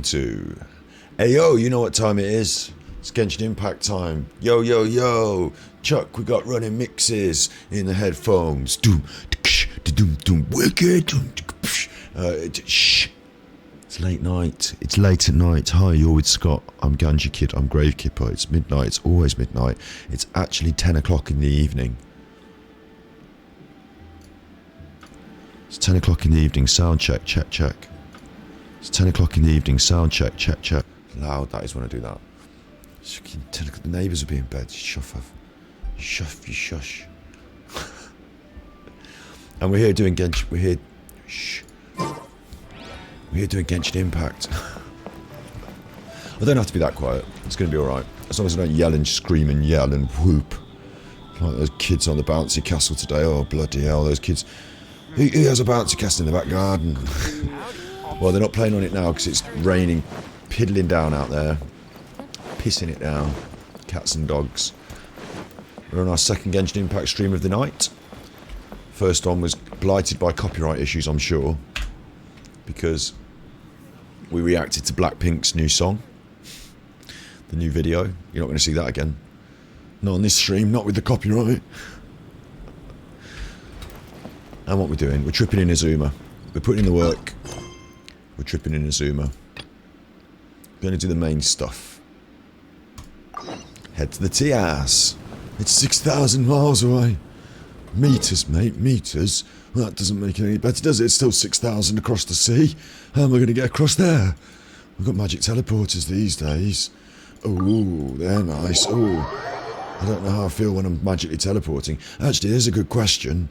to... Hey, yo, you know what time it is? It's Genshin Impact time. Yo, yo, yo. Chuck, we got running mixes in the headphones. Doom, doom, doom, wicked. Shh. It's late night. It's late at night. Hi, you're with Scott. I'm Ganji Kid. I'm Grave Kipper. It's midnight. It's always midnight. It's actually 10 o'clock in the evening. It's 10 o'clock in the evening. Sound check, check, check. It's 10 o'clock in the evening. Sound check, check, check. Loud, that is when I do that. The neighbours will be in bed. Shuff, you shush. And we're here doing Genshin. We're here doing Genshin Impact. I don't have to be that quiet. It's going to be alright. As long as I don't yell and scream and yell and whoop. Like those kids on the bouncy castle today. Oh, bloody hell, those kids. Who has a bouncy castle in the back garden? Well, they're not playing on it now because it's raining, piddling down out there. Pissing it down. Cats and dogs. We're on our second Genshin Impact stream of the night. First one was blighted by copyright issues, I'm sure. Because we reacted to Blackpink's new song. The new video. You're not going to see that again. Not on this stream, not with the copyright. And what we're doing, we're tripping in Inazuma. We're putting in the work. We're tripping in Inazuma. We're going to do the main stuff. Head to the tea-house. It's 6,000 miles away. Meters, mate, meters. Well, that doesn't make it any better, does it? It's still 6,000 across the sea. How am I going to get across there? We've got magic teleporters these days. Oh, they're nice. Oh, I don't know how I feel when I'm magically teleporting. Actually, there's a good question.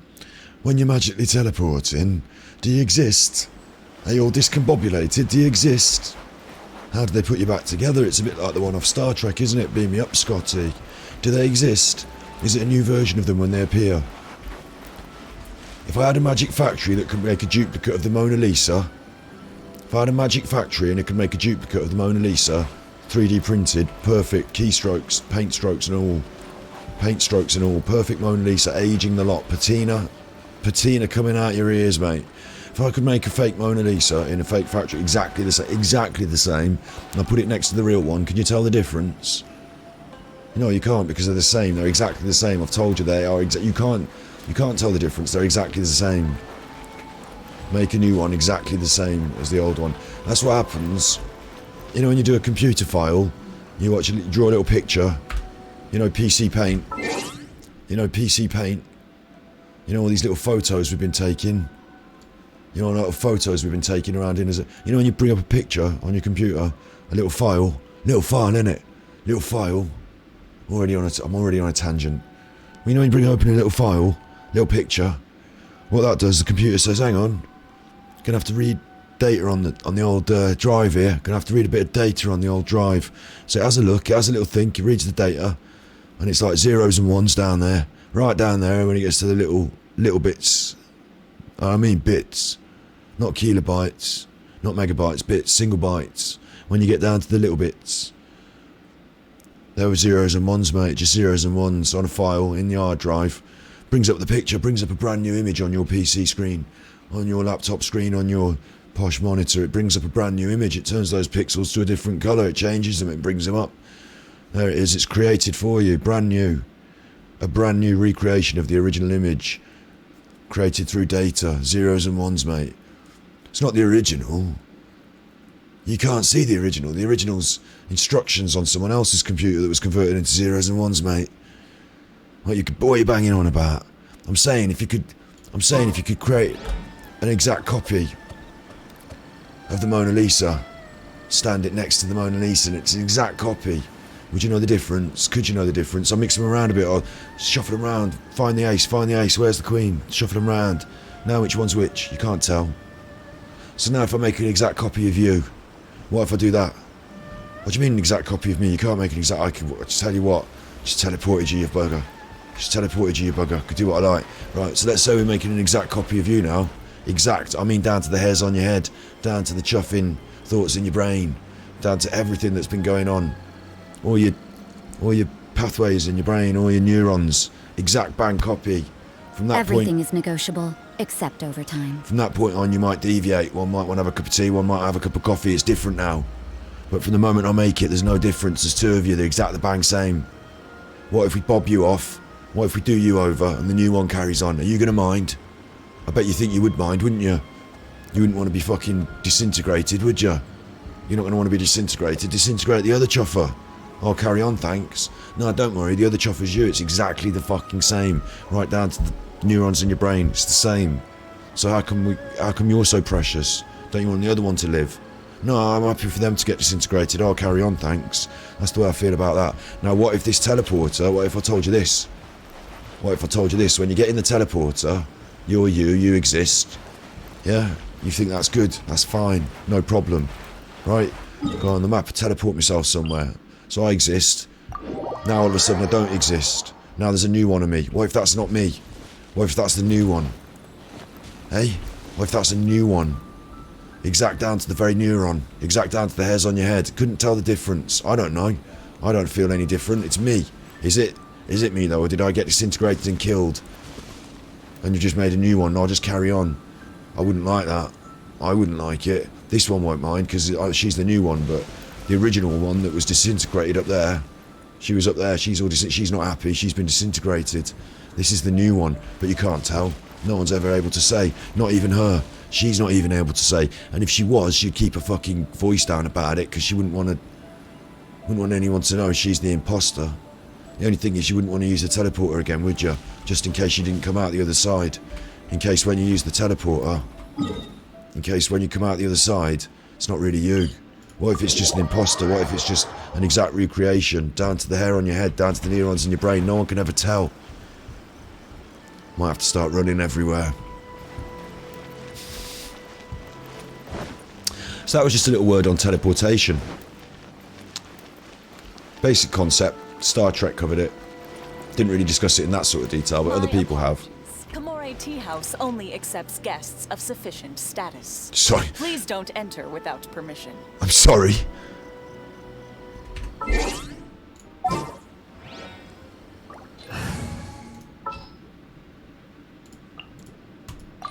When you're magically teleporting, do you exist? Are you all discombobulated? Do you exist? How do they put you back together? It's a bit like the one off Star Trek, isn't it? Beam me up, Scotty. Do they exist? Is it a new version of them when they appear? If I had a magic factory that could make a duplicate of the Mona Lisa, if I had a magic factory and it could make a duplicate of the Mona Lisa, 3D printed, perfect, keystrokes, paint strokes and all, perfect Mona Lisa, aging the lot, patina coming out your ears, mate. If I could make a fake Mona Lisa in a fake factory exactly the same, and I put it next to the real one, can you tell the difference? No, you can't, because they're the same. They're exactly the same. I've told you they are. You can't tell the difference. They're exactly the same. Make a new one exactly the same as the old one. That's what happens. You know, when you do a computer file, you draw a little picture. You know, PC Paint. You know, PC Paint. You know, all these little photos we've been taking. You know, little photos we've been taking around in. You know, when you bring up a picture on your computer, a little file, innit? Little file. I'm already on a tangent. You know, when you bring open a little file, little picture, what that does, the computer says, hang on, gonna have to read data on the old drive here. Gonna have to read a bit of data on the old drive. So it has a look, it has a little think, it reads the data, and it's like zeros and ones down there, right down there. When it gets to the little bits, I mean bits, not kilobytes, not megabytes, bits, single bytes. When you get down to the little bits, there were zeros and ones, mate, just zeros and ones on a file in the hard drive. Brings up the picture, brings up a brand new image on your PC screen, on your laptop screen, on your posh monitor. It brings up a brand new image. It turns those pixels to a different colour. It changes them, it brings them up. There it is, it's created for you, brand new. A brand new recreation of the original image. Created through data, zeros and ones, mate. It's not the original. You can't see the original. The original's instructions on someone else's computer that was converted into zeros and ones, mate. What are you banging on about? I'm saying if you could create an exact copy of the Mona Lisa, stand it next to the Mona Lisa, and it's an exact copy. Would you know the difference? Could you know the difference? I'll mix them around a bit. I'll shuffle them around. Find the ace. Where's the queen? Shuffle them around. Now which one's which? You can't tell. So now if I make an exact copy of you, what if I do that? What do you mean an exact copy of me? You can't make an exact... I can just tell you what. Just teleported you bugger. Could do what I like. Right, so let's say we're making an exact copy of you now. Exact. I mean down to the hairs on your head. Down to the chuffing thoughts in your brain. Down to everything that's been going on. All your pathways in your brain. All your neurons. Exact bang copy. From that Everything is negotiable, except over time. From that point on, you might deviate. One might want to have a cup of tea, one might have a cup of coffee. It's different now. But from the moment I make it, there's no difference. There's two of you, they're exactly the bang same. What if we bob you off? What if we do you over and the new one carries on? Are you going to mind? I bet you think you would mind, wouldn't you? You wouldn't want to be fucking disintegrated, would you? You're not going to want to be disintegrated. Disintegrate the other chuffer. I'll carry on, thanks. No, don't worry, the other chuffer's you. It's exactly the fucking same. Right down to the neurons in your brain. It's the same. So how come you're so precious? Don't you want the other one to live? No, I'm happy for them to get disintegrated. I'll carry on, thanks. That's the way I feel about that. Now, what if this teleporter, what if I told you this? What if I told you this? When you get in the teleporter, you're you exist. Yeah? You think that's good? That's fine. No problem. Right? Go on the map, teleport myself somewhere. So I exist. Now all of a sudden I don't exist. Now there's a new one of me. What if that's not me? What if that's the new one? Hey? What if that's a new one? Exact down to the very neuron. Exact down to the hairs on your head. Couldn't tell the difference. I don't know. I don't feel any different. It's me. Is it? Is it me though? Or did I get disintegrated and killed? And you just made a new one. I'll just carry on. I wouldn't like that. I wouldn't like it. This one won't mind because she's the new one. But the original one that was disintegrated up there. She was up there. She's not happy. She's been disintegrated. This is the new one. But you can't tell. No one's ever able to say. Not even her. She's not even able to say. And if she was, she'd keep her fucking voice down about it because she wouldn't want anyone to know she's the imposter. The only thing is you wouldn't want to use the teleporter again, would you? Just in case you didn't come out the other side. In case when you use the teleporter, in case when you come out the other side, it's not really you. What if it's just an imposter? What if it's just an exact recreation? Down to the hair on your head, down to the neurons in your brain. No one can ever tell. Might have to start running everywhere. So that was just a little word on teleportation. Basic concept. Star Trek covered it. Didn't really discuss it in that sort of detail, but other people have. Kamore Tea House only accepts guests of sufficient status. Sorry. Please don't enter without permission. I'm sorry.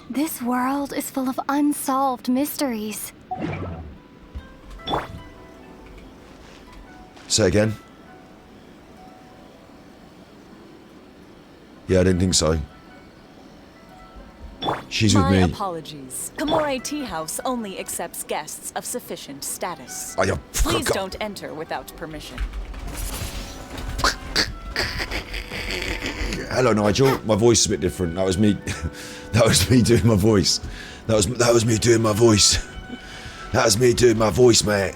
This world is full of unsolved mysteries. Say again. Yeah, I didn't think so. She's with me. My apologies. Kamore Tea House only accepts guests of sufficient status. Please don't enter without permission. Hello, Nigel. My voice is a bit different. That was me. That was me doing my voice. That was me doing my voice. That was me doing my voice, mate.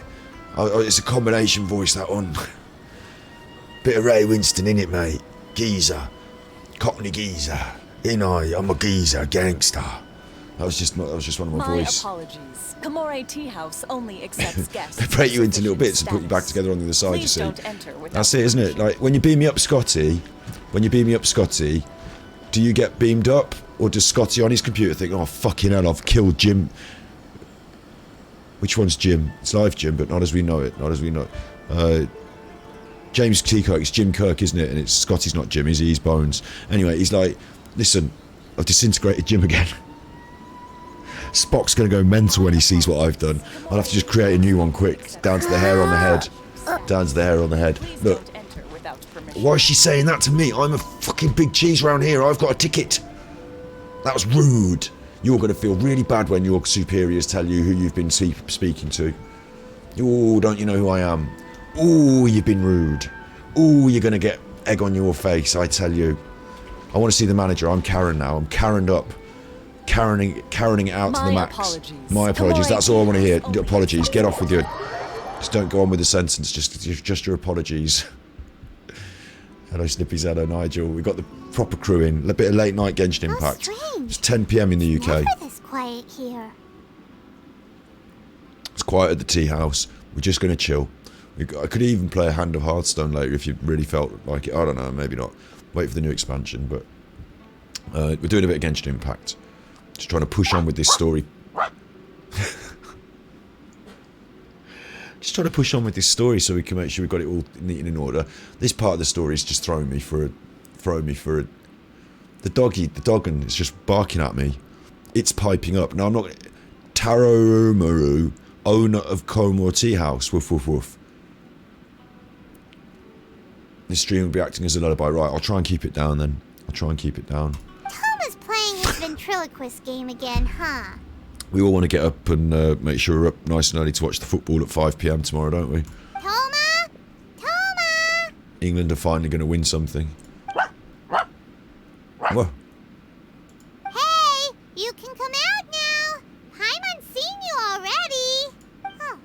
It's a combination voice, that one. Bit of Ray Winston in it, mate. Geezer. Cockney geezer. I'm a geezer, gangster. That was just one of my voice. My apologies. Kamore Tea House only accepts guests. They break you into little bits and put you back together on the other side, Please you see. Don't enter without That's it, isn't it? Like, when you beam me up, Scotty, do you get beamed up? Or does Scotty on his computer think, oh, fucking hell, I've killed Jim? Which one's Jim? It's live Jim, but not as we know it. Not as we know it. James T. Kirk, it's Jim Kirk, isn't it? And it's Scotty's not Jim, is he? He's Bones. Anyway, he's like, listen, I've disintegrated Jim again. Spock's going to go mental when he sees what I've done. I'll have to just create a new one quick. Down to the hair on the head. Down to the hair on the head. Look, why is she saying that to me? I'm a fucking big cheese round here. I've got a ticket. That was rude. You're going to feel really bad when your superiors tell you who you've been speaking to. Oh, don't you know who I am? Oh, you've been rude. Oh, you're going to get egg on your face, I tell you. I want to see the manager. I'm Karen now. I'm Karened up. Karening it out to the max. My apologies. That's all I want to hear. Apologies. Get off with you. Just don't go on with the sentence. Just your apologies. Hello, Snippy, hello, Nigel. We've got the proper crew in. A bit of late night Genshin Impact. It's 10 PM in the UK. Never this quiet here. It's quiet at the tea house. We're just going to chill. I could even play a hand of Hearthstone later if you really felt like it. I don't know, maybe not. Wait for the new expansion, but we're doing a bit of Genshin Impact. Just trying to push on with this story. Just trying to push on with this story so we can make sure we've got it all neat and in order. This part of the story is just throwing me for a... The doggen is just barking at me. It's piping up. Now I'm not... Taromaru owner of Comor Tea House. Woof, woof, woof. This stream will be acting as a lullaby. Right, I'll try and keep it down then. I'll try and keep it down. Tom is playing his ventriloquist game again, huh? We all want to get up and make sure we're up nice and early to watch the football at 5 p.m. tomorrow, don't we? Toma! Toma! England are finally going to win something. Whoa. Hey! You can come out now! Paimon's seen you already! Oh,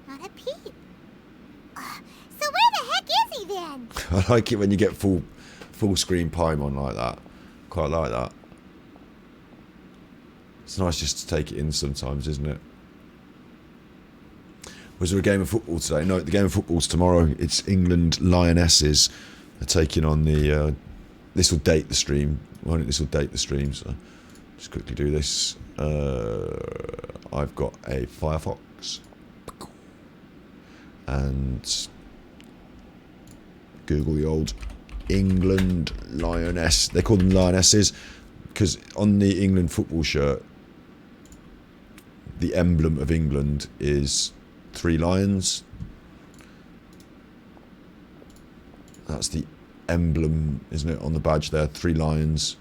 not a peep. So where the heck is he then? I like it when you get full screen Paimon like that. Quite like that. It's nice just to take it in sometimes, isn't it? Was there a game of football today? No, the game of football's tomorrow. It's England Lionesses. They're taking on the... this will date the stream, won't it? This will date the stream, so just quickly do this. I've got a Firefox. And Google the old England Lioness. They call them Lionesses because on the England football shirt, the emblem of England is 3 lions. That's the emblem, isn't it, on the badge there? 3 lions.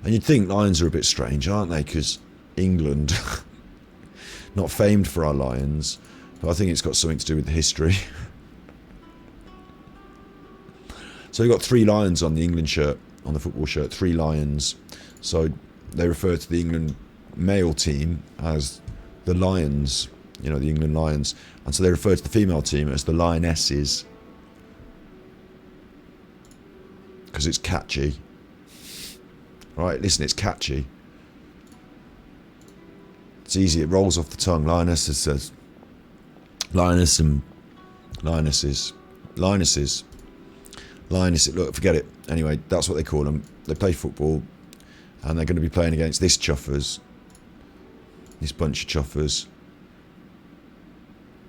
And you'd think lions are a bit strange, aren't they? Because England, not famed for our lions, but I think it's got something to do with the history. So you've got 3 lions on the England shirt, on the football shirt, 3 lions. So they refer to the England male team as the Lions, you know, the England Lions. And so they refer to the female team as the Lionesses. Because it's catchy. Right, listen, it's catchy. It's easy, it rolls off the tongue. Lionesses says. Lioness and Lionesses. Lionesses. Lionesses, look, forget it. Anyway, that's what they call them. They play football. And they're going to be playing against this chuffers. This bunch of chuffers.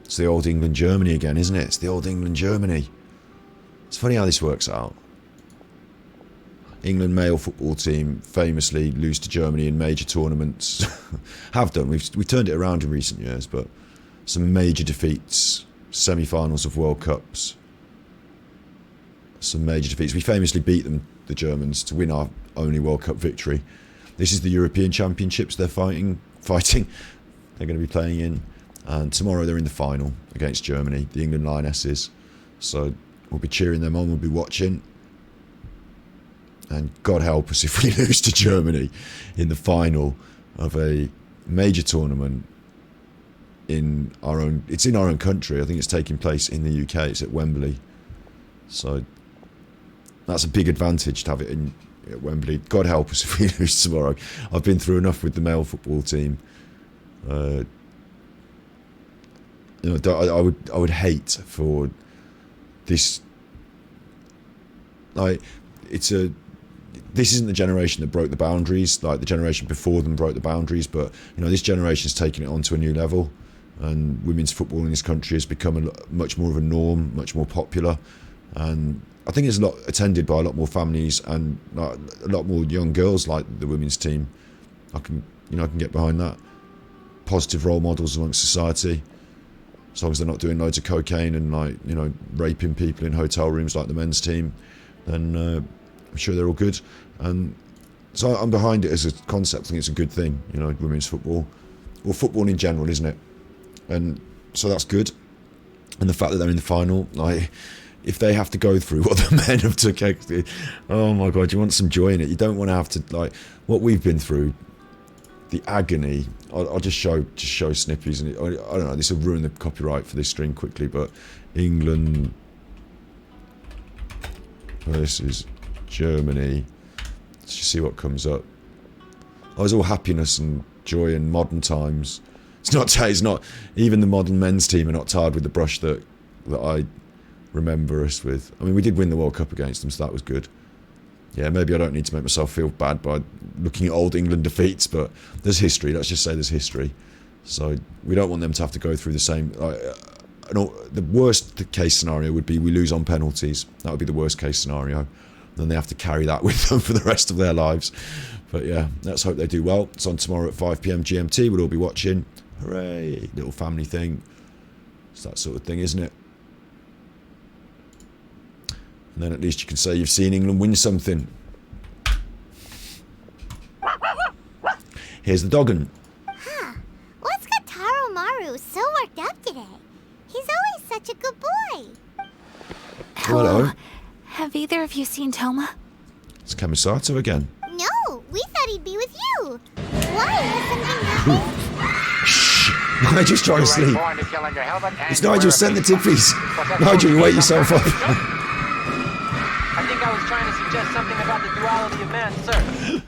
It's the old England-Germany again, isn't it? It's the old England-Germany. It's funny how this works out. England male football team famously lose to Germany in major tournaments. Have done. We've turned it around in recent years, but some major defeats. Semi-finals of World Cups. Some major defeats. We famously beat them, the Germans, to win our only World Cup victory. This is the European Championships they're fighting. They're going to be playing in. And tomorrow they're in the final against Germany, the England Lionesses. So we'll be cheering them on, we'll be watching. And God help us if we lose to Germany in the final of a major tournament in our own... It's in our own country. I think it's taking place in the UK. It's at Wembley. So that's a big advantage to have it in at Wembley. God help us if we lose tomorrow. I've been through enough with the male football team. You know, I would hate for this. Like, this isn't the generation that broke the boundaries. Like the generation before them broke the boundaries, but you know, this generation's taken it on to a new level, and women's football in this country has become much more of a norm, much more popular, and I think it's attended by a lot more families and a lot more young girls like the women's team. I can get behind that. Positive role models amongst society, as long as they're not doing loads of cocaine and raping people in hotel rooms like the men's team, then I'm sure they're all good. And so I'm behind it as a concept. I think it's a good thing, women's football, or football in general, isn't it? And so that's good. And the fact that they're in the final, if they have to go through what the men have took, oh my God, you want some joy in it. You don't want to have to, what we've been through, the agony. I'll just show snippies, and I don't know, this will ruin the copyright for this stream quickly, but England versus Germany. Let's just see what comes up. I was all happiness and joy in modern times. It's not even the modern men's team are not tarred with the brush that I remember us with. I mean, we did win the World Cup against them, so that was good. Yeah, maybe I don't need to make myself feel bad by looking at old England defeats, but there's history. Let's just say there's history. So we don't want them to have to go through the same... the worst case scenario would be we lose on penalties. That would be the worst case scenario. Then they have to carry that with them for the rest of their lives. But yeah, let's hope they do well. It's on tomorrow at 5 p.m. GMT. We'll all be watching. Hooray! Little family thing. It's that sort of thing, isn't it? And then at least you can say you've seen England win something. Here's the doggin. Huh. What's got Taro Maru so worked up today? He's always such a good boy. Hello. Have either of you seen Toma? It's Kamisato again. No, we thought he'd be with you. Why? Has something happened? Shh! Nigel's trying to sleep. It's Nigel, send the tippies. Nigel, you wake yourself up. I think I was trying to suggest something about the duality of man, sir.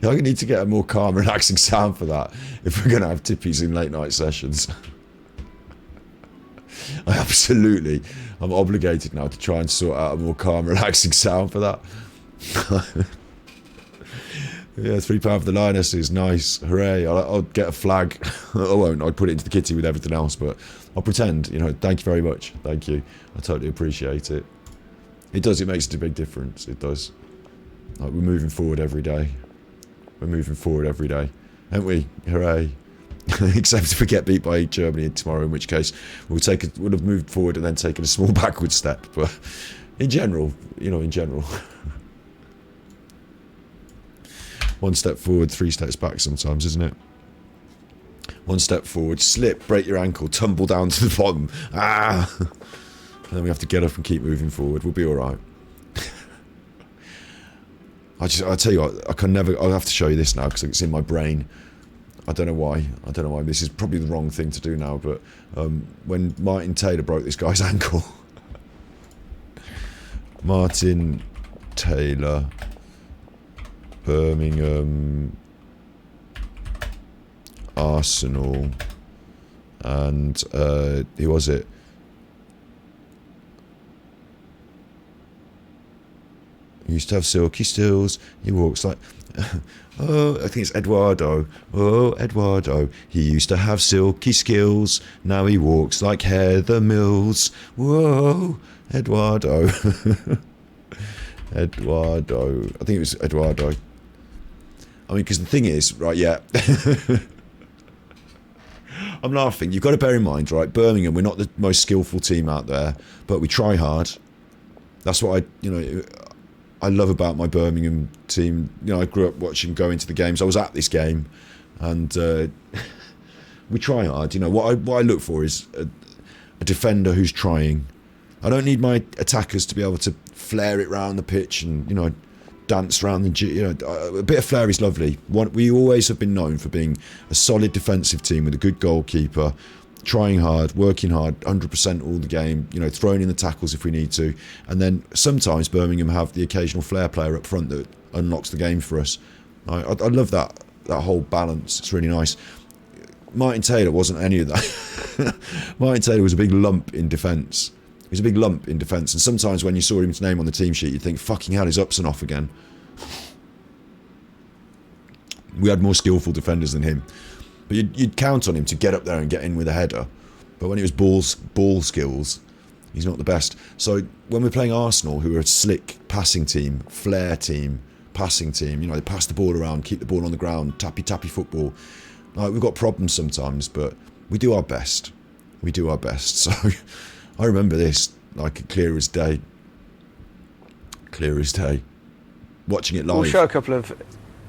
I need to get a more calm, relaxing sound for that if we're going to have tippies in late night sessions. I'm obligated now to try and sort out a more calm, relaxing sound for that. Yeah, £3 for the lionesses, nice, hooray. I'll get a flag. I won't, I'd put it into the kitty with everything else, but I'll pretend, you know, thank you very much, thank you. I totally appreciate it. It does, it makes a big difference, it does. Like, we're moving forward every day. We're moving forward every day, aren't we? Hooray. Except if we get beat by Germany tomorrow, in which case we'll have moved forward and then taken a small backward step. But in general, you know, in general. One step forward, 3 steps back sometimes, isn't it? One step forward, slip, break your ankle, tumble down to the bottom. Ah! And then we have to get up and keep moving forward. We'll be alright. I tell you what, I'll have to show you this now because it's in my brain. I don't know why. This is probably the wrong thing to do now, but when Martin Taylor broke this guy's ankle. Martin Taylor, Birmingham, Arsenal, and who was it? He used to have silky stills. He walks like... Oh, I think it's Eduardo. Oh, Eduardo. He used to have silky skills. Now he walks like Heather Mills. Whoa, Eduardo. Eduardo. I think it was Eduardo. I mean, because the thing is, right, yeah. I'm laughing. You've got to bear in mind, right, Birmingham, we're not the most skillful team out there, but we try hard. That's what I love about my Birmingham team. You know, I grew up watching, going to the games. I was at this game, and we try hard. You know, what I look for is a defender who's trying. I don't need my attackers to be able to flare it round the pitch and, you know, dance around the... You know, a bit of flair is lovely. We always have been known for being a solid defensive team with a good goalkeeper, trying hard, working hard, 100% all the game, you know, throwing in the tackles if we need to. And then sometimes Birmingham have the occasional flair player up front that unlocks the game for us. I love that whole balance. It's really nice. Martin Taylor wasn't any of that. Martin Taylor was a big lump in defence. He was a big lump in defence. And sometimes when you saw his name on the team sheet, you'd think, fucking hell, he's ups and off again. We had more skillful defenders than him. But you'd count on him to get up there and get in with a header. But when it was ball skills, he's not the best. So when we're playing Arsenal, who are a slick passing team, flair team, passing team, you know, they pass the ball around, keep the ball on the ground, tappy football. Like, we've got problems sometimes, but we do our best. We do our best. So I remember this like clear as day. Clear as day. Watching it live. We'll show a couple of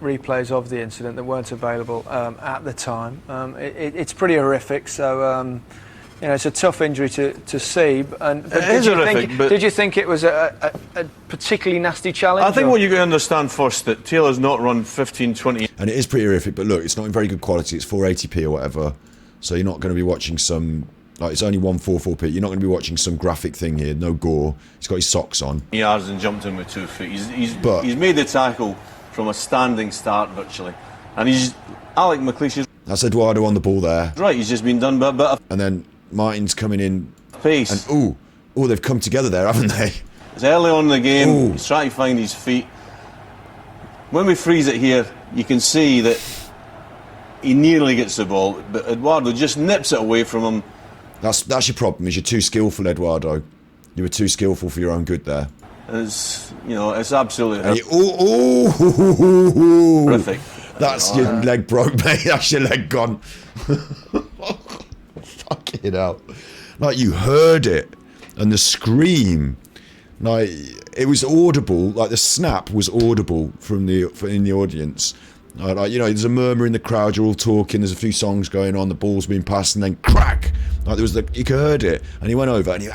replays of the incident that weren't available at the time. It's pretty horrific, so you know, it's a tough injury to see. But did you think it was a particularly nasty challenge? I think what you got to understand first, that Taylor's not run 15, 20... And it is pretty horrific, but look, it's not in very good quality. It's 480p or whatever, so you're not going to be watching some... Like, it's only 144p. You're not going to be watching some graphic thing here. No gore. He's got his socks on. He has and jumped in with 2 feet. He's made the tackle from a standing start virtually, and he's Alec McLeish's. That's Eduardo on the ball there. Right, he's just been done by a bit of. And then Martin's coming in. Pace. And they've come together there, haven't they? It's early on in the game. He's trying to find his feet. When we freeze it here, you can see that he nearly gets the ball, but Eduardo just nips it away from him. That's your problem. Is you're too skillful, Eduardo. You were too skillful for your own good there. It's, you know, it's absolutely horrific. That's your leg broke, mate. That's your leg gone. Fucking hell. Like, you heard it. And the scream. Like, it was audible. Like, the snap was audible in the audience. Like, you know, there's a murmur in the crowd. You're all talking. There's a few songs going on. The ball's being passed, and then crack. Like, there was you heard it. And he went over, and he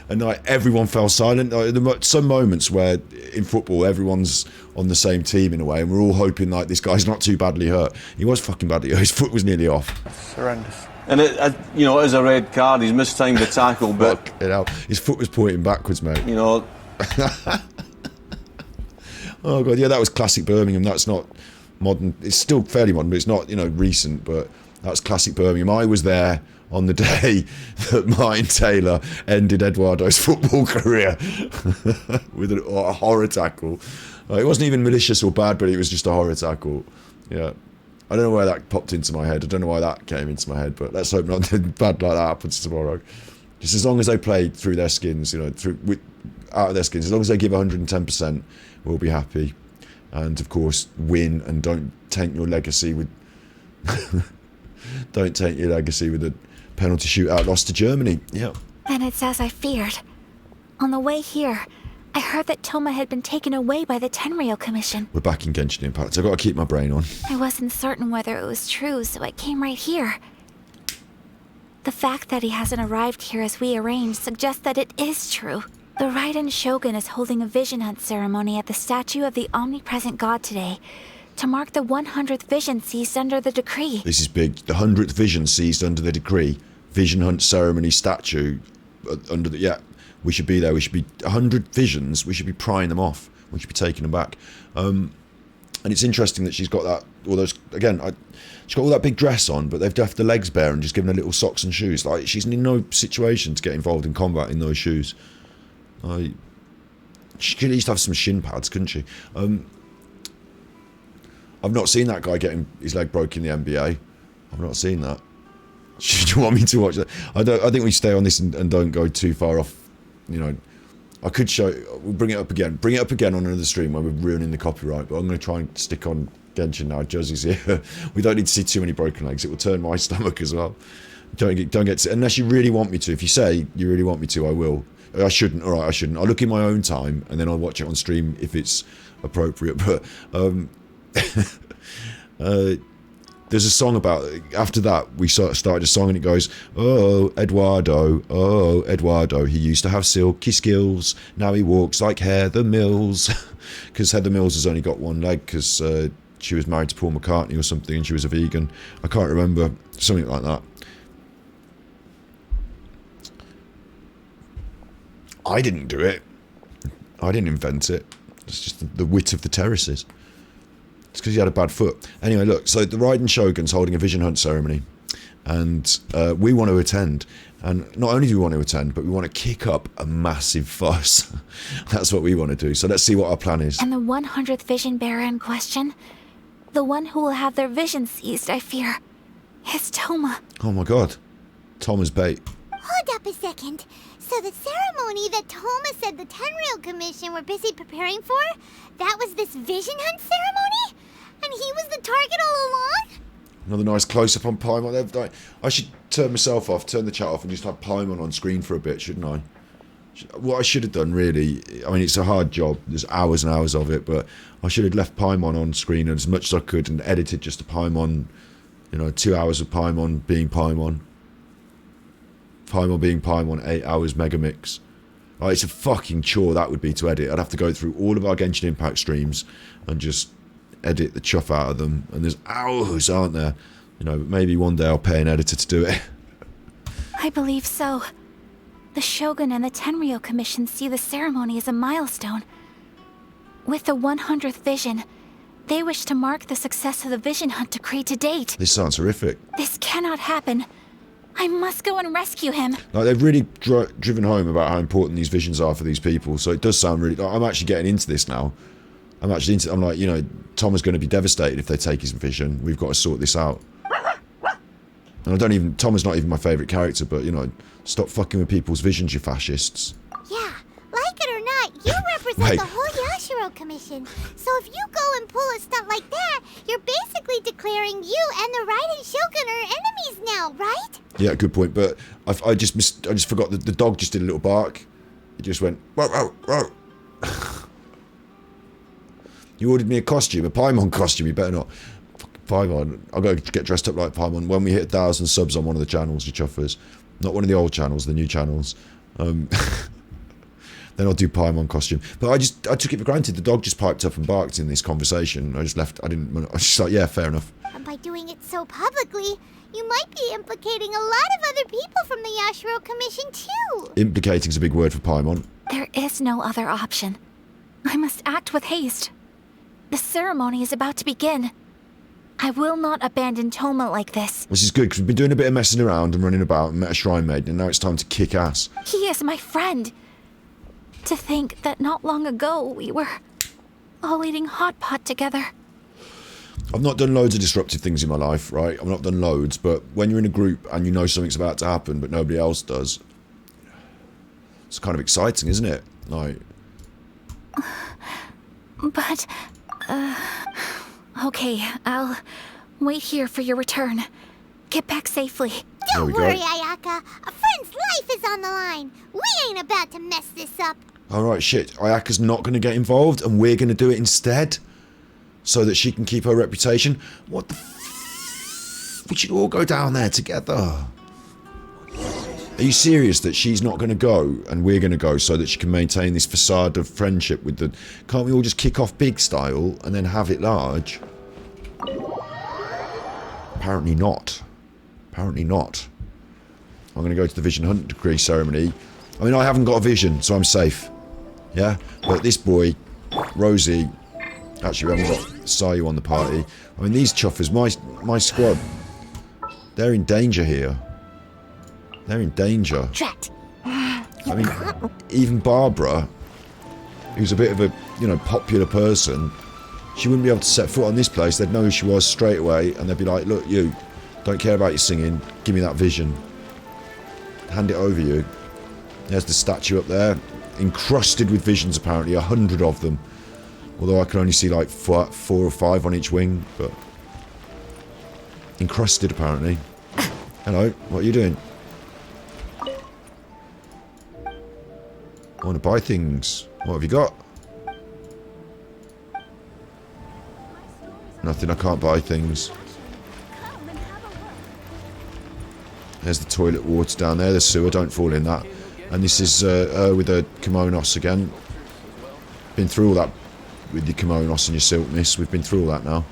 and like everyone fell silent. Like, some moments where in football everyone's on the same team in a way, and we're all hoping like this guy's not too badly hurt. He was fucking badly hurt. His foot was nearly off. It's horrendous. And you know, it is a red card. He's mistimed the tackle, but his foot was pointing backwards, mate. You know. Oh god, yeah, that was classic Birmingham. That's not modern. It's still fairly modern, but it's not, you know, recent. But that's classic Birmingham. I was there on the day that Martin Taylor ended Eduardo's football career with a horror tackle. It wasn't even malicious or bad, but it was just a horror tackle. Yeah. I don't know why that popped into my head. I don't know why that came into my head, but let's hope nothing bad like that happens tomorrow. Just as long as they play through their skins, you know, out of their skins, as long as they give 110%, we'll be happy. And of course, win and don't taint your legacy with a penalty shootout loss to Germany. Yeah. And it's as I feared. On the way here, I heard that Toma had been taken away by the Tenryou Commission. We're back in Genshin Impact. I've got to keep my brain on. I wasn't certain whether it was true, so I came right here. The fact that he hasn't arrived here as we arranged suggests that it is true. The Raiden Shogun is holding a vision hunt ceremony at the statue of the omnipresent god today to mark the 100th vision seized under the decree. This is big. The 100th vision seized under the decree. Vision hunt ceremony statue under the... Yeah. We should be there. We should be 100 visions. We should be prying them off. We should be taking them back. And it's interesting that she's got that. All those again. She's got all that big dress on, but they've left the legs bare and just given her little socks and shoes. Like, she's in no situation to get involved in combat in those shoes. She could at least have some shin pads, couldn't she? I've not seen that guy getting his leg broke in the NBA. I've not seen that. Do you want me to watch that? I think we stay on this and don't go too far off. You know, I could show. We'll bring it up again. Bring it up again on another stream where we're ruining the copyright. But I'm going to try and stick on Genshin now. Josie's here. We don't need to see too many broken legs. It will turn my stomach as well. Don't get to, unless you really want me to. If you say you really want me to, I will. I shouldn't. All right, I shouldn't. I'll look in my own time and then I'll watch it on stream if it's appropriate. But there's a song about, after that we started a song and it goes, oh Eduardo, he used to have silky skills, now he walks like Heather Mills. Because Heather Mills has only got one leg because she was married to Paul McCartney or something and she was a vegan. I can't remember, something like that. I didn't do it. I didn't invent it. It's just the wit of the terraces. It's because he had a bad foot. Anyway, look, so the Raiden Shogun's holding a vision hunt ceremony, and we want to attend. And not only do we want to attend, but we want to kick up a massive fuss. That's what we want to do. So let's see what our plan is. And the 100th vision bearer in question, the one who will have their vision seized, I fear, is Toma. Oh my god. Toma's bait. Hold up a second. So the ceremony that Toma said the Tenryou Commission were busy preparing for, that was this vision hunt ceremony? And he was the target all along? Another nice close-up on Paimon. I should turn myself off, turn the chat off and just have Paimon on screen for a bit, shouldn't I? What I should have done, really, I mean, it's a hard job. There's hours and hours of it, but I should have left Paimon on screen as much as I could and edited just a Paimon, 2 hours of Paimon being Paimon. Paimon being Paimon, 8 hours mega mix. Like, it's a fucking chore that would be to edit. I'd have to go through all of our Genshin Impact streams and just edit the chuff out of them. And there's hours, aren't there? Maybe one day I'll pay an editor to do it. I believe so. The Shogun and the Tenryou Commission see the ceremony as a milestone. With the 100th vision, they wish to mark the success of the vision hunt decree to date. This sounds horrific. This cannot happen. I must go and rescue him. Like, they've really driven home about how important these visions are for these people. So it does sound really... I'm actually getting into this now. I'm like, Toma's going to be devastated if they take his vision. We've got to sort this out. And Toma's not even my favourite character, but, stop fucking with people's visions, you fascists. Yeah, like it or not, you represent the whole Yashiro Commission. So if you go and pull a stunt like that, you're basically declaring you and the Raiden Shogun are enemies now, right? Yeah, good point. But I just forgot that the dog just did a little bark. It just went, "Wow, wow, wow." You ordered me a costume, a Paimon costume. You better not. Fucking Paimon. I'll go get dressed up like Paimon when we hit 1,000 subs on one of the channels, you chuffers. Not one of the old channels, the new channels. Then I'll do Paimon costume. But I took it for granted. The dog just piped up and barked in this conversation. I just left. I was just like, yeah, fair enough. And by doing it so publicly, you might be implicating a lot of other people from the Yashiro Commission too. Implicating's a big word for Paimon. There is no other option. I must act with haste. The ceremony is about to begin. I will not abandon Toma like this. Which is good, because we've been doing a bit of messing around and running about and met a shrine maiden, and now it's time to kick ass. He is my friend. To think that not long ago we were all eating hot pot together. I've not done loads of disruptive things in my life, right? I've not done loads, but when you're in a group and you know something's about to happen but nobody else does, it's kind of exciting, isn't it? Like... But, okay, I'll wait here for your return. Get back safely. Don't worry, Ayaka. A friend's life is on the line. We ain't about to mess this up. Alright, shit. Ayaka's not going to get involved and we're going to do it instead? So that she can keep her reputation? What the f... We should all go down there together. Are you serious that she's not going to go and we're going to go so that she can maintain this facade of friendship with the... Can't we all just kick off big style and then have it large? Apparently not. Apparently not. I'm going to go to the Vision Hunt Decree ceremony. I mean, I haven't got a vision, so I'm safe. Yeah? But this boy, Rosie... Actually, we haven't got Sayu on the party. I mean, these chuffers, my squad... They're in danger here. They're in danger. Drat. I mean, even Barbara, who's a bit of a, you know, popular person, she wouldn't be able to set foot on this place. They'd know who she was straight away, and they'd be like, look, you, don't care about your singing, give me that vision. Hand it over you. There's the statue up there, encrusted with visions apparently, 100 of them. Although I can only see like 4 or 5 on each wing, but... Encrusted apparently. Hello, what are you doing? I want to buy things. What have you got? Nothing, I can't buy things. There's the toilet water down there, the sewer, don't fall in that. And this is with the kimonos again. Been through all that with your kimonos and your silk mist. We've been through all that now.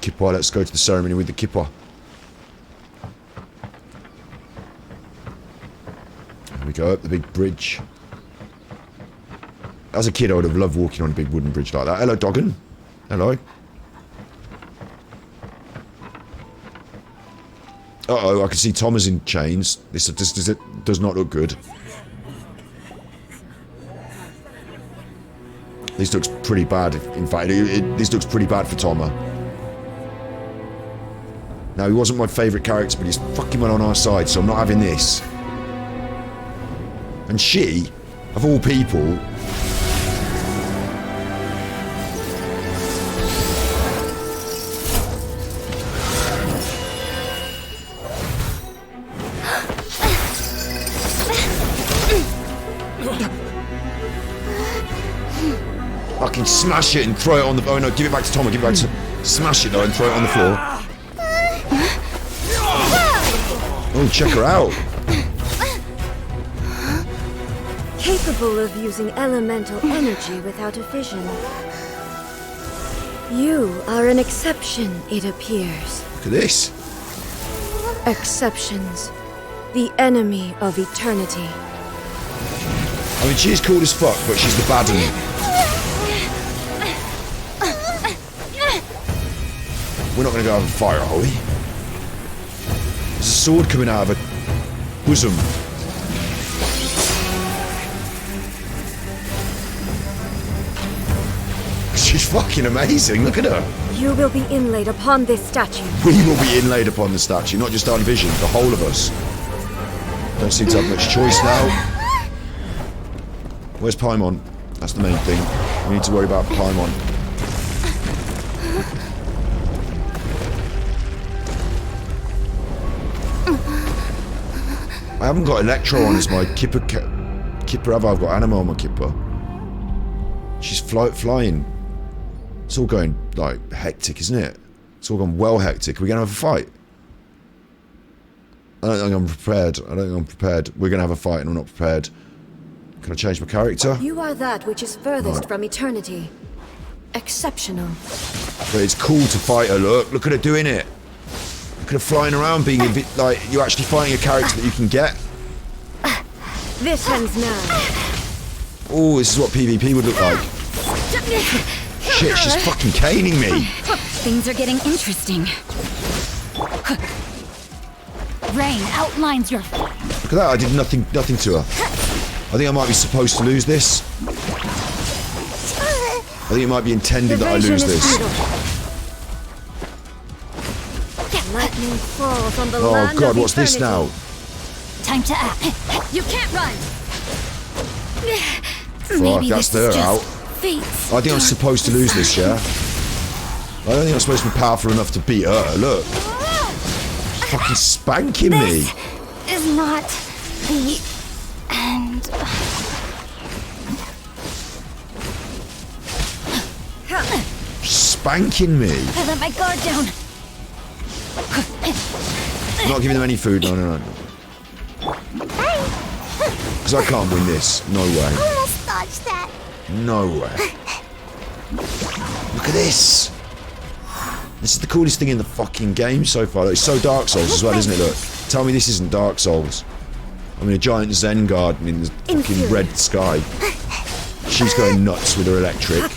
Kippa, let's go to the ceremony with the Kippa. There we go, up the big bridge. As a kid, I would have loved walking on a big wooden bridge like that. Hello, Doggin. Hello. Uh-oh, I can see Thomas in chains. This does not look good. This looks pretty bad. In fact, this looks pretty bad for Toma. Now, he wasn't my favourite character, but he's fucking well on our side, so I'm not having this. And she, of all people... Fucking smash it and throw it on the... Oh no, give it back to Toma, give it back to... Smash it though and throw it on the floor. Oh, check her out. Capable of using elemental energy without a vision. You are an exception, it appears. Look at this. Exceptions. The enemy of eternity. I mean, she's cool as fuck, but she's the bad one. We're not going to go have a fire, are we? There's a sword coming out of her bosom. She's fucking amazing, look at her. You will be inlaid upon this statue. We will be inlaid upon the statue, not just our vision, the whole of us. Don't seem to have much choice now. Where's Paimon? That's the main thing. We need to worry about Paimon. I haven't got Electro on as my Kipper, have I? I've got Anima on my Kipper. She's flying. It's all going, like, hectic, isn't it? It's all gone well hectic. Are we going to have a fight? I don't think I'm prepared. We're going to have a fight and I'm not prepared. Can I change my character? You are that which is furthest from eternity. Exceptional. But it's cool to fight her, look at her doing it. Look at her flying around being a bit like, you're actually fighting a character that you can get. This ends now. Oh, this is what PvP would look like. Shit, she's fucking caning me. Things are getting interesting. Rain outlines your... Look at that, I did nothing to her. I think I might be supposed to lose this. I think it might be intended that I lose this. Lightning falls on the Oh land god, of what's this now? Time to act. You can't run. Fuck, that's her out. Fate. I think I'm supposed to lose this, yeah? I don't think I'm supposed to be powerful enough to beat her, look. She's fucking spanking me. Is not the end. She's spanking me. I let my guard down. I'm not giving them any food, no. Because I can't win this. No way. Almost dodged that. No way. Look at this. This is the coolest thing in the fucking game so far. It's so Dark Souls as well, isn't it? Look. Tell me this isn't Dark Souls. I mean, a giant Zen garden in the fucking red sky. She's going nuts with her electric.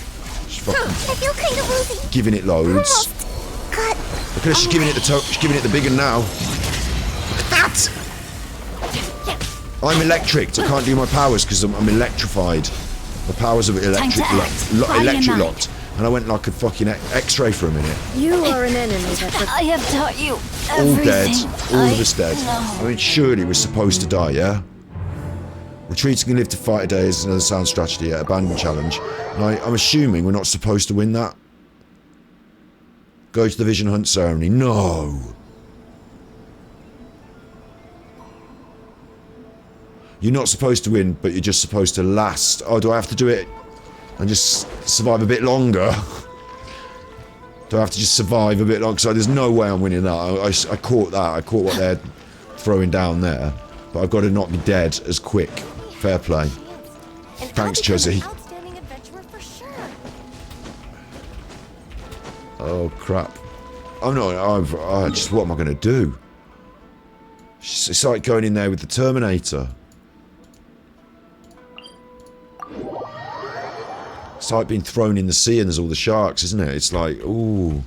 She's fucking I feel kind of woozy. giving it loads. Cut. Look at her, she's giving it the big one now. Look at that! I'm electric. I can't do my powers because I'm electrified. My powers are electric locked. And I went like a fucking X-ray for a minute. You are an enemy that I have taught you All dead. everything. All of us dead. know. I mean, surely we're supposed to die, yeah? Retreating and live to fight a day is another sound strategy at Abandon Challenge. And I'm assuming we're not supposed to win that. Go to the Vision Hunt ceremony. No! You're not supposed to win, but you're just supposed to last. Oh, do I have to do it and just survive a bit longer? Do I have to just survive a bit longer? So there's no way I'm winning that. I caught that. I caught what they're throwing down there. But I've got to not be dead as quick. Fair play. Thanks, Chuzzy. Oh, crap. I'm not... just what am I going to do? It's like going in there with the Terminator. It's like being thrown in the sea and there's all the sharks, isn't it? It's like, ooh.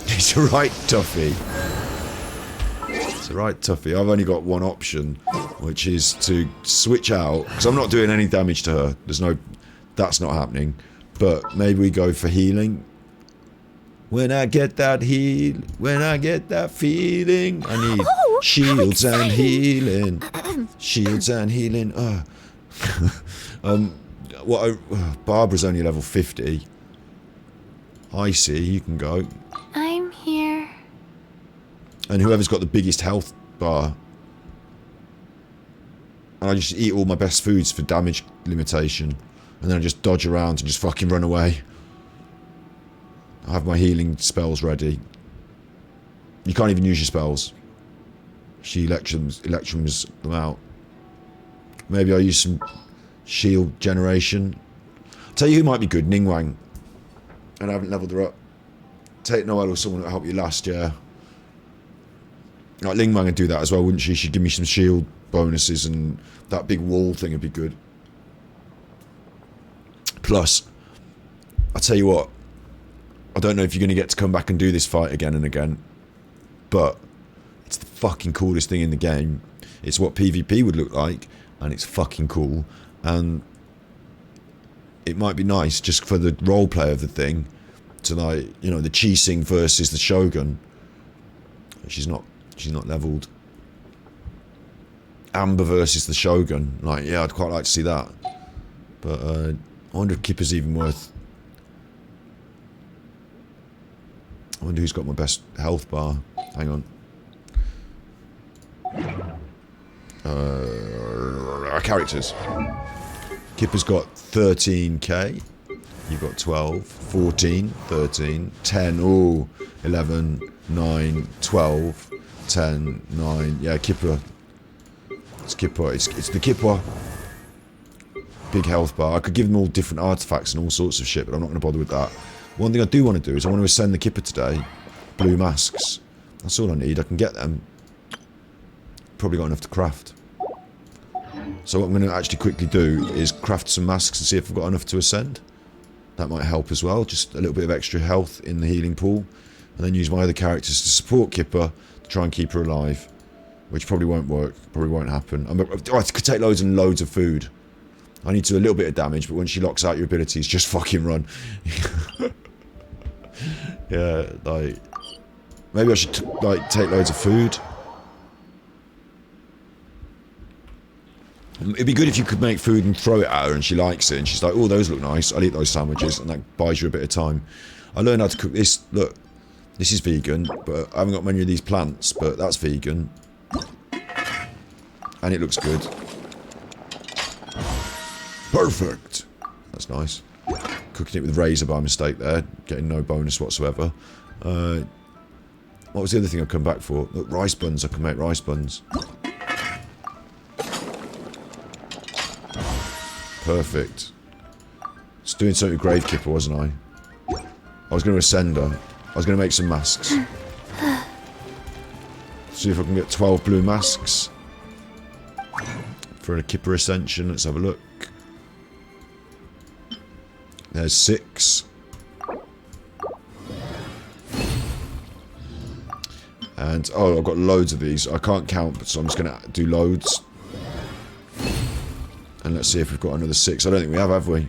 It's a right toughie. It's a right toughie. I've only got one option, which is to switch out, because I'm not doing any damage to her. There's no... That's not happening. But maybe we go for healing. When I get that when I get that feeling, I need shields and healing. Shields and healing. Barbara's only level 50. Icy, you can go. I'm here. And whoever's got the biggest health bar. And I just eat all my best foods for damage limitation. And then I just dodge around and just fucking run away. I have my healing spells ready. You can't even use your spells. She electrums them out. Maybe I'll use some shield generation. I'll tell you who might be good, Ningwang. And I haven't leveled her up. Take Noel or someone that'll help you last, yeah. Like Lingwang would do that as well, wouldn't she? She'd give me some shield bonuses and that big wall thing would be good. Plus, I'll tell you what. I don't know if you're going to get to come back and do this fight again and again, but it's the fucking coolest thing in the game. It's what PvP would look like, and it's fucking cool, and it might be nice just for the roleplay of the thing to, like, you know, the Chi-Sing versus the Shogun. She's not leveled. Amber versus the Shogun. Like, yeah, I'd quite like to see that. But I wonder if Kipper's even worth... I wonder who's got my best health bar. Hang on. Our characters. Kipper's got 13k. You've got 12, 14, 13, 10, ooh, 11, 9, 12, 10, 9. Yeah, Kipper. It's Kipper. It's the Kipper. Big health bar. I could give them all different artifacts and all sorts of shit, but I'm not going to bother with that. One thing I do want to do is I want to ascend the Kipper today. Blue masks. That's all I need. I can get them. Probably got enough to craft. So what I'm going to actually quickly do is craft some masks and see if I've got enough to ascend. That might help as well. Just a little bit of extra health in the healing pool. And then use my other characters to support Kipper to try and keep her alive. Which probably won't work. Probably won't happen. I could take loads and loads of food. I need to do a little bit of damage, but when she locks out your abilities, just fucking run. Yeah, like... Maybe I should, take loads of food. It'd be good if you could make food and throw it at her and she likes it and she's like, oh, those look nice, I'll eat those sandwiches, and that buys you a bit of time. I learned how to cook this. Look, this is vegan, but I haven't got many of these plants, but that's vegan. And it looks good. Perfect! That's nice. Cooking it with razor by mistake there, getting no bonus whatsoever. What was the other thing I'd come back for? Look, rice buns, I can make rice buns. Perfect. Just doing something with Grave Kipper, wasn't I? I was going to ascend her. I was going to make some masks. See if I can get 12 blue masks. For a Kipper ascension, let's have a look. There's 6. And, oh, I've got loads of these. I can't count, so I'm just going to do loads. And let's see if we've got another 6. I don't think we have we?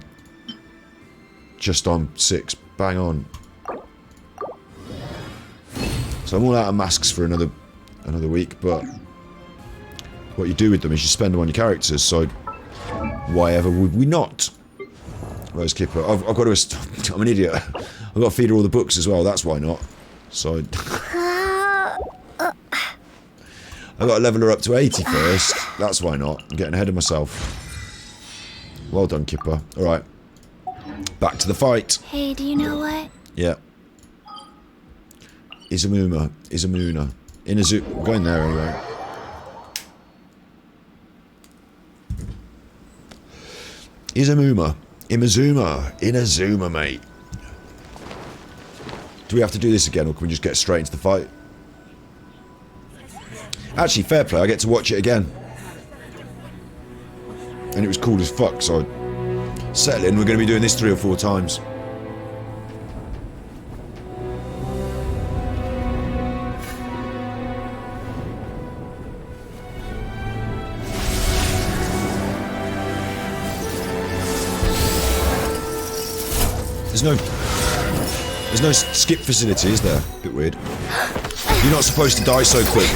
Just on 6. Bang on. So I'm all out of masks for another week, but what you do with them is you spend them on your characters, so why ever would we not? Where's Kipper? I've got to... I'm an idiot. I've got to feed her all the books as well, that's why not. So... I've got to level her up to 80 first. That's why not. I'm getting ahead of myself. Well done, Kipper. Alright. Back to the fight. Hey, do you know what? Yeah. Inazuma. Inazuma. We're going there anyway. Inazuma, mate. Do we have to do this again, or can we just get straight into the fight? Actually, fair play, I get to watch it again. And it was cool as fuck, so settle in, we're going to be doing this 3 or 4 times. There's no skip facility, is there? Bit weird. You're not supposed to die so quick.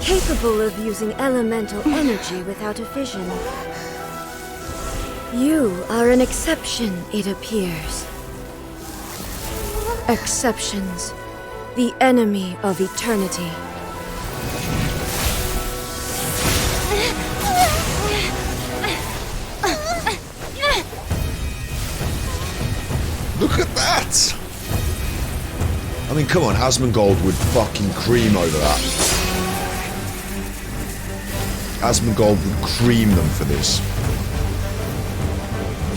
Capable of using elemental energy without a fission. You are an exception, it appears. Exceptions. The enemy of eternity. Look at that! I mean, come on, Asmongold would fucking cream over that. Asmongold would cream them for this.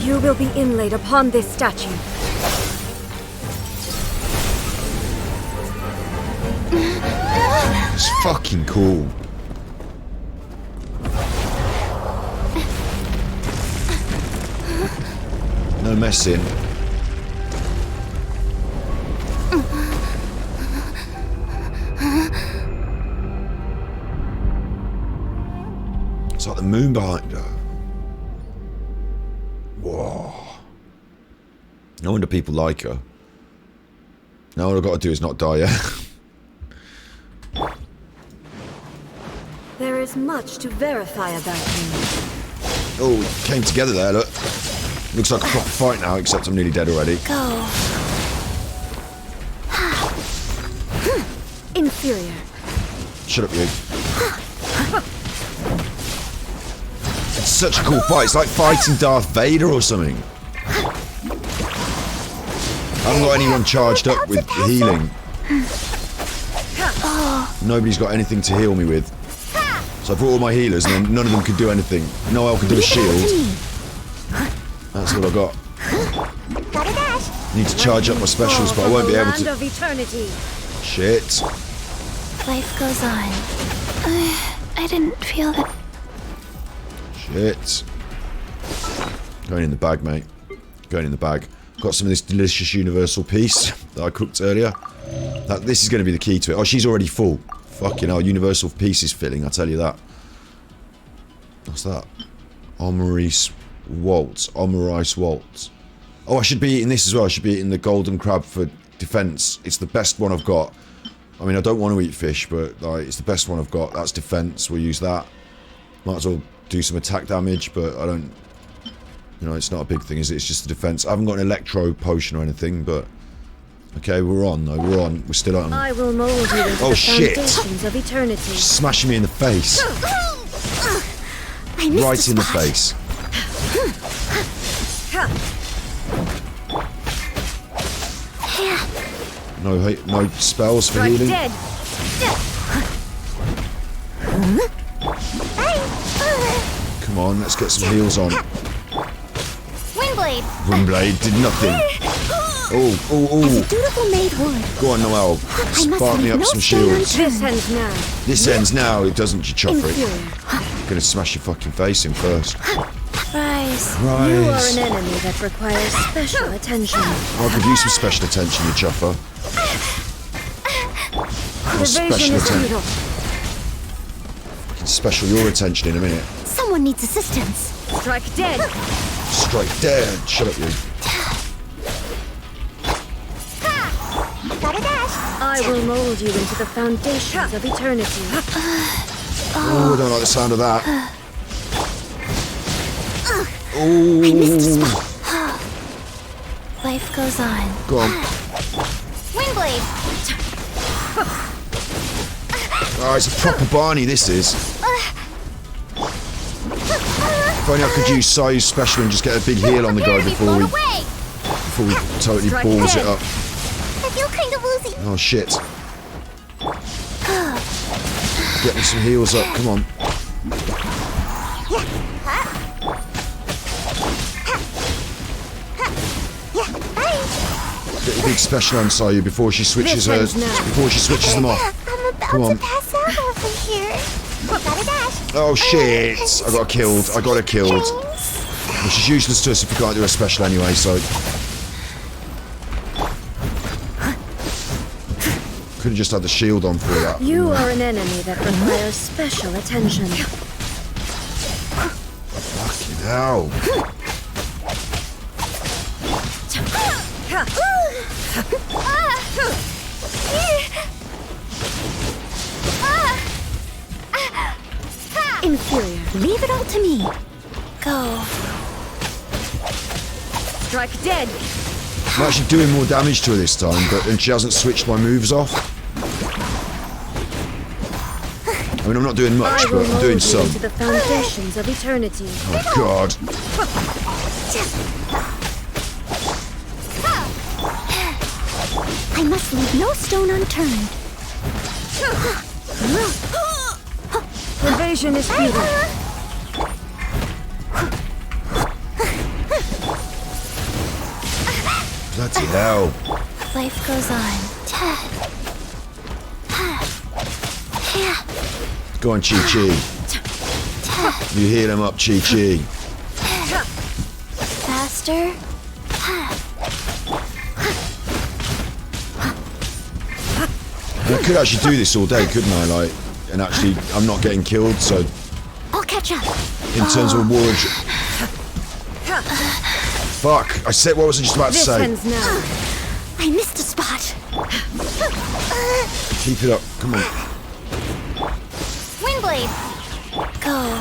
You will be inlaid upon this statue. It's fucking cool. No messing. It's like the moon behind her. Whoa. No wonder people like her. Now all I've got to do is not die yet. There is much to verify about you. Oh, it came together there, look. Looks like a proper fight now, except I'm nearly dead already. Go. Inferior. Shut up, you. It's such a cool fight. It's like fighting Darth Vader or something. I haven't got anyone charged up with healing. Nobody's got anything to heal me with. So I brought all my healers and then none of them could do anything. No one can do a shield. That's what I got. Need to charge up my specials, but I won't be able to. Shit. Life goes on. I didn't feel that. Shit. Going in the bag, mate. Going in the bag. Got some of this delicious universal peace that I cooked earlier. This is going to be the key to it. Oh, she's already full. Fucking hell, universal peace is filling, I'll tell you that. What's that? Omrice Waltz. Omrice Waltz. Oh, I should be eating this as well. I should be eating the golden crab for defense. It's the best one I've got. I mean, I don't want to eat fish, but like, it's the best one I've got. That's defense. We'll use that. Might as well do some attack damage, but I don't... You know, it's not a big thing, is it? It's just the defense. I haven't got an electro potion or anything, but... Okay, we're on, though. We're on. We're still on. I will mold you into the foundations of eternity. She's smashing me in the face. Right in the face. No spells for healing. Dead. Come on, let's get some heals on. Windblade. Windblade did nothing. Oh. Dutiful maid would. Go on, Noelle. Spark me up some shields. This ends now. This ends now. It doesn't, you Chuffing. Gonna smash your fucking face in first. Rise. You are an enemy that requires special attention. I'll give you some special attention, you Chuffer. Special attention. Special your attention in a minute. Someone needs assistance. Strike dead. Strike dead. Shut up, you. Got a dash. I will mold you into the foundations of eternity. Oh, I don't like the sound of that. I missed a spot. Life goes on. Go on. Windblade. Oh, it's a proper Barney, this is. If only I could use Sayu's special and just get a big heal on the guy before we totally balls it up. I feel kind of woozy. Oh, shit. Get me some heals up, come on. Get your big special on Sayu before she switches hers. Before she switches them off. I'm about to pass out over here. Got a dash. Oh shit! I got killed. I got her killed. Which is useless to us if we can't do a special anyway, so... Could have just had the shield on for that. You are an enemy that requires special attention. Fucking hell. Inferior. Leave it all to me. Go. Strike dead. I'm actually doing more damage to her this time, and she hasn't switched my moves off. I mean, I'm not doing much, but I'm doing some. To the foundations of eternity. Oh god. I must leave no stone unturned. Evasion is futile. Bloody hell. Life goes on. Go on, Chi-Chi. You heal him up, Chi-Chi. Faster. I could actually do this all day, couldn't I? Like, and actually, I'm not getting killed, so... I'll catch up. In terms of a war... Fuck! I said what was I just about to This say? ends now. I missed a spot. Keep it up. Come on. Windblade. Go.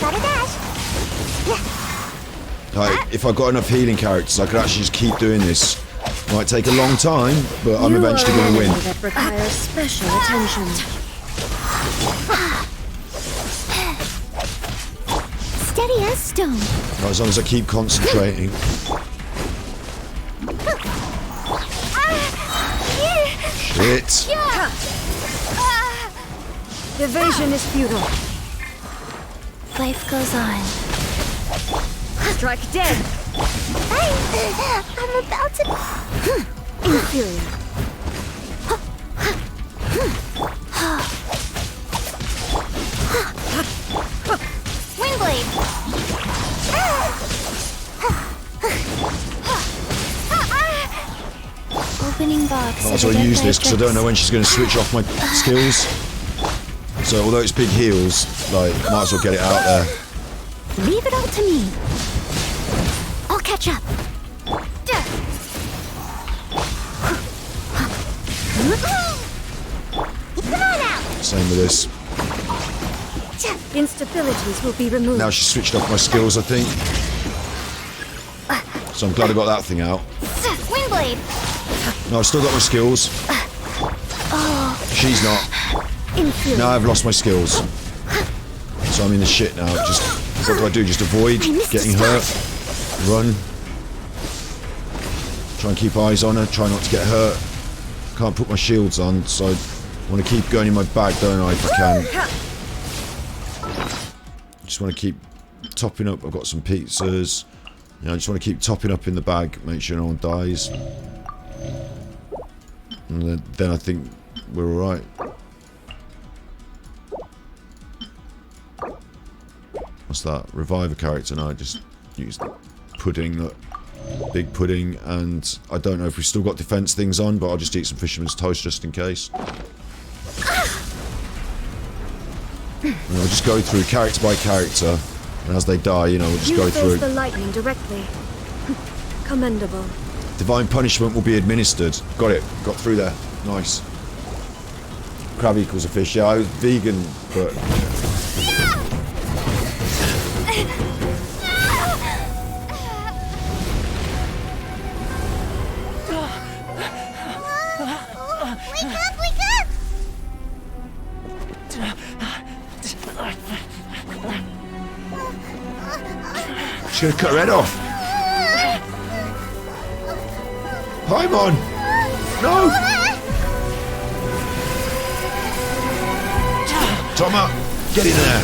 Gotta dash. Like, if I got enough healing characters, I could actually just keep doing this. Might take a long time, but I'm eventually going to win. That requires special attention. Steady as stone. As long as I keep concentrating. Shit. Evasion is futile. Life goes on. Strike dead. I'm about to. Inferior. Windblade. Opening box. Might as well use this because I don't know when she's going to switch off my skills. So although it's big heals, like, might as well get it out there. Leave it all to me. I'll catch up. Come on out. Same with this. Instabilities will be removed. Now she's switched off my skills, I think. So I'm glad I got that thing out. Windblade. No, I've still got my skills. She's not. Inferior. Now I've lost my skills. So I'm in the shit now. Just, what do? Just avoid getting hurt. Run. Try and keep eyes on her. Try not to get hurt. Can't put my shields on, so I want to keep going in my bag, don't I, if I can. Just want to keep topping up. I've got some pizzas. I just want to keep topping up in the bag. Make sure no one dies. And then I think we're alright. What's that? Revive a character. No, I just use the pudding, that big pudding, and I don't know if we've still got defense things on, but I'll just eat some fisherman's toast just in case. And we'll just go through character by character, and as they die, you know, we'll just go through. the lightning directly. Commendable. Divine punishment will be administered. Got it. Got through there. Nice. Crab equals a fish. Yeah, I was vegan, but... Wake up! Wake up! She's gonna cut her head off. Paimon! No! Toma, get in there.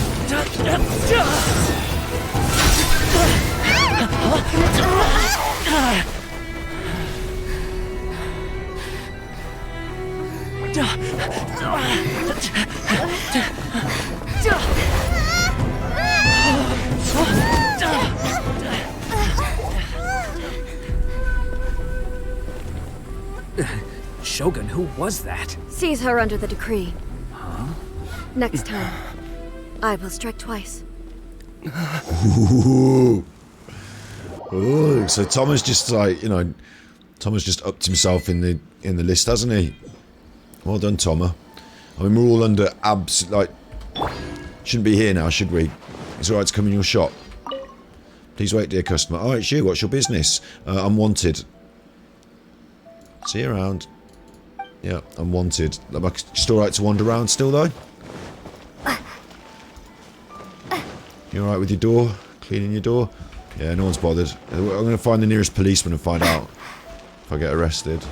Shogun, who was that? Seize her under the decree. Huh? Next time, I will strike twice. Ooh. Ooh. So Thomas just like, you know, Thomas just upped himself in the list, hasn't he? Well done, Toma. I mean, we're all under like, shouldn't be here now, should we? It's alright to come in your shop. Please wait, dear customer. Alright, it's you. What's your business? I'm wanted. See you around. Yeah, I'm wanted. Am I just alright to wander around still, though? You alright with your door? Cleaning your door? Yeah, no one's bothered. I'm going to find the nearest policeman and find out if I get arrested.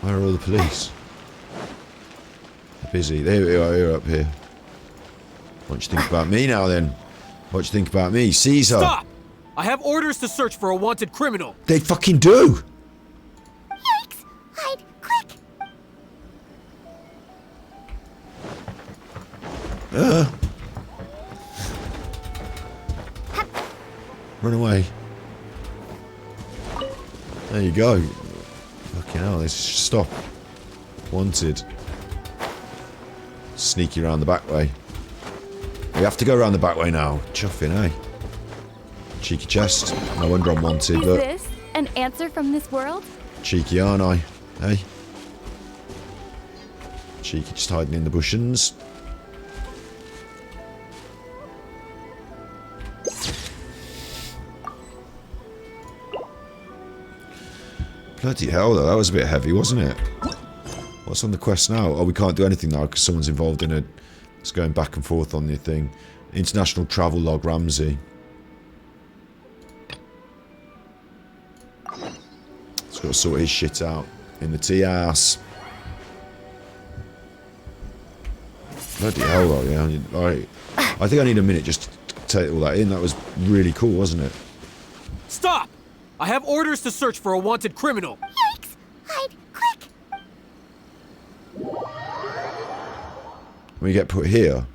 Where are all the police? They're busy. There we are, here up here. What do you think about me now, then? What do you think about me? Caesar! Stop! I have orders to search for a wanted criminal. They fucking do! Yikes! Hide! Quick! Run away. There you go. Fucking hell, let's stop. Wanted. Sneaky around the back way. We have to go around the back way now. Chuffing, eh? Cheeky chest. No wonder I'm wanted, Is but... this an answer from this world? Cheeky, aren't I? Eh? Cheeky just hiding in the bushes. Bloody hell, though. That was a bit heavy, wasn't it? What's on the quest now? Oh, we can't do anything now because someone's involved in it. It's going back and forth on the thing. International travel log, Ramsey. He's got to sort his shit out in the tea house. Bloody hell, though, yeah. Like, I think I need a minute just to take all that in. That was really cool, wasn't it? Stop! I have orders to search for a wanted criminal. Yikes! Hide, quick! We get put here.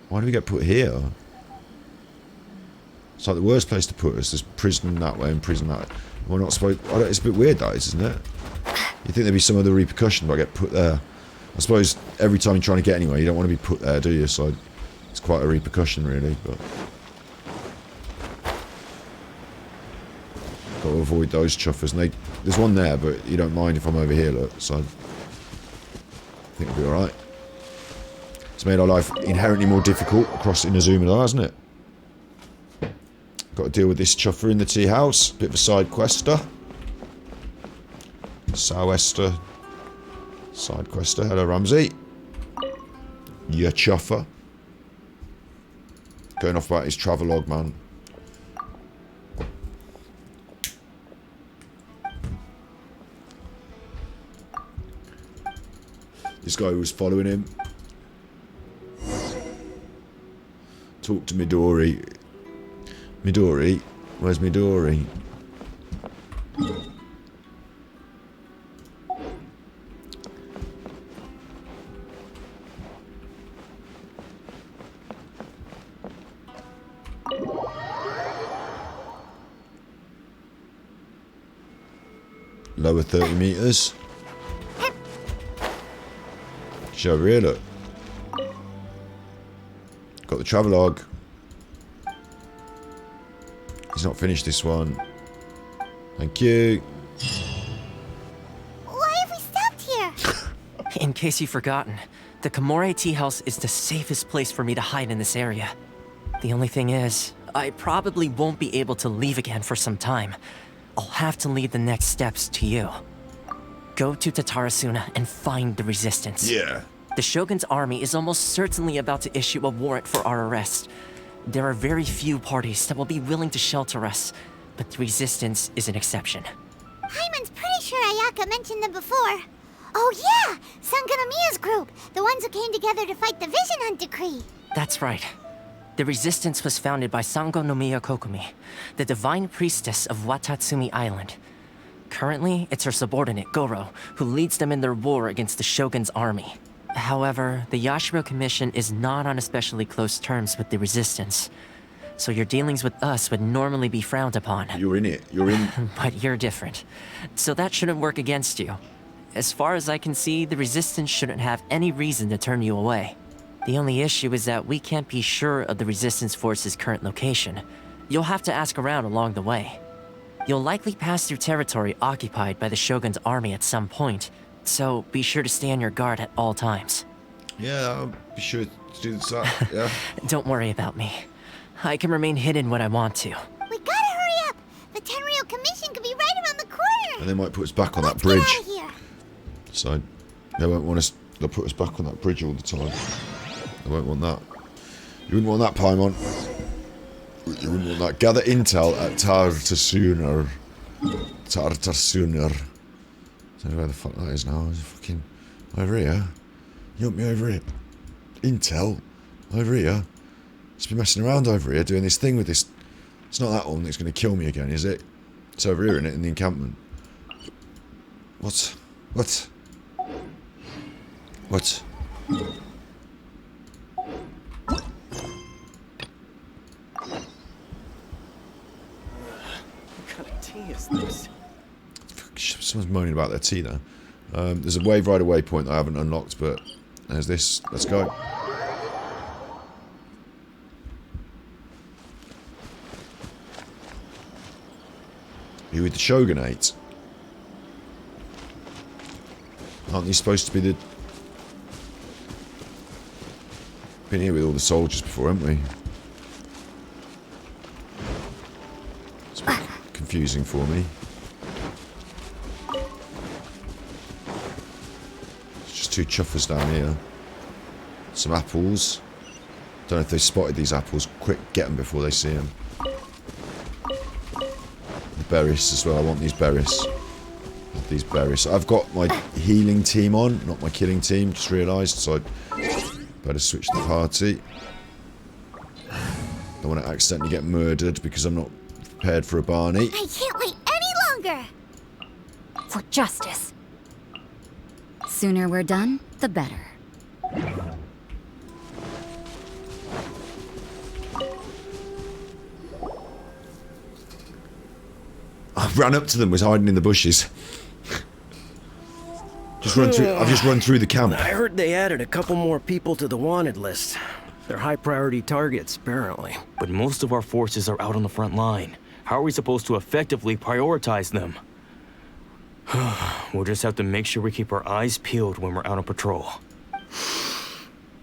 Why do we get put here? It's like the worst place to put us. There's prison that way and prison that way. We're not supposed... It's a bit weird, that is, isn't it? You think there'd be some other repercussion if I get put there. I suppose every time you're trying to get anywhere, you don't want to be put there, do you? So it's quite a repercussion, really, but... Got to avoid those chuffers. And there's one there, but you don't mind if I'm over here, look. So I think it'll be alright. It's made our life inherently more difficult across Inazuma, though, hasn't it? Got to deal with this chuffer in the tea house. Bit of a side quester. Sou'wester. Side quester. Hello, Ramsey. Yeah, chuffer. Going off about his travelogue, man. This guy who was following him. Talk to Midori. Midori? Where's Midori? Lower 30 meters. Show here, look. Got the travelogue. He's not finished this one. Thank you. Why have we stopped here? In case you've forgotten, the Komore Tea House is the safest place for me to hide in this area. The only thing is, I probably won't be able to leave again for some time. I'll have to leave the next steps to you. Go to Tatarasuna and find the resistance. Yeah. The Shogun's army is almost certainly about to issue a warrant for our arrest. There are very few parties that will be willing to shelter us, but the resistance is an exception. Paimon's pretty sure Ayaka mentioned them before. Oh yeah! Sangonomiya's group! The ones who came together to fight the Vision Hunt decree! That's right. The resistance was founded by Sangonomiya Kokumi, the divine priestess of Watatsumi Island. Currently, it's her subordinate, Goro, who leads them in their war against the Shogun's army. However, the Yashiro Commission is not on especially close terms with the resistance, so your dealings with us would normally be frowned upon. You're in it. You're in... But you're different, so that shouldn't work against you. As far as I can see, the resistance shouldn't have any reason to turn you away. The only issue is that we can't be sure of the resistance force's current location. You'll have to ask around along the way. You'll likely pass through territory occupied by the Shogun's army at some point, so be sure to stay on your guard at all times. Yeah, I'll be sure to do this. Yeah. Don't worry about me. I can remain hidden when I want to. We gotta hurry up! The Tenryou Commission could be right around the corner! And they might put us back on that Let's bridge. get out of here. So, they won't want us... They'll put us back on that bridge all the time. They won't want that. You wouldn't want that, Paimon. You wouldn't want that. Gather intel at Tartasuner. Tartasuner. I don't know where the fuck that is now. It's fucking... Over here. You want me over here? Intel? Over here? Just be messing around over here doing this thing with this... It's not that one that's going to kill me again, is it? It's over here, isn't it? In the encampment. What? What? What? What kind of tea is this? Someone's moaning about their tea there. There's a Wave Rider waypoint that I haven't unlocked, but there's this. Let's go. You with the Shogunate? Aren't you supposed to be the... Been here with all the soldiers before, haven't we? It's a bit confusing for me. It's just two chuffers down here. Some apples. Don't know if they spotted these apples. Quick, get them before they see them. The berries as well. I want these berries. These berries. I've got my healing team on, not my killing team. Just realised, so I better switch the party. Don't want to accidentally get murdered because I'm not prepared for a Barney. I can't wait any longer! For justice. Sooner we're done, the better. I ran up to them, was hiding in the bushes. I've just run through the camp. I heard they added a couple more people to the wanted list. They're high priority targets, apparently. But most of our forces are out on the front line. How are we supposed to effectively prioritize them? We'll just have to make sure we keep our eyes peeled when we're out on patrol.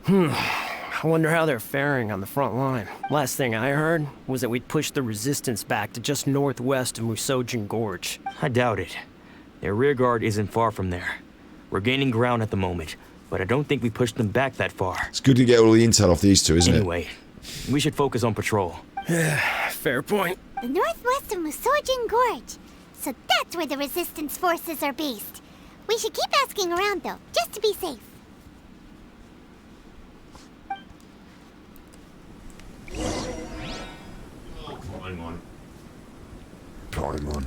I wonder how they're faring on the front line. Last thing I heard was that we'd pushed the resistance back to just northwest of Musojin Gorge. I doubt it. Their rearguard isn't far from there. We're gaining ground at the moment, but I don't think we pushed them back that far. It's good to get all the intel off these two, isn't it? Anyway, we should focus on patrol. Fair point. The northwest of Musojin Gorge. So that's where the resistance forces are based. We should keep asking around, though, just to be safe. Paimon.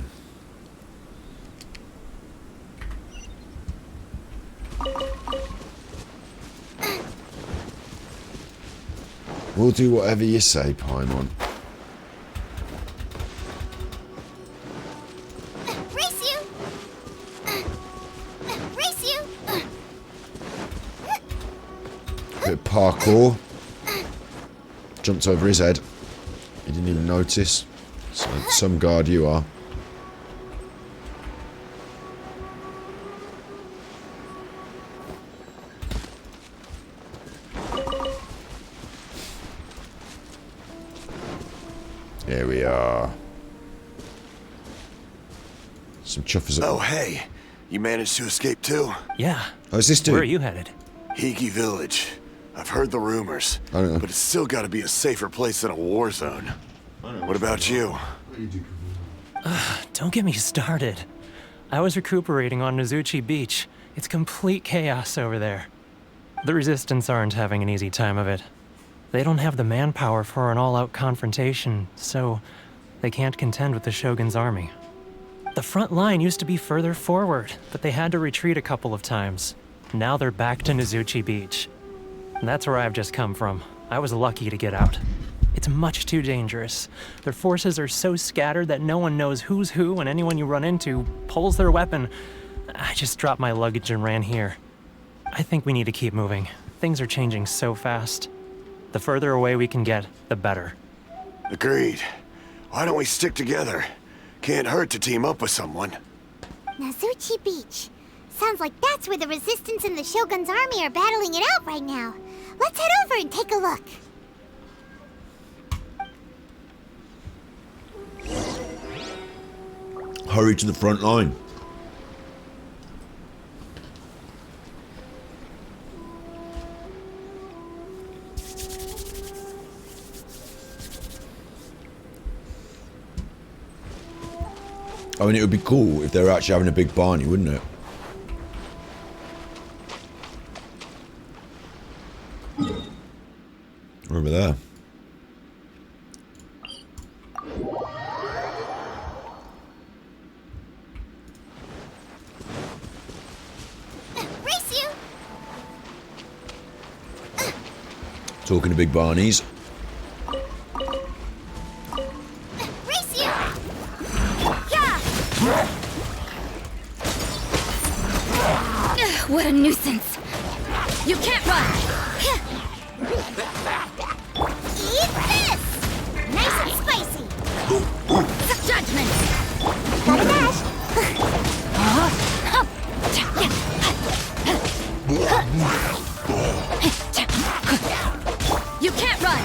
We'll do whatever you say, Paimon. Race you! Race you! Bit of parkour. Jumped over his head. He didn't even notice. So, some guard you are. Here we are. Some chuffers. Oh, hey. You managed to escape too? Yeah. Oh, is this dude? Where are you headed? Hiki Village. I've heard the rumors. I don't know. But it's still got to be a safer place than a war zone. What about you? Don't get me started. I was recuperating on Nozuchi Beach. It's complete chaos over there. The Resistance aren't having an easy time of it. They don't have the manpower for an all-out confrontation, so they can't contend with the Shogun's army. The front line used to be further forward, but they had to retreat a couple of times. Now they're back to Nozuchi Beach. That's where I've just come from. I was lucky to get out. It's much too dangerous. Their forces are so scattered that no one knows who's who, and anyone you run into pulls their weapon. I just dropped my luggage and ran here. I think we need to keep moving. Things are changing so fast. The further away we can get, the better. Agreed. Why don't we stick together? Can't hurt to team up with someone. Nozuchi Beach. Sounds like that's where the Resistance and the Shogun's army are battling it out right now. Let's head over and take a look. Hurry to the front line. I mean, it would be cool if they were actually having a big Barney, wouldn't it? Over there. Race you! Talking to big Barneys. Race you! Yeah! What a nuisance! You can't run! Eat this! Nice and spicy! Judgment! Gotta dash! You can't run!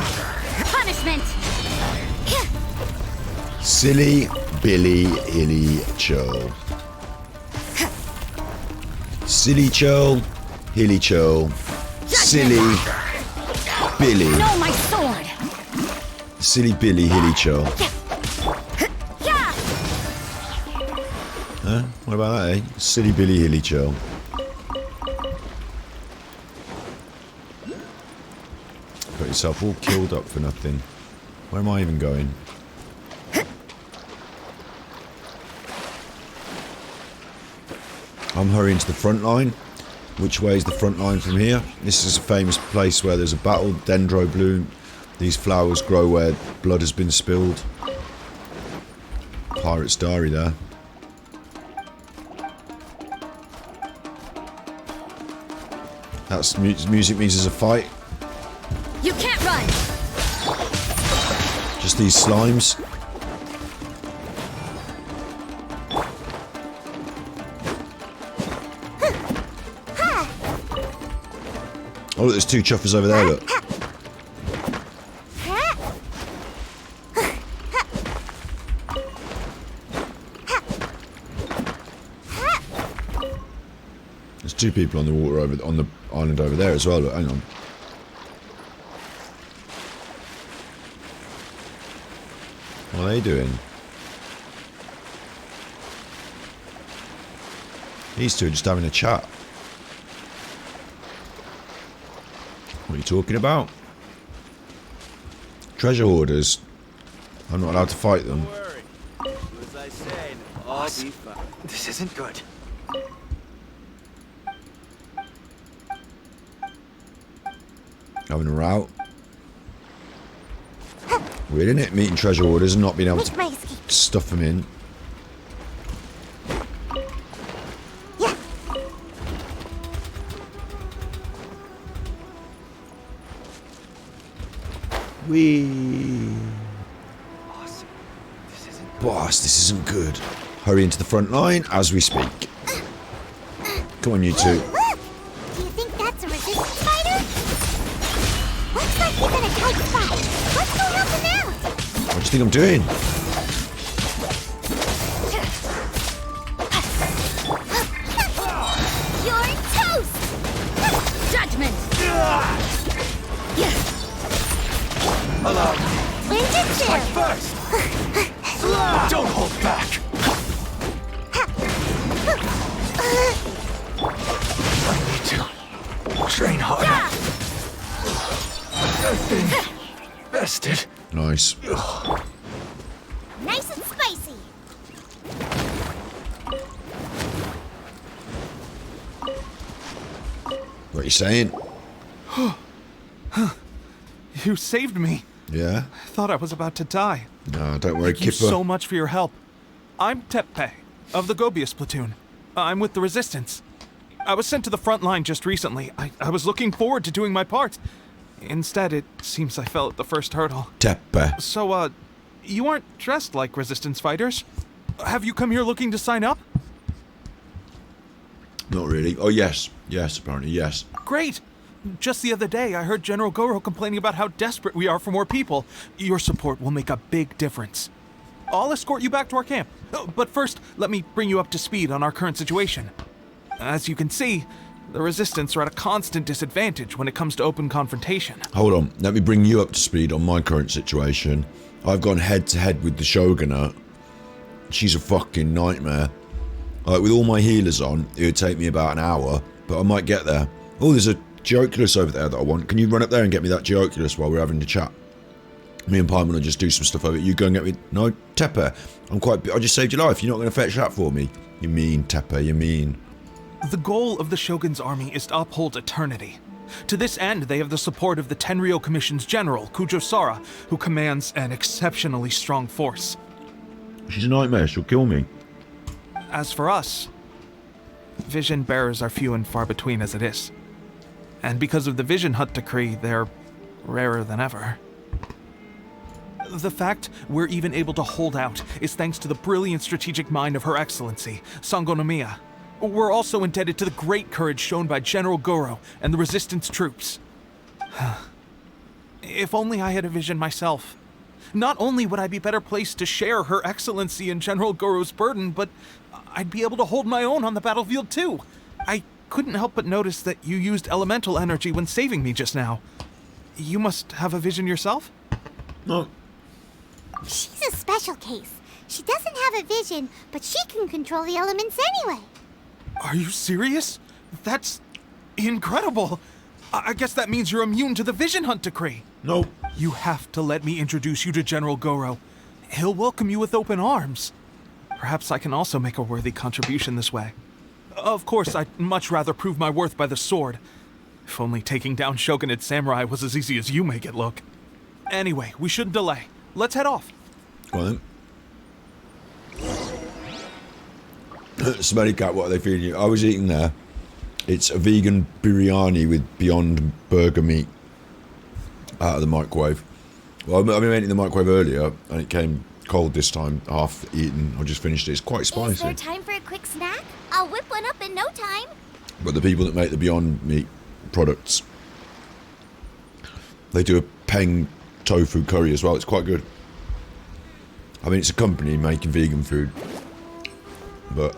Punishment! Silly Billy Hilly Cho. Silly Cho, Hilly Cho, Silly Billy. No, my sword! Silly Billy Hilly Cho. Huh? What about that, eh? Silly Billy Hilly Cho. Got yourself all killed up for nothing. Where am I even going? I'm hurrying to the front line. Which way is the front line from here? This is a famous place where there's a battle, dendro bloom. These flowers grow where blood has been spilled. Pirate's Diary there. That's music means there's a fight. You can't run! Just these slimes. Oh, look, there's two chuffers over there, look. There's two people on the water on the island over there as well, look, hang on. What are they doing? These two are just having a chat. What are you talking about? Treasure hoarders. I'm not allowed to fight them. This isn't good. Having a rout. Weird, isn't it? Meeting treasure hoarders and not being able to stuff them in. Wee. Boss, this isn't good. Hurry into the front line as we speak. Come on, you two. Do you think that's a resistance fighter? Looks like he's in a tight spot. Let's go help him out. What do you think I'm doing? You're toast! Judgment! Strike first! Don't hold back! I need to train harder. I've been bested. Nice. Nice and spicy. What are you saying? You saved me. Yeah? I thought I was about to die. No, don't worry, Thank you Kipper. so much for your help. I'm Tepe, of the Gobius platoon. I'm with the Resistance. I was sent to the front line just recently. I was looking forward to doing my part. Instead, it seems I fell at the first hurdle. Tepe. So, you aren't dressed like Resistance fighters. Have you come here looking to sign up? Not really. Oh, yes. Yes, apparently, yes. Great! Just the other day, I heard General Goro complaining about how desperate we are for more people. Your support will make a big difference. I'll escort you back to our camp. But first, let me bring you up to speed on our current situation. As you can see, the Resistance are at a constant disadvantage when it comes to open confrontation. Hold on. Let me bring you up to speed on my current situation. I've gone head-to-head with the Shogunate. She's a fucking nightmare. Like, with all my healers on, it would take me about an hour, but I might get there. Oh, there's a Geoculus over there that I want. Can you run up there and get me that Geoculus while we're having the chat? Me and Paimon will just do some stuff over it. You go and get me... No, Tepe. I just saved your life. You're not going to fetch that for me. You mean, Tepe, you mean. The goal of the Shogun's army is to uphold eternity. To this end, they have the support of the Tenryou Commission's general, Kujo Sara, who commands an exceptionally strong force. She's a nightmare. She'll kill me. As for us, vision bearers are few and far between as it is. And because of the Vision Hut decree, they're rarer than ever. The fact we're even able to hold out is thanks to the brilliant strategic mind of Her Excellency, Sangonomiya. We're also indebted to the great courage shown by General Goro and the Resistance troops. If only I had a vision myself. Not only would I be better placed to share Her Excellency and General Goro's burden, but I'd be able to hold my own on the battlefield too. I couldn't help but notice that you used elemental energy when saving me just now. You must have a vision yourself? No. She's a special case. She doesn't have a vision, but she can control the elements anyway. Are you serious? That's incredible. I guess that means you're immune to the Vision Hunt decree. No. You have to let me introduce you to General Goro. He'll welcome you with open arms. Perhaps I can also make a worthy contribution this way. Of course, I'd much rather prove my worth by the sword. If only taking down Shogunate samurai was as easy as you make it look. Anyway, we shouldn't delay. Let's head off. Go on then. Smelly cat, what are they feeding you? I was eating there. It's a vegan biryani with Beyond Burger meat out of the microwave. Well, I made it in the microwave earlier, and it came cold this time, half eaten. I just finished it. It's quite spicy. Is there time for a quick snack? I'll whip one up in no time. But the people that make the Beyond Meat products, they do a peng tofu curry as well. It's quite good. I mean, it's a company making vegan food, but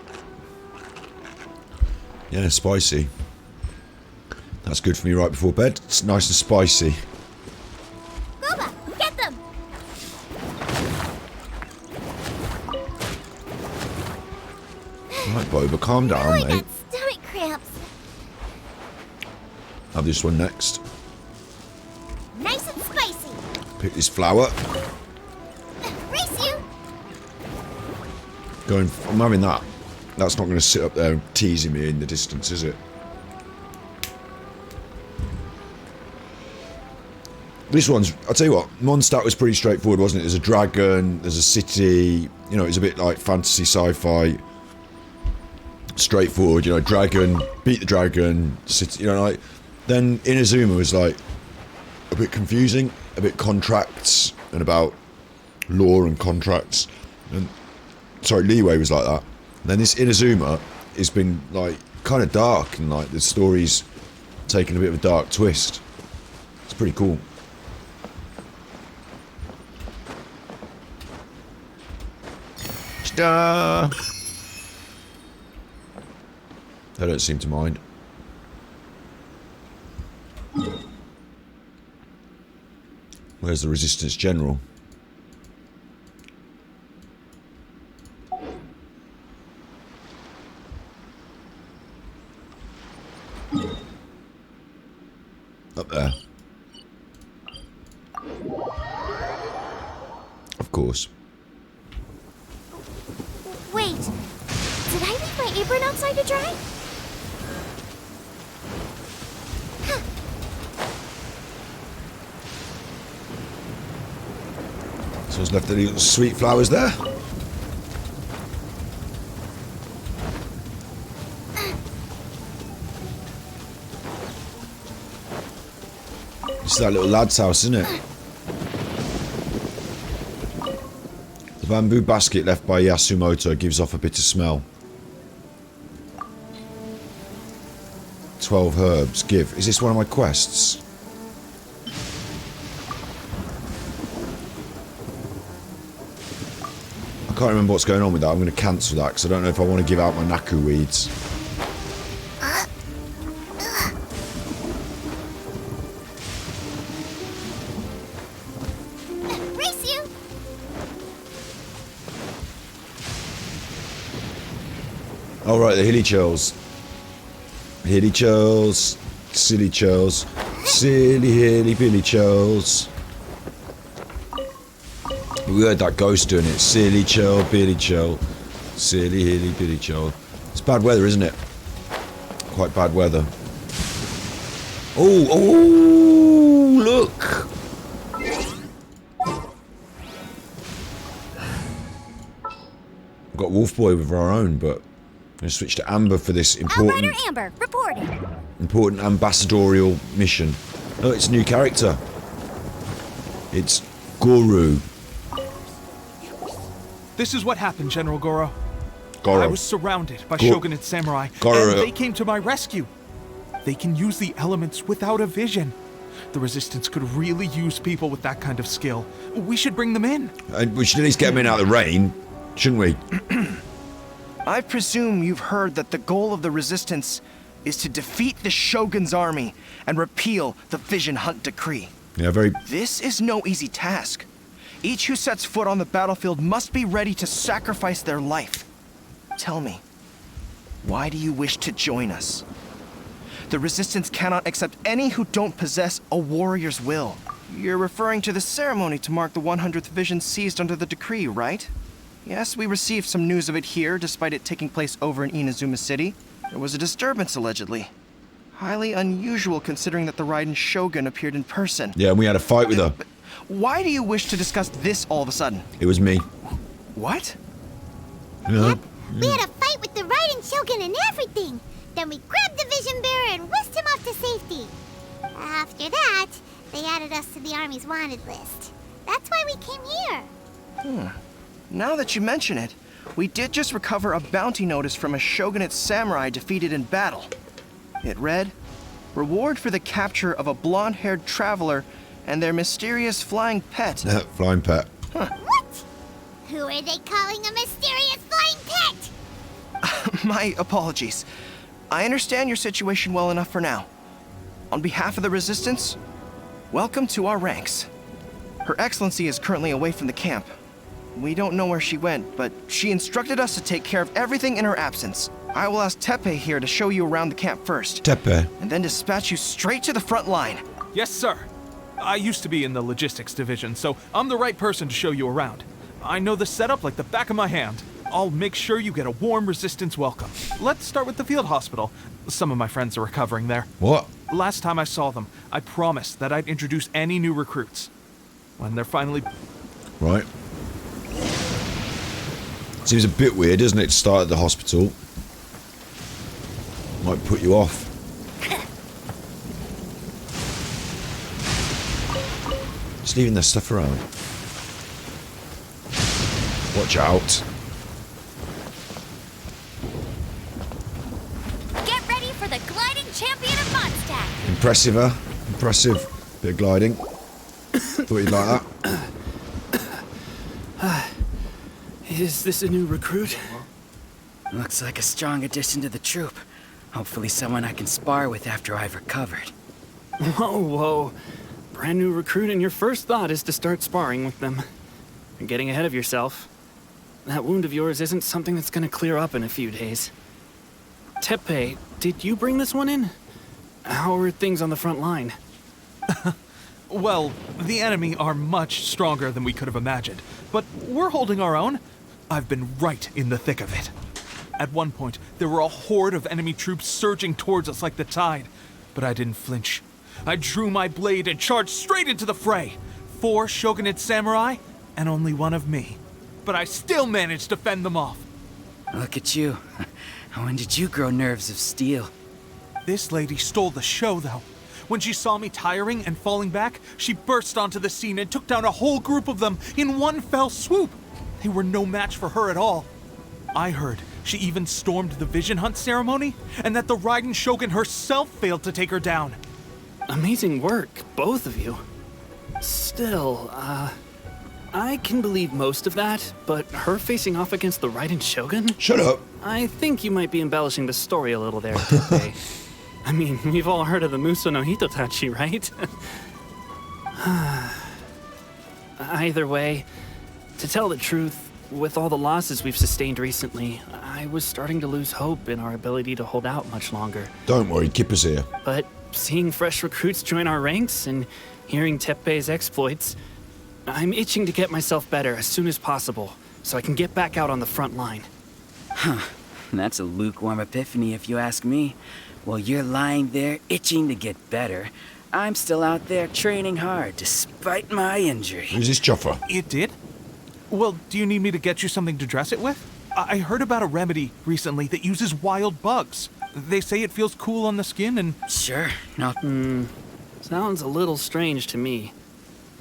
yeah, spicy. That's good for me right before bed. It's nice and spicy. Gooba, get them! Right, Boba, calm down, I mate. got stomach cramps. Have this one next. Nice and spicy. Pick this flower. Race you! I'm having that. That's not going to sit up there teasing me in the distance, is it? This one's, I'll tell you what, Mondstadt was pretty straightforward, wasn't it? There's a dragon, there's a city, you know, it's a bit like fantasy sci-fi. Straightforward, you know, dragon, beat the dragon, city, you know, like. Then Inazuma was like a bit confusing, a bit contracts and about law and contracts. And sorry, Leeway was like that. And then this Inazuma has been like kind of dark and like the story's taken a bit of a dark twist. It's pretty cool. Ta-da! They don't seem to mind. Where's the Resistance General? Up there. Of course. Wait, did I leave my apron outside to dry? So there's left any little sweet flowers there. It's that little lad's house, isn't it? The bamboo basket left by Yasumoto gives off a bitter smell. 12 herbs, give. Is this one of my quests? I can't remember what's going on with that. I'm going to cancel that because I don't know if I want to give out my Naku weeds. Race you! All right, the hilly churls. Hilly churls. Silly churls. Silly hilly billy churls. We heard that ghost doing it. Silly churl, billy churl. Silly hilly billy churl. It's bad weather, isn't it? Quite bad weather. Oh, oh, look. We've got Wolf Boy with our own, but going to switch to Amber for this Outrider Amber, reporting. important ambassadorial mission. Oh, it's a new character. It's Goro. This is what happened, General Goro. Goro. I was surrounded by Shogunate samurai, Goro. and they came to my rescue. They can use the elements without a vision. The Resistance could really use people with that kind of skill. We should bring them in. We should at least get them in out of the rain, shouldn't we? I presume you've heard that the goal of the Resistance is to defeat the Shogun's army and repeal the Vision Hunt Decree. Yeah, very... This is no easy task. Each who sets foot on the battlefield must be ready to sacrifice their life. Tell me, why do you wish to join us? The Resistance cannot accept any who don't possess a warrior's will. You're referring to the ceremony to mark the 100th Vision seized under the decree, right? Yes, we received some news of it here, despite it taking place over in Inazuma City. There was a disturbance, allegedly. Highly unusual considering that the Raiden Shogun appeared in person. Yeah, and we had a fight with her. Why do you wish to discuss this all of a sudden? It was me. What? Yeah. We had a fight with the Raiden Shogun and everything. Then we grabbed the Vision Bearer and whisked him off to safety. After that, they added us to the Army's wanted list. That's why we came here. Now that you mention it, we did just recover a bounty notice from a Shogunate samurai defeated in battle. It read, "Reward for the capture of a blonde-haired traveler and their mysterious flying pet." Flying pet. What? Who are they calling a mysterious flying pet? My apologies. I understand your situation well enough for now. On behalf of the Resistance, welcome to our ranks. Her Excellency is currently away from the camp. We don't know where she went, but she instructed us to take care of everything in her absence. I will ask Tepe here to show you around the camp first. Tepe. And then dispatch you straight to the front line. Yes, sir. I used to be in the logistics division, so I'm the right person to show you around. I know the setup like the back of my hand. I'll make sure you get a warm Resistance welcome. Let's start with the field hospital. Some of my friends are recovering there. What? Last time I saw them, I promised that I'd introduce any new recruits. When they're finally... Right. Seems a bit weird, doesn't it, to start at the hospital? Might put you off. Just leaving their stuff around. Watch out. Get ready for the gliding champion of Mondstadt. Impressive, huh? Impressive. Bit of gliding. Thought you'd like that. Is this a new recruit? Looks like a strong addition to the troop. Hopefully someone I can spar with after I've recovered. Whoa, whoa. Brand new recruit and your first thought is to start sparring with them. You're getting ahead of yourself. That wound of yours isn't something that's gonna clear up in a few days. Tepe, did you bring this one in? How are things on the front line? Well, the enemy are much stronger than we could have imagined, but we're holding our own. I've been right in the thick of it. At one point, there were a horde of enemy troops surging towards us like the tide, but I didn't flinch. I drew my blade and charged straight into the fray. 4 Shogunate samurai, and only 1 of me. But I still managed to fend them off. Look at you. When did you grow nerves of steel? This lady stole the show, though. When she saw me tiring and falling back, she burst onto the scene and took down a whole group of them in one fell swoop. They were no match for her at all. I heard she even stormed the Vision Hunt ceremony, and that the Raiden Shogun herself failed to take her down. Amazing work, both of you. Still, I can believe most of that, but her facing off against the Raiden Shogun? Shut up. I think you might be embellishing the story a little there, Tepe. I mean, we've all heard of the Muso no Hitotachi, right? Either way, to tell the truth, with all the losses we've sustained recently, I was starting to lose hope in our ability to hold out much longer. Don't worry, Kipper's here. But seeing fresh recruits join our ranks and hearing Tepe's exploits, I'm itching to get myself better as soon as possible, so I can get back out on the front line. Huh. That's a lukewarm epiphany if you ask me. While you're lying there itching to get better, I'm still out there training hard despite my injury. Who's this chuffer? It did? Well, do you need me to get you something to dress it with? I heard about a remedy recently that uses wild bugs. They say it feels cool on the skin and... Sure, no. Sounds a little strange to me.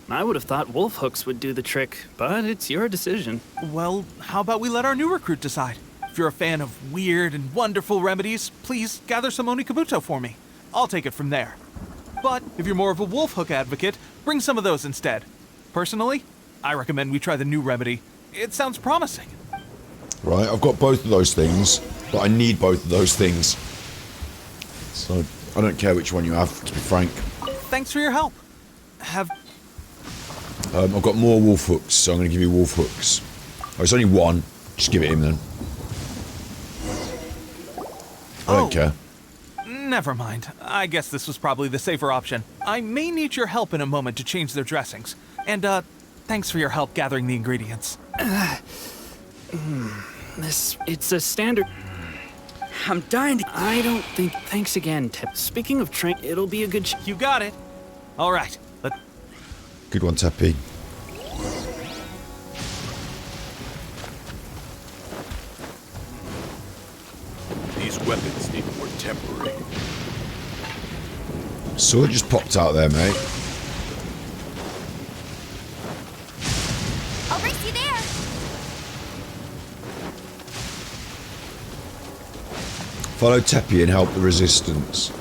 I would have thought wolf hooks would do the trick, but it's your decision. Well, how about we let our new recruit decide? If you're a fan of weird and wonderful remedies, please gather some Onikabuto for me. I'll take it from there. But if you're more of a wolf hook advocate, bring some of those instead. Personally, I recommend we try the new remedy. It sounds promising. Right, I've got both of those things, but I need both of those things. So, I don't care which one you have, to be frank. Thanks for your help. I've got more wolf hooks, so I'm going to give you wolf hooks. Oh, it's only one. Just give it him then. I don't care. Never mind. I guess this was probably the safer option. I may need your help in a moment to change their dressings. And, thanks for your help gathering the ingredients. It's a standard... I'm dying to... I don't think... Thanks again, Tip. Speaking of train, it'll be a good... You got it. All right. Good one, Tappy. These weapons need more tempering. Sword just popped out there, mate. I'll race you there. Follow Teppy and help the resistance.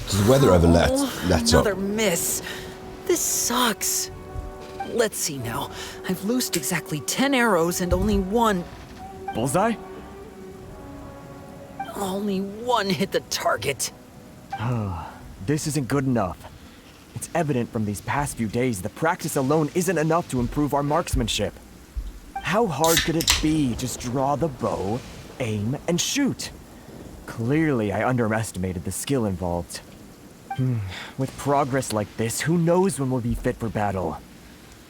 Does the weather ever let up? Another miss. This sucks. Let's see now. I've loosed exactly 10 arrows and only one... Bullseye? Only one hit the target. This isn't good enough. It's evident from these past few days that practice alone isn't enough to improve our marksmanship. How hard could it be? Just draw the bow, aim, and shoot. Clearly, I underestimated the skill involved. With progress like this, who knows when we'll be fit for battle?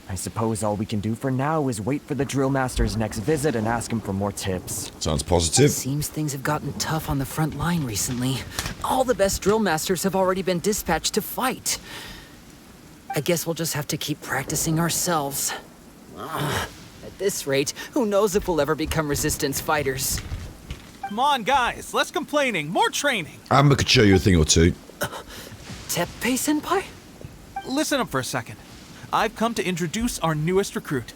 I suppose all we can do for now is wait for the drill master's next visit and ask him for more tips. Sounds positive. Seems things have gotten tough on the front line recently. All the best drill masters have already been dispatched to fight. I guess we'll just have to keep practicing ourselves. At this rate, who knows if we'll ever become resistance fighters. Come on, guys. Less complaining. More training. Amber could show you a thing or two. Teppei-senpai? Listen up for a second. I've come to introduce our newest recruit.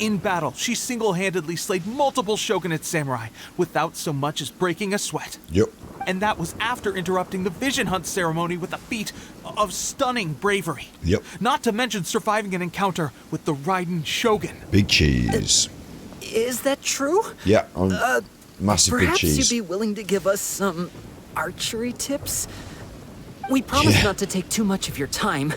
In battle, she single-handedly slayed multiple shogunate samurai without so much as breaking a sweat. Yep. And that was after interrupting the vision hunt ceremony with a feat of stunning bravery. Yep. Not to mention surviving an encounter with the Raiden Shogun. Big cheese. Is that true? Yeah, massive big cheese. Perhaps you'd be willing to give us some archery tips? We promise not to take too much of your time.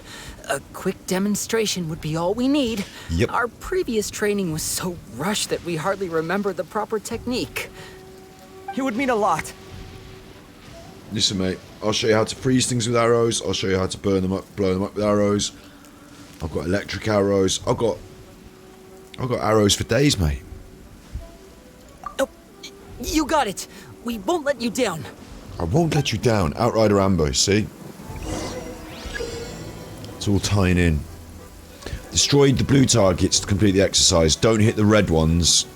A quick demonstration would be all we need. Yep. Our previous training was so rushed that we hardly remember the proper technique. It would mean a lot. Listen, mate, I'll show you how to freeze things with arrows. I'll show you how to burn them up, blow them up with arrows. I've got electric arrows. I've got arrows for days, mate. Oh, you got it. We won't let you down. I won't let you down. Outrider ambush, see? It's all tying in. Destroy the blue targets to complete the exercise. Don't hit the red ones.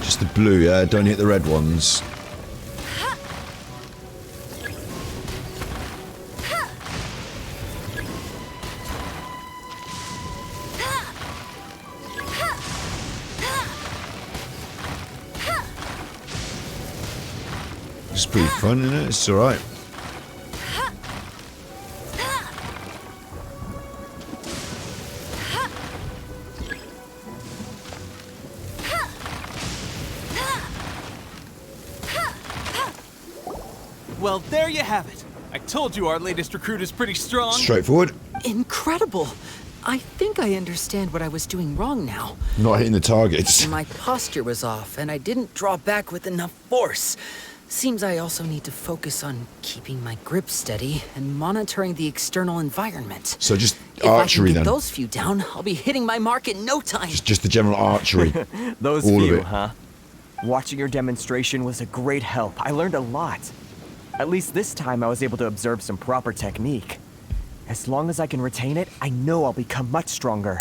Just the blue, yeah? Don't hit the red ones. It's pretty fun, isn't it? It's alright. Well, there you have it. I told you our latest recruit is pretty strong. Straightforward. Incredible. I think I understand what I was doing wrong now. Not hitting the targets. My posture was off, and I didn't draw back with enough force. Seems I also need to focus on keeping my grip steady and monitoring the external environment. So just if archery I can then. get those few down, I'll be hitting my mark in no time. Just the general archery. Those All few, of it. huh? Watching your demonstration was a great help. I learned a lot. At least this time I was able to observe some proper technique. As long as I can retain it, I know I'll become much stronger.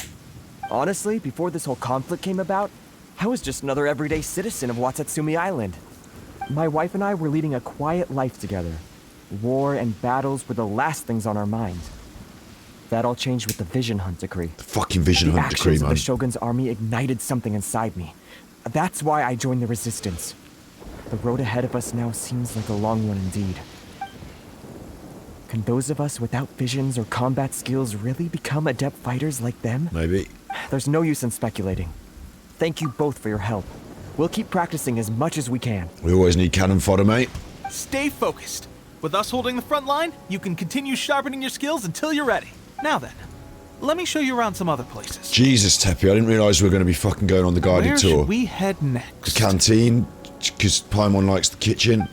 Honestly, before this whole conflict came about, I was just another everyday citizen of Watatsumi Island. My wife and I were leading a quiet life together. War and battles were the last things on our mind. That all changed with the Vision Hunt decree. The fucking Vision Hunt decree, man. The actions of the Shogun's army ignited something inside me. That's why I joined the Resistance. The road ahead of us now seems like a long one indeed. Can those of us without visions or combat skills really become adept fighters like them? Maybe. There's no use in speculating. Thank you both for your help. We'll keep practicing as much as we can. We always need cannon fodder, mate. Stay focused. With us holding the front line, you can continue sharpening your skills until you're ready. Now then, let me show you around some other places. Jesus, Teppy, I didn't realise we were going to be fucking going on the guided Where tour. Where should we head next? The canteen, because Paimon likes the kitchen.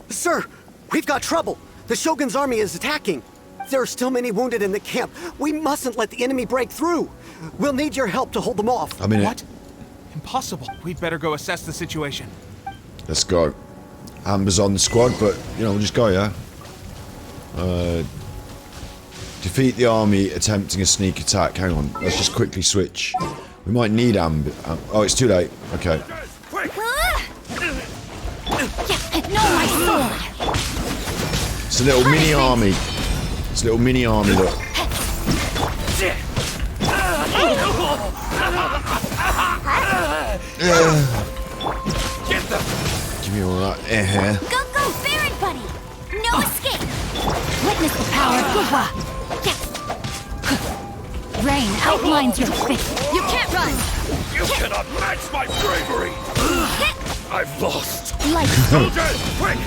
Sir, we've got trouble. The Shogun's army is attacking. There are still many wounded in the camp. We mustn't let the enemy break through. We'll need your help to hold them off. What? Impossible. We'd better go assess the situation. Let's go. Amber's on the squad, but, we'll just go, yeah? Defeat the army attempting a sneak attack. Hang on, let's just quickly switch. We might need Amber. Oh, it's too late. Okay. No, my sword! It's a little mini army. It's a little mini army, look. Get them! Give me all that. Go, Baron Buddy! No escape! Witness the power of Gugwa! Rain outlines your fate. You can't run! You cannot match my bravery! I've lost! Like soldiers, quick!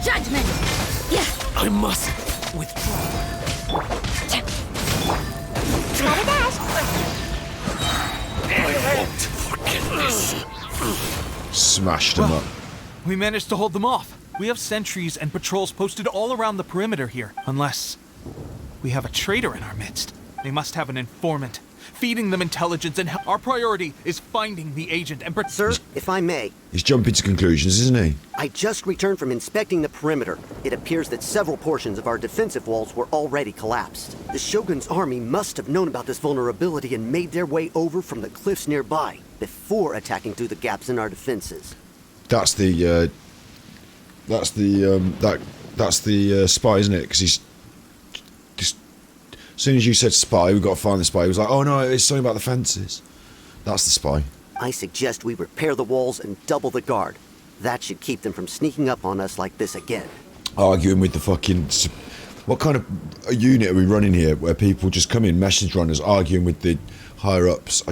Judgment! Yeah. I must withdraw. Gotta dash. I won't forget this. Smashed them up. We managed to hold them off. We have sentries and patrols posted all around the perimeter here. Unless we have a traitor in our midst. They must have an informant. Feeding them intelligence, and our priority is finding the agent and... Sir, if I may. He's jumping to conclusions, isn't he? I just returned from inspecting the perimeter. It appears that several portions of our defensive walls were already collapsed. The Shogun's army must have known about this vulnerability and made their way over from the cliffs nearby before attacking through the gaps in our defenses. That's the spy, isn't it? Because he's just... As soon as you said spy, we've got to find the spy. He was like, oh no, it's something about the fences. That's the spy. I suggest we repair the walls and double the guard. That should keep them from sneaking up on us like this again. Arguing with the fucking... What kind of a unit are we running here where people just come in, message runners, arguing with the higher-ups?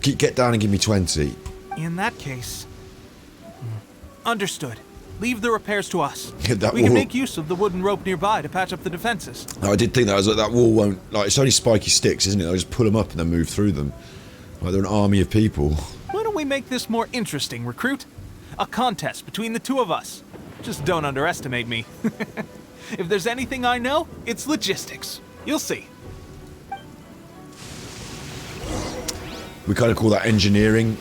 Get down and give me 20. In that case... Understood. Leave the repairs to us. That we wall. Can make use of the wooden rope nearby to patch up the defenses. No, I did think that. I was like, that wall won't... it's only spiky sticks, isn't it? They'll just pull them up and then move through them. Like they're an army of people. Why don't we make this more interesting, recruit? A contest between the two of us. Just don't underestimate me. If there's anything I know, it's logistics. You'll see. We kind of call that engineering.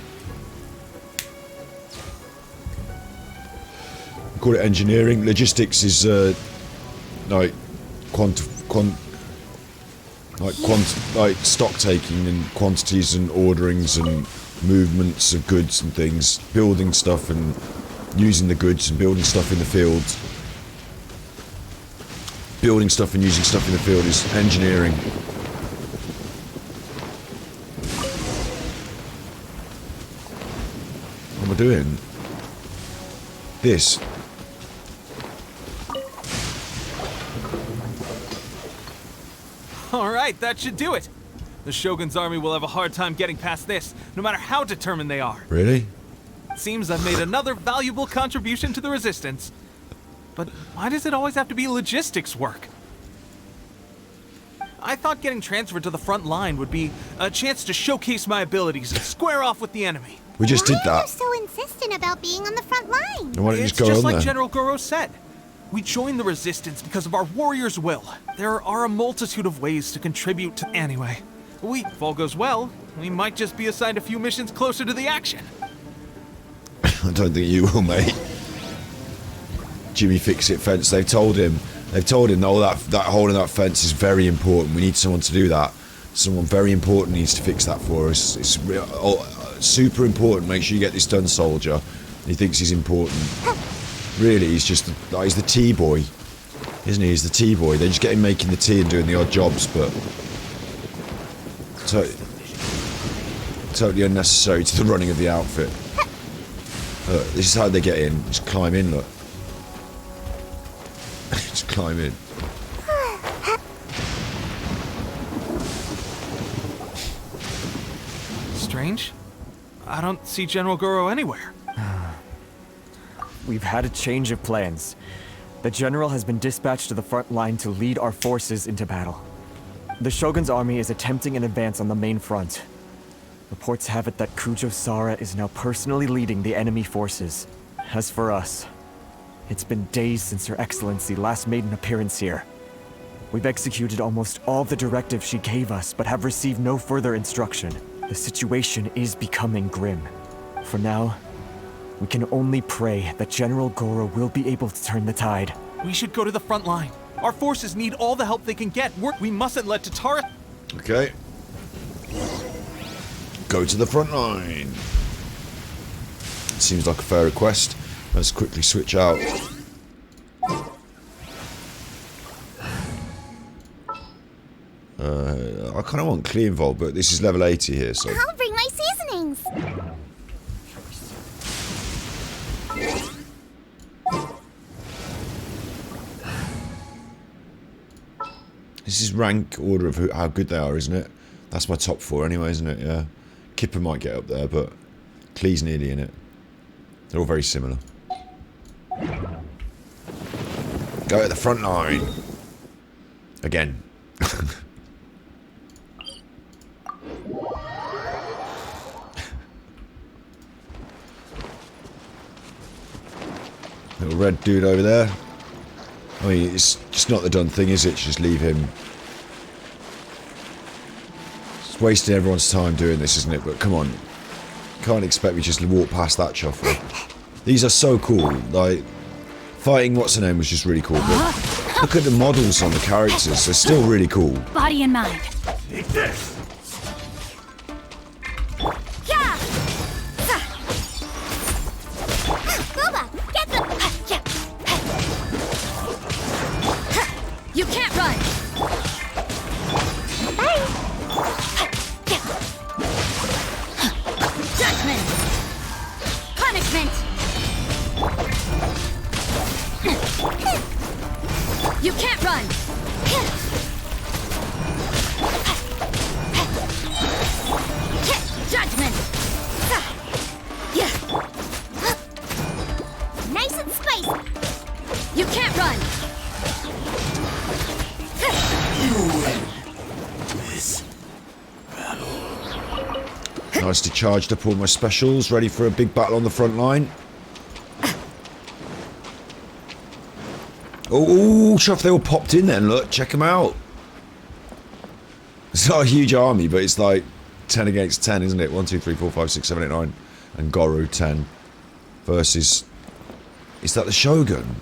Call it engineering. Logistics is like stock taking and quantities and orderings and movements of goods and things, building stuff and using the goods and building stuff in the field. Building stuff and using stuff in the field is engineering. What am I doing? This. Alright, that should do it. The Shogun's army will have a hard time getting past this, no matter how determined they are. Really? Seems I've made another valuable contribution to the Resistance. But why does it always have to be logistics work? I thought getting transferred to the front line would be a chance to showcase my abilities and square off with the enemy. We just did Why are that. you so insistent about being on the front line? Why don't you It's just go just on like there? General Goro said. We joined the Resistance because of our warrior's will. There are a multitude of ways to contribute to... Anyway, if all goes well, we might just be assigned a few missions closer to the action. I don't think you will, mate. Jimmy Fix-It fence. They've told him that that hole in that fence is very important. We need someone to do that. Someone very important needs to fix that for us. It's super important. Make sure you get this done, soldier. He thinks he's important. Really, he's just he's the tea boy, isn't he? He's the tea boy. They just get him making the tea and doing the odd jobs, but totally unnecessary to the running of the outfit. Look, this is how they get in. Just climb in, look. Just climb in. Strange. I don't see General Goro anywhere. We've had a change of plans. The general has been dispatched to the front line to lead our forces into battle. The Shogun's army is attempting an advance on the main front. Reports have it that Kujo Sara is now personally leading the enemy forces. As for us, it's been days since Her Excellency last made an appearance here. We've executed almost all the directives she gave us, but have received no further instruction. The situation is becoming grim. For now, we can only pray that General Goro will be able to turn the tide. We should go to the front line. Our forces need all the help they can get. We mustn't let Tatara... Okay. Go to the front line. Seems like a fair request. Let's quickly switch out. I kind of want Klee involved, but this is level 80 here, so... I'll bring my seasonings. This is rank order of how good they are, isn't it? That's my top 4 anyway, isn't it? Yeah. Kipper might get up there, but Klee's nearly in it. They're all very similar. Go at the front line. Again. Little red dude over there. I mean, it's just not the done thing, is it? Just leave him. It's wasting everyone's time doing this, isn't it? But come on. Can't expect me just to walk past that Chuffing. These are so cool. Like, fighting what's her name was just really cool. But look at the models on the characters. They're still really cool. Body and mind. Take this! You can't run! Bye! Judgment! Punishment! You can't run! Judgment! Nice and spicy! You can't run! Nicely charged up all my specials, ready for a big battle on the front line. Oh, Chuff, they all popped in then, look, check them out. It's not a huge army, but it's like 10 against 10, isn't it? 1, 2, 3, 4, 5, 6, 7, 8, 9. And Goro 10 versus... Is that the Shogun?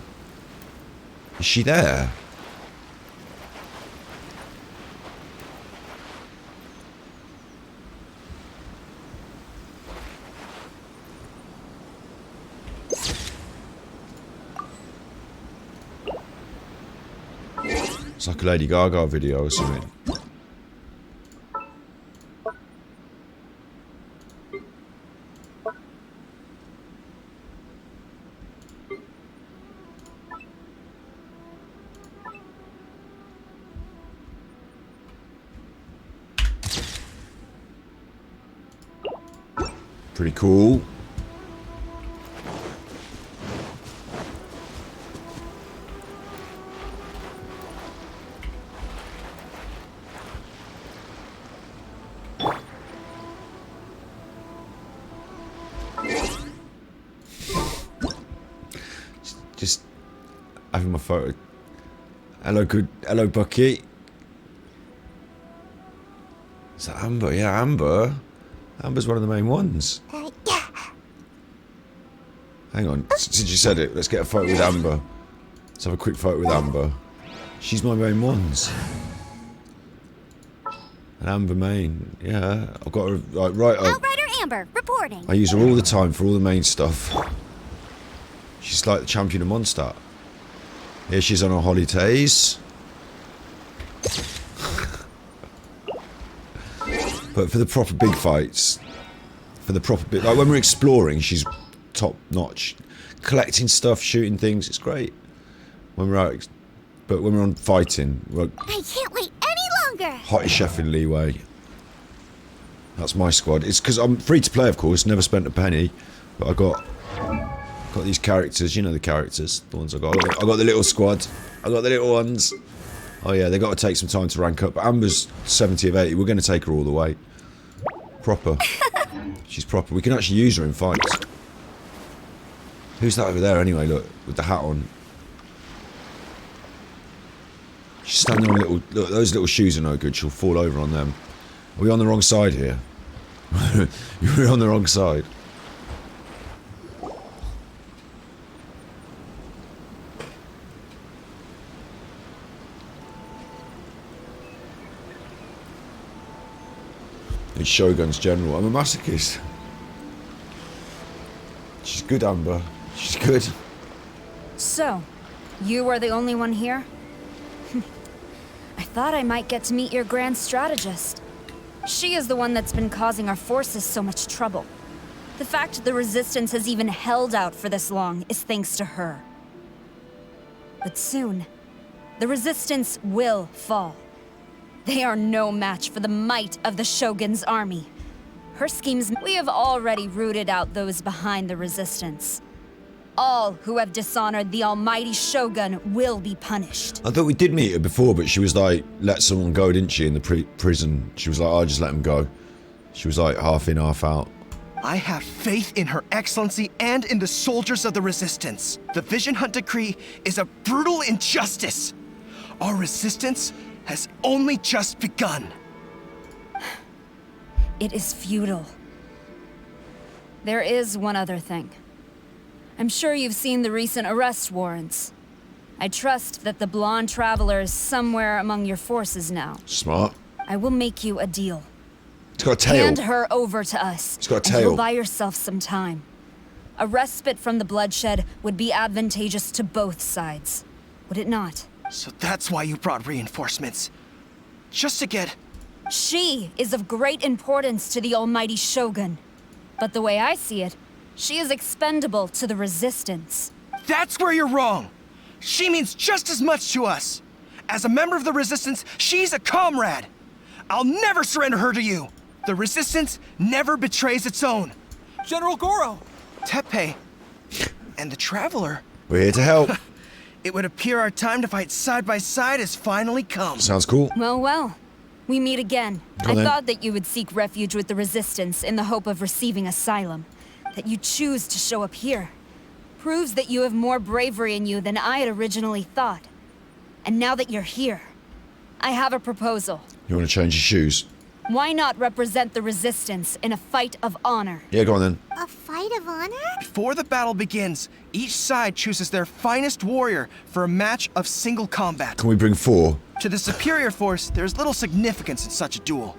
Is she there? It's like a Lady Gaga video or something. Pretty cool. Just having my photo. Hello, Bucky. Is that Amber? Yeah, Amber. Amber's one of the main ones. Yeah. Hang on, since you said it, let's get a photo with Amber. Let's have a quick photo with Amber. She's my main ones. An Amber main, yeah. I've got her like right up. Outrider Amber, reporting. I use her all the time for all the main stuff. She's like the champion of Mondstadt. Here she's on her holidays. But for the proper big fights, like when we're exploring, she's top notch. Collecting stuff, shooting things, it's great. When we're out, but when we're on fighting, we're I can't wait any longer. hottest chef in Leeway. That's my squad. It's because I'm free to play, of course. Never spent a penny, but I got these characters. You know the characters, the ones I got. I got the little squad. I got the little ones. Oh yeah, they got to take some time to rank up. But Amber's 70 of 80. We're going to take her all the way. Proper. She's proper. We can actually use her in fights. Who's that over there anyway? Look, with the hat on. She's standing on little. Look, those little shoes are no good. She'll fall over on them. Are we on the wrong side here? You're on the wrong side. It's Shogun's general. I'm a masochist. She's good, Amber. She's good. So, you are the only one here? I thought I might get to meet your grand strategist. She is the one that's been causing our forces so much trouble. The fact the Resistance has even held out for this long is thanks to her. But soon, the Resistance will fall. They are no match for the might of the Shogun's army. Her schemes, we have already rooted out those behind the Resistance. All who have dishonored the almighty Shogun will be punished. I thought we did meet her before, but she was like, let someone go, didn't she, in the prison? She was like, I'll just let them go. She was like, half in, half out. I have faith in Her Excellency and in the soldiers of the Resistance. The Vision Hunt decree is a brutal injustice. Our resistance has only just begun. It is futile. There is one other thing. I'm sure you've seen the recent arrest warrants. I trust that the blonde traveler is somewhere among your forces now. Smart. I will make you a deal. It's got a tail. Hand her over to us. It's got a and tail. you'll buy yourself some time. A respite from the bloodshed would be advantageous to both sides. Would it not? So that's why you brought reinforcements. Just to get... She is of great importance to the almighty Shogun. But the way I see it, she is expendable to the Resistance. That's where you're wrong. She means just as much to us. As a member of the Resistance, she's a comrade. I'll never surrender her to you. The Resistance never betrays its own. General Goro! Tepe and the Traveler. We're here to help. It would appear our time to fight side by side has finally come. Sounds cool. Well. We meet again. Go I then. thought that you would seek refuge with the Resistance in the hope of receiving asylum. That you choose to show up here proves that you have more bravery in you than I had originally thought. And now that you're here, I have a proposal. You want to change your shoes? Why not represent the Resistance in a fight of honor? Yeah, go on then. A fight of honor? Before the battle begins, each side chooses their finest warrior for a match of single combat. Can we bring 4? To the superior force, there's little significance in such a duel.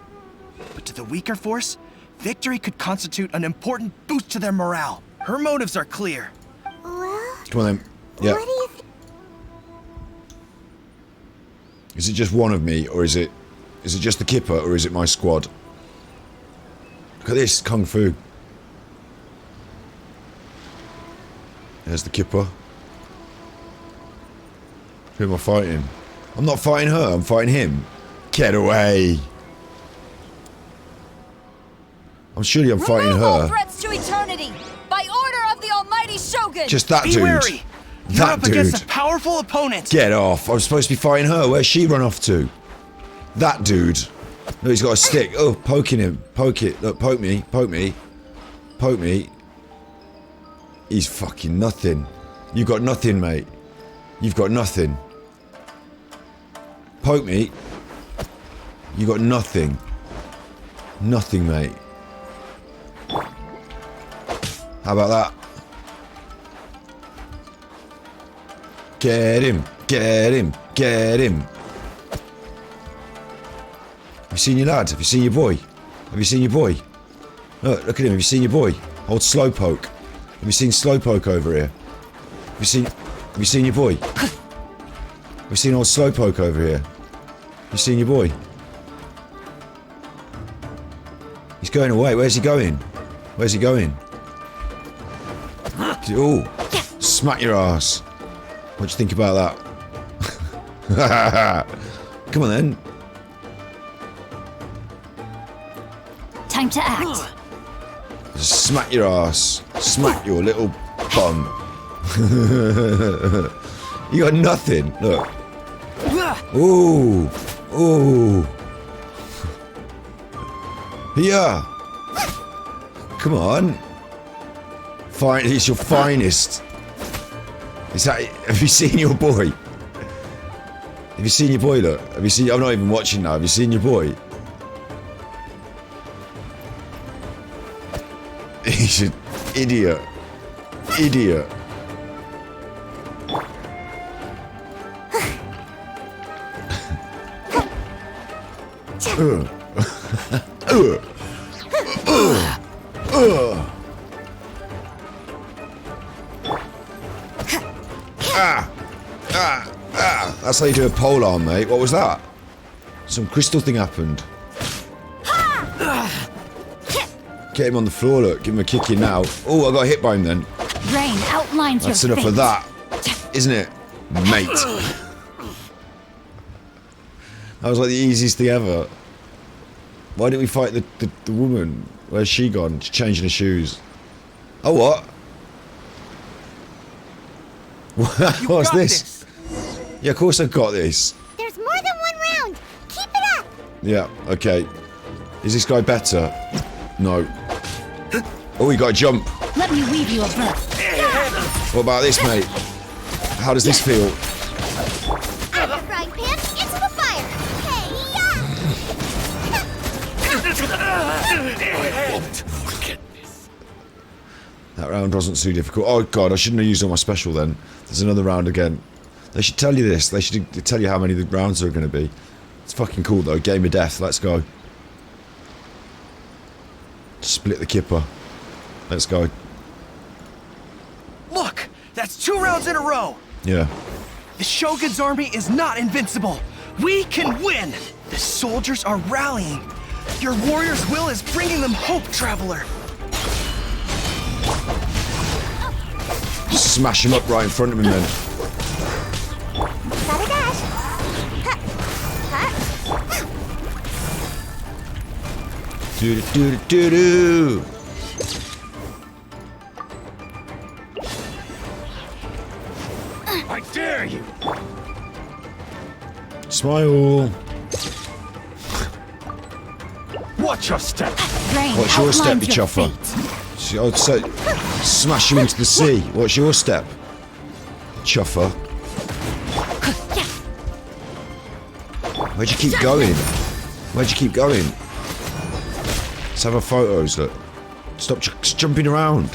But to the weaker force, victory could constitute an important boost to their morale. Her motives are clear. Well, Come on then. Yeah. what do you think? Is it just one of me, or is it just the Kipper, or is it my squad? Look at this, Kung Fu. There's the Kipper. Who am I fighting? I'm not fighting her, I'm fighting him. Get away. I'm fighting Remove all her. threats to eternity by order of the almighty Shogun. Just that Be dude. wary. You're That up dude. against a powerful opponent. Get off. I'm supposed to be fighting her. Where's she run off to? That dude. No, he's got a stick. Oh, poking him. Poke it. Look, poke me. Poke me. Poke me. He's fucking nothing. You've got nothing, mate. You've got nothing. Poke me. You got nothing. Nothing, mate. How about that? Get him! Get him! Get him! Have you seen your lad? Have you seen your boy? Have you syou seen your boy? Look at him. Have you seen your boy? Old Slowpoke. Have you seen Slowpoke over here? Have you seen your boy? Have you seen old Slowpoke over here? Have you seen your boy? He's going away. Where's he going? Where's he going? Oh, smack your ass. What do you think about that? Come on then. Time to act. Just smack your ass. Smack your little bum. You got nothing. Look. Ooh. Ooh. Yeah. Come on. Fine. It's your finest. Is that? Have you seen your boy? Have you seen your boy? Look. Have you seen? I'm not even watching now. Have you seen your boy? He's an idiot. Idiot. That's how you do a pole arm, mate. What was that? Some crystal thing happened. Get him on the floor, look. Give him a kick in now. Oh, I got hit by him then. Rain outlines That's your enough of that, isn't it, mate? That was like the easiest thing ever. Why didn't we fight the woman? Where's she gone? She's changing her shoes. Oh, what? What's this? Yeah, of course I've got this. There's more than one round. Keep it up. Yeah, okay. Is this guy better? No. Oh, he got a jump. Let me weave you a verse. What about this, mate? How does this feel? Out of the frying pan, into the fire. That round wasn't too difficult. Oh god, I shouldn't have used all my special then. There's another round again. They should tell you this. They should tell you how many the rounds are going to be. It's fucking cool though. Game of death. Let's go. Split the kipper. Let's go. Look! That's 2 rounds in a row! Yeah. The Shogun's army is not invincible! We can win! The soldiers are rallying! Your warrior's will is bringing them hope, Traveler! Smash him up right in front of him then. Gotta dash. Do do do do do. I dare you! Smile. Watch your step! What's your step, you chuffer? I'd say smash him into the sea. What's your step, chuffer? Where'd you keep going? Where'd you keep going? Let's have a photos, look. Stop jumping around.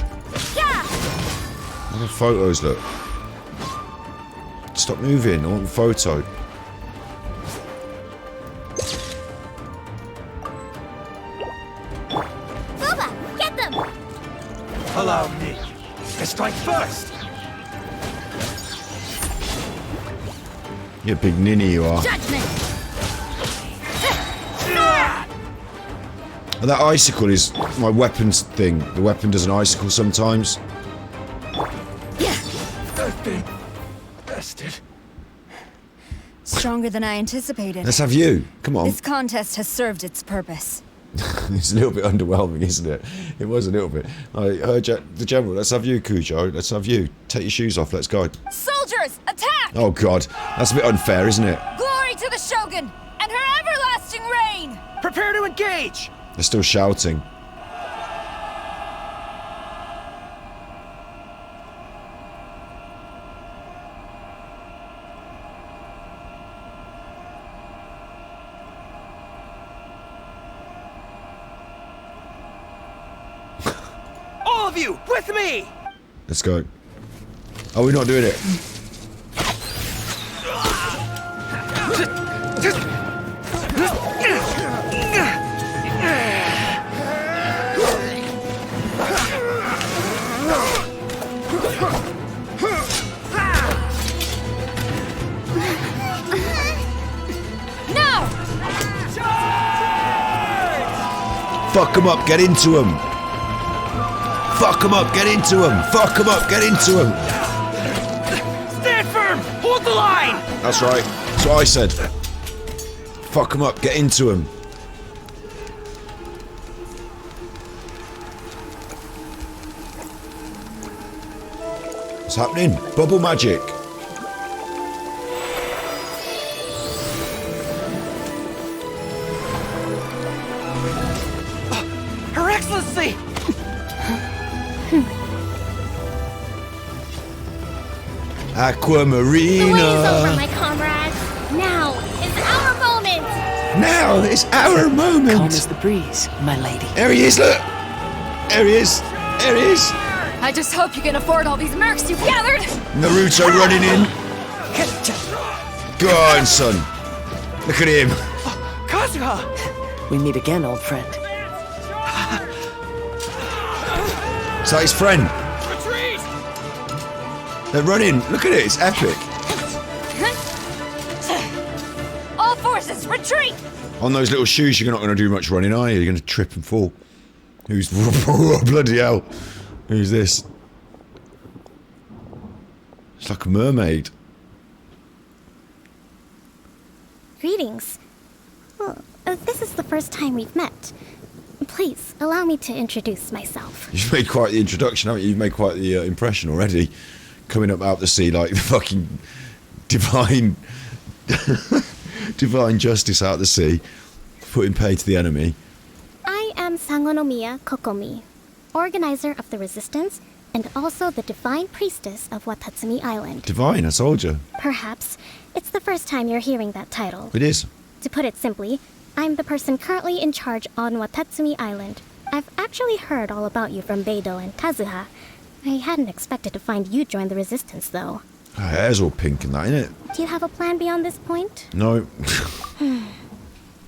Have a photos, look. Stop moving. I want a photo. Boba, get them. Allow me to strike first! You big ninny you are. Judgment. And that icicle is my weapons thing. The weapon does an icicle sometimes. I've been bested. Stronger than I anticipated. Let's have you. Come on. This contest has served its purpose. It's a little bit underwhelming, isn't it? It was a little bit. I heard the general. Let's have you, Cujo. Let's have you. Take your shoes off. Let's go. Soldiers, attack! Oh god, that's a bit unfair, isn't it? Glory to the Shogun and her everlasting reign! Prepare to engage! They're still shouting. All of you, with me! Let's go. Oh, we're not doing it. Fuck him up, get into him. Fuck him up, get into him. Fuck him up, get into him. Stand firm! Hold the line! That's right. That's what I said. Fuck him up, get into him. What's happening? Bubble magic. Her Excellency! Aquamarina. The way is over, my comrades. Now is our moment. Now is our moment. Calm as the breeze, my lady. There he is, look. There he is. There he is. I just hope you can afford all these mercs you've gathered. Naruto running in. Go on, son. Look at him. Kazuha! We meet again, old friend. Is that his friend? Retreat! They're running. Look at it. It's epic. All forces, retreat! On those little shoes, you're not going to do much running, are you? You're going to trip and fall. Who's... bloody hell. Who's this? It's like a mermaid. Greetings. Well, this is the first time we've met. Please, allow me to introduce myself. You've made quite the introduction, haven't you? You've made quite the impression already. Coming up out the sea like the fucking divine... divine justice out the sea. Putting pay to the enemy. I am Sangonomiya Kokomi, organizer of the Resistance and also the Divine Priestess of Watatsumi Island. Divine, I told you. Perhaps it's the first time you're hearing that title. It is. To put it simply, I'm the person currently in charge on Watatsumi Island. I've actually heard all about you from Beidou and Kazuha. I hadn't expected to find you join the Resistance, though. Her hair's all pink and that, innit? Do you have a plan beyond this point? No.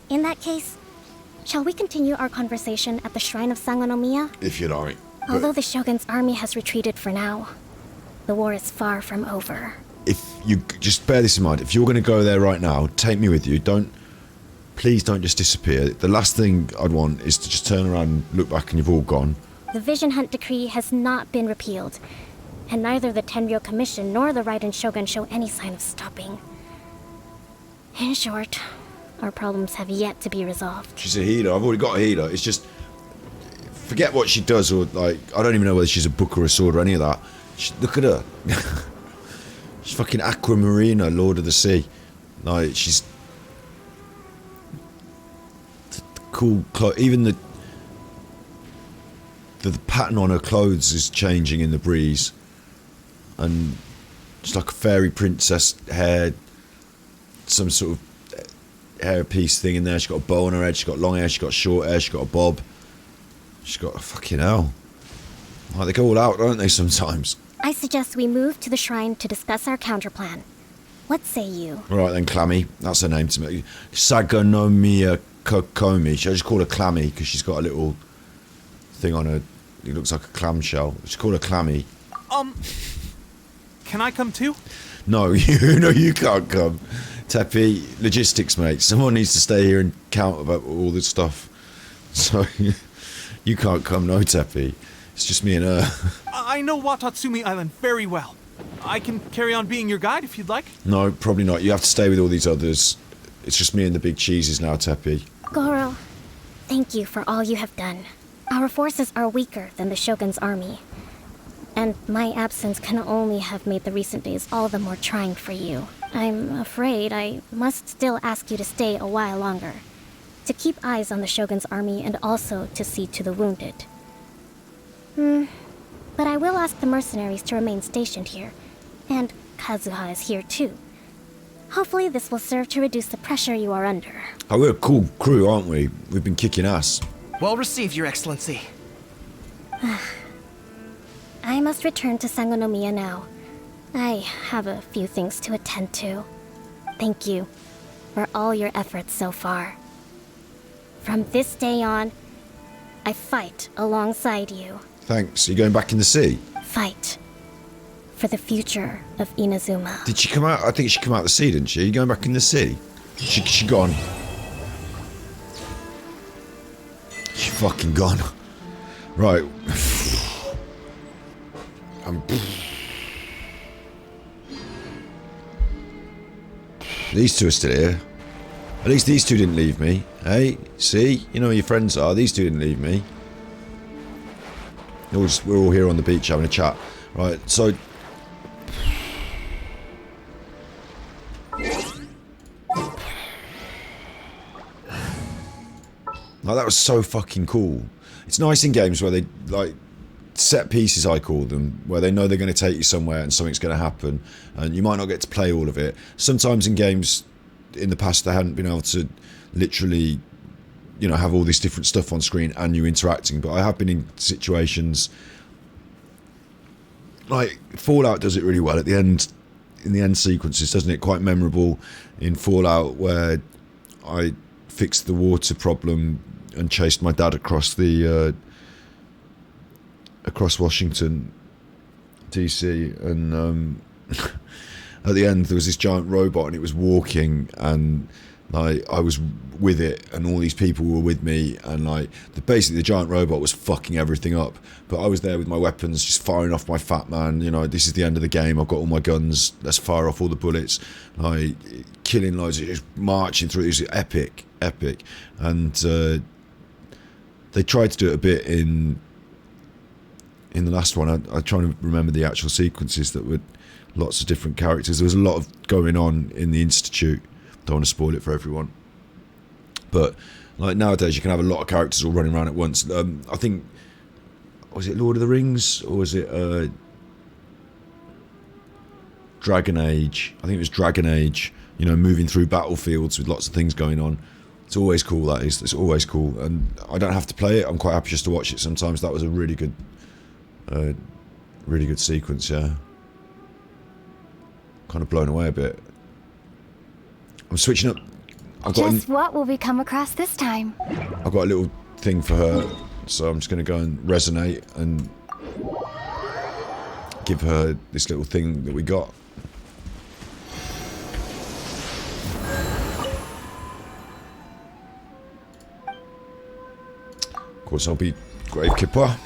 In that case, shall we continue our conversation at the Shrine of Sangonomiya? If you like. Although the Shogun's army has retreated for now, the war is far from over. If you just bear this in mind, if you're going to go there right now, take me with you. Please don't just disappear. The last thing I'd want is to just turn around and look back and you've all gone. The Vision Hunt Decree has not been repealed, and neither the Tenryou Commission nor the Raiden Shogun show any sign of stopping. In short, our problems have yet to be resolved. She's a healer. I've already got a healer. It's just... Forget what she does, or like... I don't even know whether she's a book or a sword or any of that. Look at her. She's fucking Aquamarina, Lord of the Sea. Like, she's... Cool clothes. Even the pattern on her clothes is changing in the breeze. And it's like a fairy princess hair, some sort of hairpiece thing in there. She's got a bow on her head, she's got long hair, she's got short hair, she's got a bob. She's got a fucking hell. Like, they go all out, don't they, sometimes? I suggest we move to the shrine to discuss our counterplan. What say you? Right then, Clammy. That's her name to me. Sangonomiya Kokomi. I just call her Clammy because she's got a little thing on her. It looks like a clamshell. Just call her Clammy. Can I come too? No, you can't come. Teppy, logistics, mate. Someone needs to stay here and count about all this stuff. So, you can't come, no, Teppy. It's just me and her. I know Watatsumi Island very well. I can carry on being your guide if you'd like. No, probably not. You have to stay with all these others. It's just me and the big cheeses now, Teppy. Goro, thank you for all you have done. Our forces are weaker than the Shogun's army. And my absence can only have made the recent days all the more trying for you. I'm afraid I must still ask you to stay a while longer. To keep eyes on the Shogun's army and also to see to the wounded. But I will ask the mercenaries to remain stationed here. And Kazuha is here too. Hopefully this will serve to reduce the pressure you are under. Oh, we're a cool crew, aren't we? We've been kicking ass. Well received, Your Excellency. I must return to Sangonomiya now. I have a few things to attend to. Thank you for all your efforts so far. From this day on, I fight alongside you. Thanks. Are you going back in the sea? Fight for the future of Inazuma. Did she come out? I think she came out of the sea, didn't she? Are you going back in the sea? She gone. fucking gone. Right. These two are still here. At least these two didn't leave me. Hey, see? You know who your friends are. These two didn't leave me. We're all here on the beach having a chat. Right, so... Like, that was so fucking cool. It's nice in games where they, like, set pieces, I call them, where they know they're going to take you somewhere and something's going to happen, and you might not get to play all of it. Sometimes in games in the past they hadn't been able to literally, you know, have all this different stuff on screen and you interacting, but I have been in situations like Fallout does it really well at the end, in the end sequences, doesn't it? Quite memorable in Fallout, where I fixed the water problem and chased my dad across the across Washington DC, and at the end there was this giant robot and it was walking, and like I was with it and all these people were with me, and like basically the giant robot was fucking everything up, but I was there with my weapons just firing off my fat man. You know, this is the end of the game, I've got all my guns, let's fire off all the bullets, like killing loads, just marching through. It was epic. And they tried to do it a bit in the last one. I try to remember the actual sequences that were lots of different characters. There was a lot of going on in the Institute. Don't want to spoil it for everyone, but like nowadays you can have a lot of characters all running around at once. I think, was it Lord of the Rings or was it Dragon Age? I think it was Dragon Age. You know, moving through battlefields with lots of things going on. It's always cool, that is. It's always cool. And I don't have to play it. I'm quite happy just to watch it sometimes. That was a really good sequence, yeah. Kind of blown away a bit. I'm switching up. Just what will we come across this time? I've got a little thing for her, so I'm just going to go and resonate and give her this little thing that we got. Of course, I'll be Gravekeeper.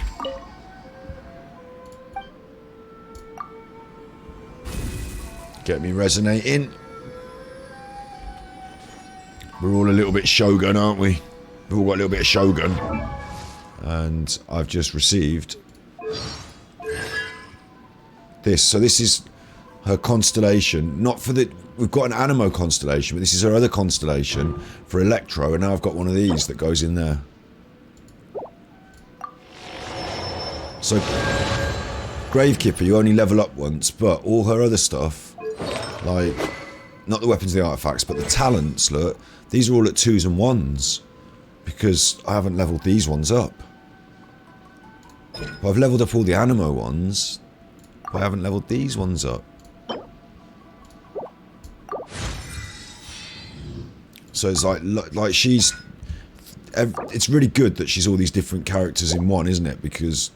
Get me resonating. We're all a little bit Shogun, aren't we? We've all got a little bit of Shogun. And I've just received this. So this is her constellation. Not for the... We've got an Animo constellation, but this is her other constellation for Electro. And now I've got one of these that goes in there. So, Gravekeeper, you only level up once, but all her other stuff, like, not the weapons and the artifacts, but the talents, look, these are all at 2s and 1s, because I haven't leveled these ones up. But I've leveled up all the Animo ones, but I haven't leveled these ones up. So it's like she's... It's really good that she's all these different characters in one, isn't it? Because...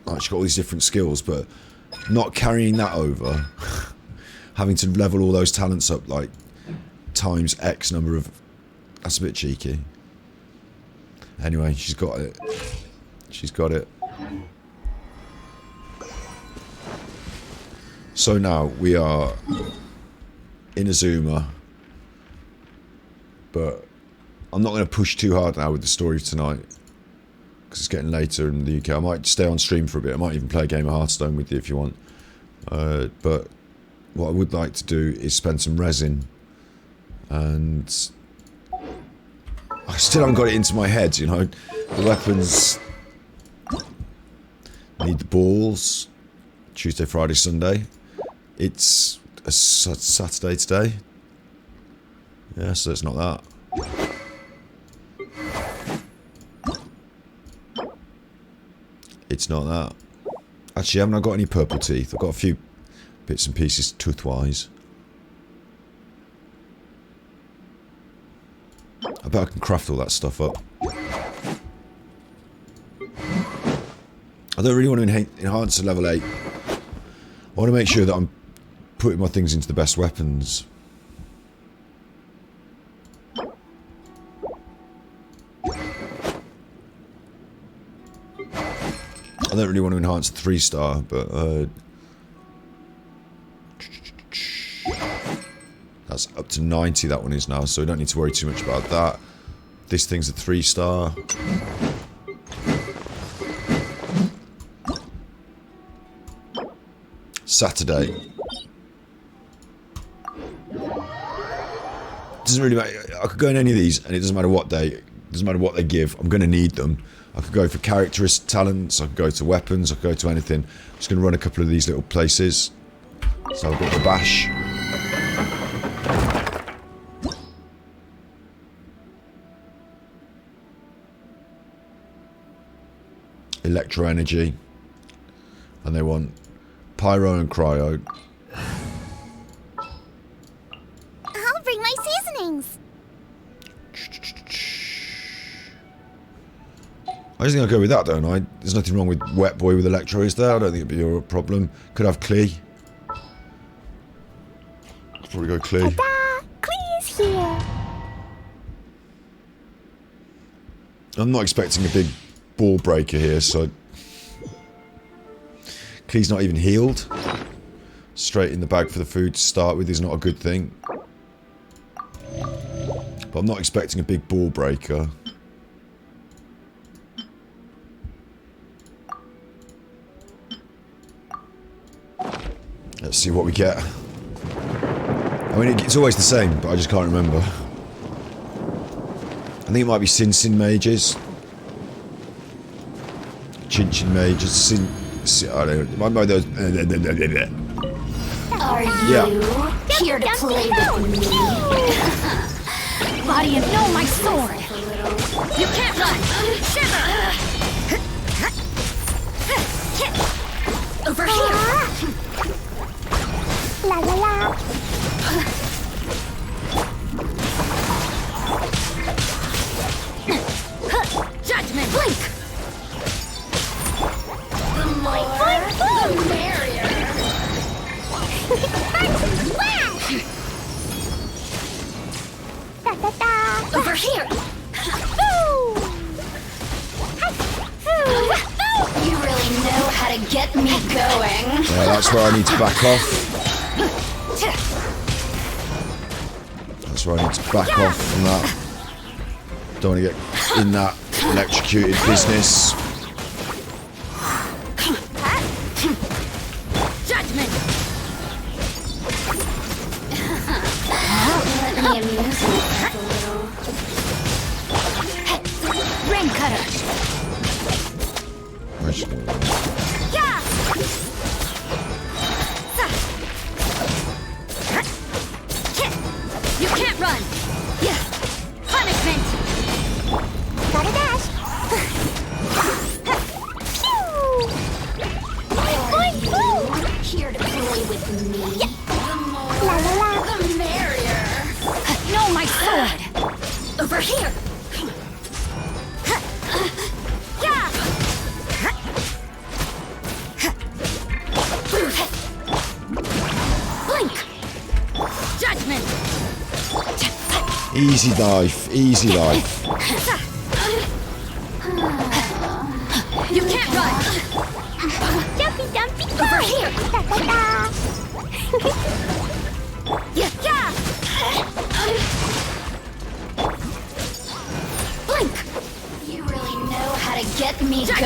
like, she's got all these different skills, but not carrying that over. Having to level all those talents up, like, times X number of... That's a bit cheeky. Anyway, she's got it. She's got it. So now, we are in Inazuma. But I'm not going to push too hard now with the story tonight, because it's getting later in the UK. I might stay on stream for a bit. I might even play a game of Hearthstone with you if you want. But what I would like to do is spend some resin. And I still haven't got it into my head, you know. The weapons need the balls. Tuesday, Friday, Sunday. It's a Saturday today. Yeah, so it's not that. It's not that. Actually, haven't I got any purple teeth? I've got a few bits and pieces tooth-wise. I bet I can craft all that stuff up. I don't really want to enhance to level 8. I want to make sure that I'm putting my things into the best weapons. I don't really want to enhance the 3-star, but that's up to 90, that one is now, so we don't need to worry too much about that. This thing's a 3-star. Saturday. Doesn't really matter. I could go in any of these, and it doesn't matter what day. It doesn't matter what they give. I'm going to need them. I could go for characteristic talents. I could go to weapons. I could go to anything. I'm just going to run a couple of these little places. So I've got the bash. Electro energy. And they want pyro and cryo. I'll bring my seasonings. I just think I'll go with that, don't I? There's nothing wrong with Wet Boy with Electro, is there? I don't think it'd be a problem. Could have Klee. I'll probably go Klee. Ta-da! Klee's here. I'm not expecting a big ball breaker here, so... Klee's not even healed. Straight in the bag for the food to start with is not a good thing. But I'm not expecting a big ball breaker. Let's see what we get. I mean, it's always the same, but I just can't remember. I think it might be Sin Mages. Chin Mages. I don't know. Are you here to play with me? Why do you know my sword? You can't run! Shiver! Over here! La la la! Judgment! Blink! The more, the merrier! Da da da! Over here! You really know how to get me going. Yeah, that's where I need to back off. That's where I need to back off from that. Don't want to get in that electrocuted business. Judgment! Let me amuse myself a little. Rain cutter! Yeah! You can't run! Yeah! Punishment! Gotta dash! Here to play with me. Yeah. La la la! The merrier! No, my sword! Over here! Yeah! Blink! Judgment! Easy life, easy life. You can't run! Jumpy dumpy go! Over here! Da da da! Yeah! Blink! You really know how to get me going. I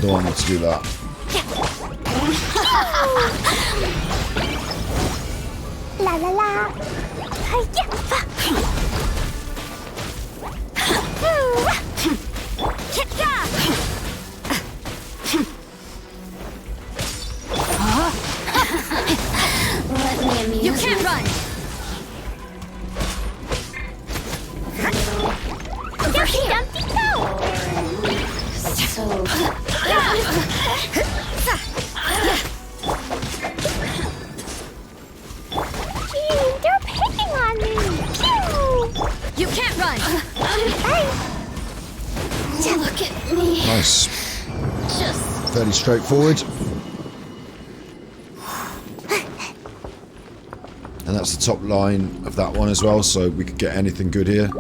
don't want to do that. La la la! Let me amuse you. Can't run! Over here! So... They're picking on me! You can't run! Look at me. Nice. Just... Fairly straightforward. And that's the top line of that one as well, so we could get anything good here.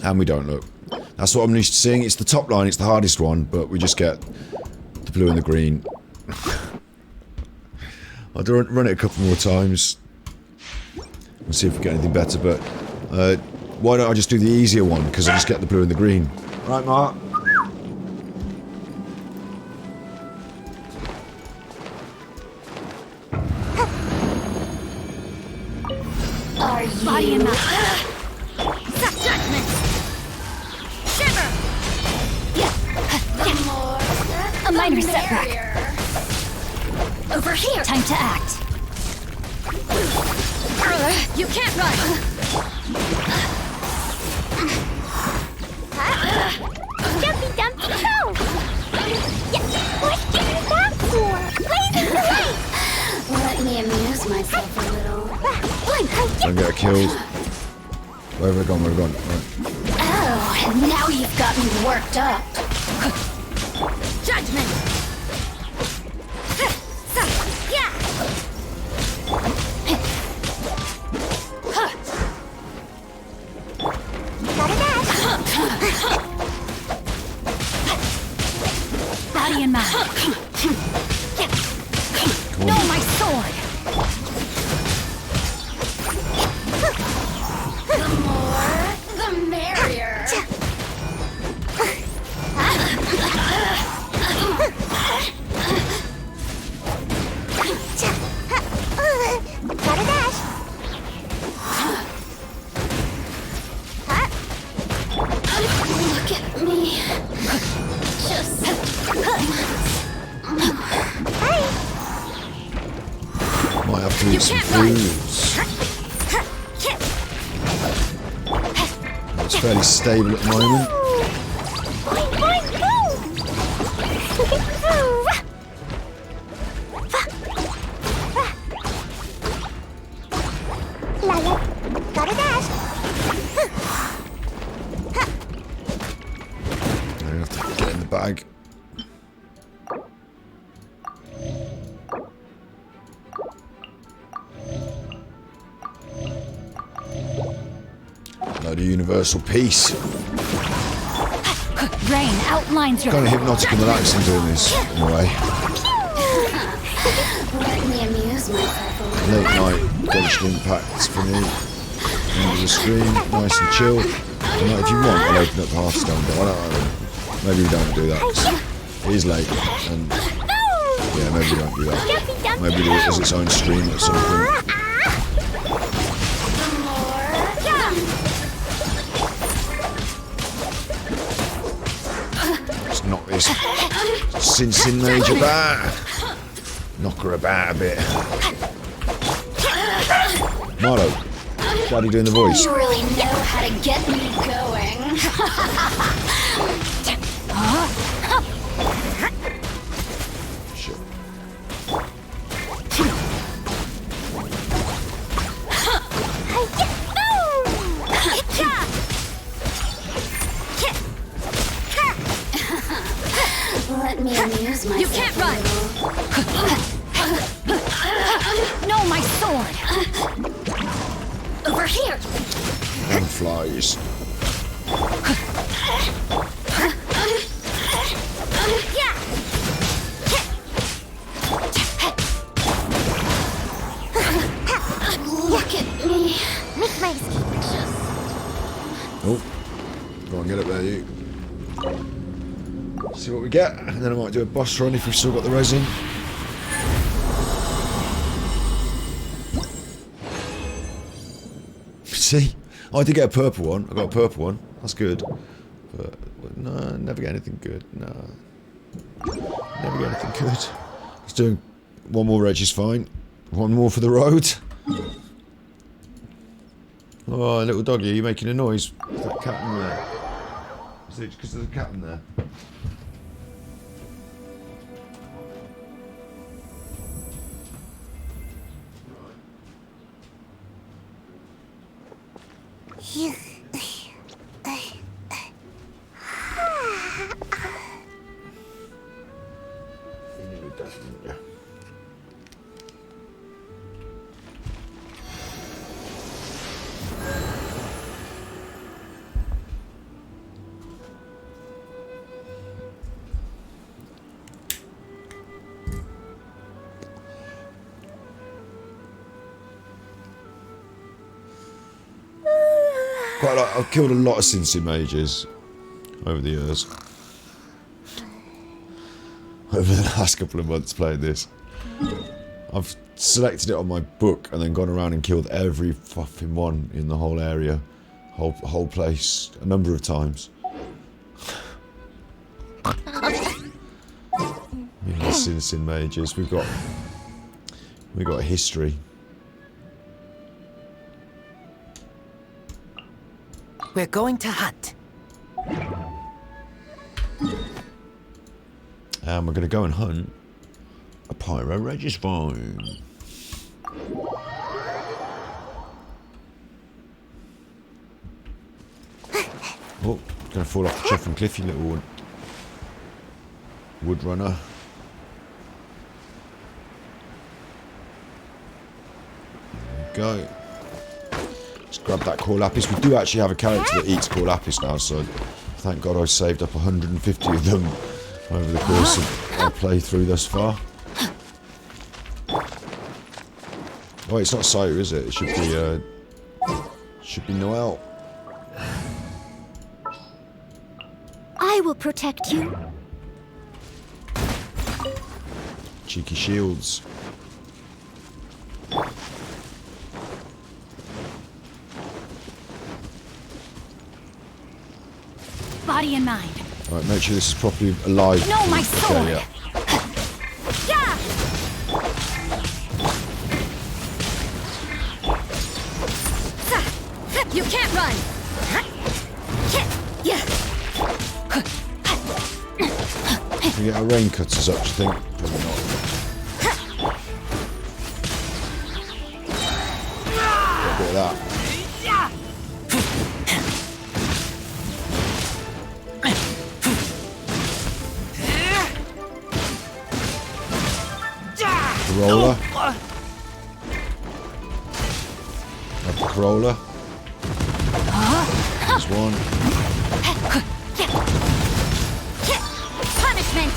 And we don't look. That's what I'm used to seeing. It's the top line, it's the hardest one, but we just get the blue and the green. I'll run it a couple more times. We'll see if we get anything better, but why don't I just do the easier one, because I just get the blue and the green. Right, Mark? Are you? Body and mind. Judgment. Shiver. A minor setback. Over here. Time to act. You can't run. Dumpy dumpy go. What's getting back for? Blazing the light. Let me amuse myself a little. Don't get killed. Where have we gone? Where have we gone? Right. Oh, now you've got me worked up. Judgment. Yeah. Body and mind. No, my sword. The more, the merrier. Gotta dash. Look at me. Just Might have to eat some foods. It's fairly stable at the moment. Gotta dash. I have to get in the bag. Load of universal peace. Rain outlines your Kind of hypnotic and relaxing doing this, in a way. let me amuse myself a little. Late night Genshin Impact for me. End of the stream, nice and chill. And if you want, I'll open up the Hearthstone door. I don't know. Maybe we don't do that. 'Cause it is late, and yeah, maybe we don't do that. Maybe do it as its own stream at some point. Let's knock this Sin Major back. Knock her about a bit. Marlo, Daddy doing the voice. You really know how to get me going. Shit. Let me amuse myself. You can't run. No, my sword. Over here. And flies. Look at me. Make my escape. Oh, go on, get up there, you. See what we get, and then I might do a boss run if we've still got the resin. See? Oh, I did get a purple one. I got a purple one. That's good. But no, never get anything good. No. Never get anything good. Let's do one more reg is fine. One more for the road. Oh, little doggy, are you making a noise? Is that cat in there? Is it because there's a cat in there? I've killed a lot of Sin Sin mages over the years. Over the last couple of months playing this. I've selected it on my book and then gone around and killed every fucking one in the whole area. Whole place. A number of times. Yeah, Sin Sin mages. We've got a history. We're going to hunt. And we're going to go and hunt a Pyro Regisvine. Oh, going to fall off the Chuffing cliff, you little wood runner. There we go. Let's grab that core lapis. We do actually have a character that eats core lapis now, so thank God I saved up 150 of them over the course of our playthrough thus far. Oh, it's not Saya, is it? It should be Noelle. I will protect you. Cheeky shields. Body and mind. Alright, make sure this is properly alive. No, my sword! Okay, yeah. You can't run! Can we get our rain cutters up, do you think? Probably not. Get a bit of that. Corolla. Have the Corolla. There's one. Punishment!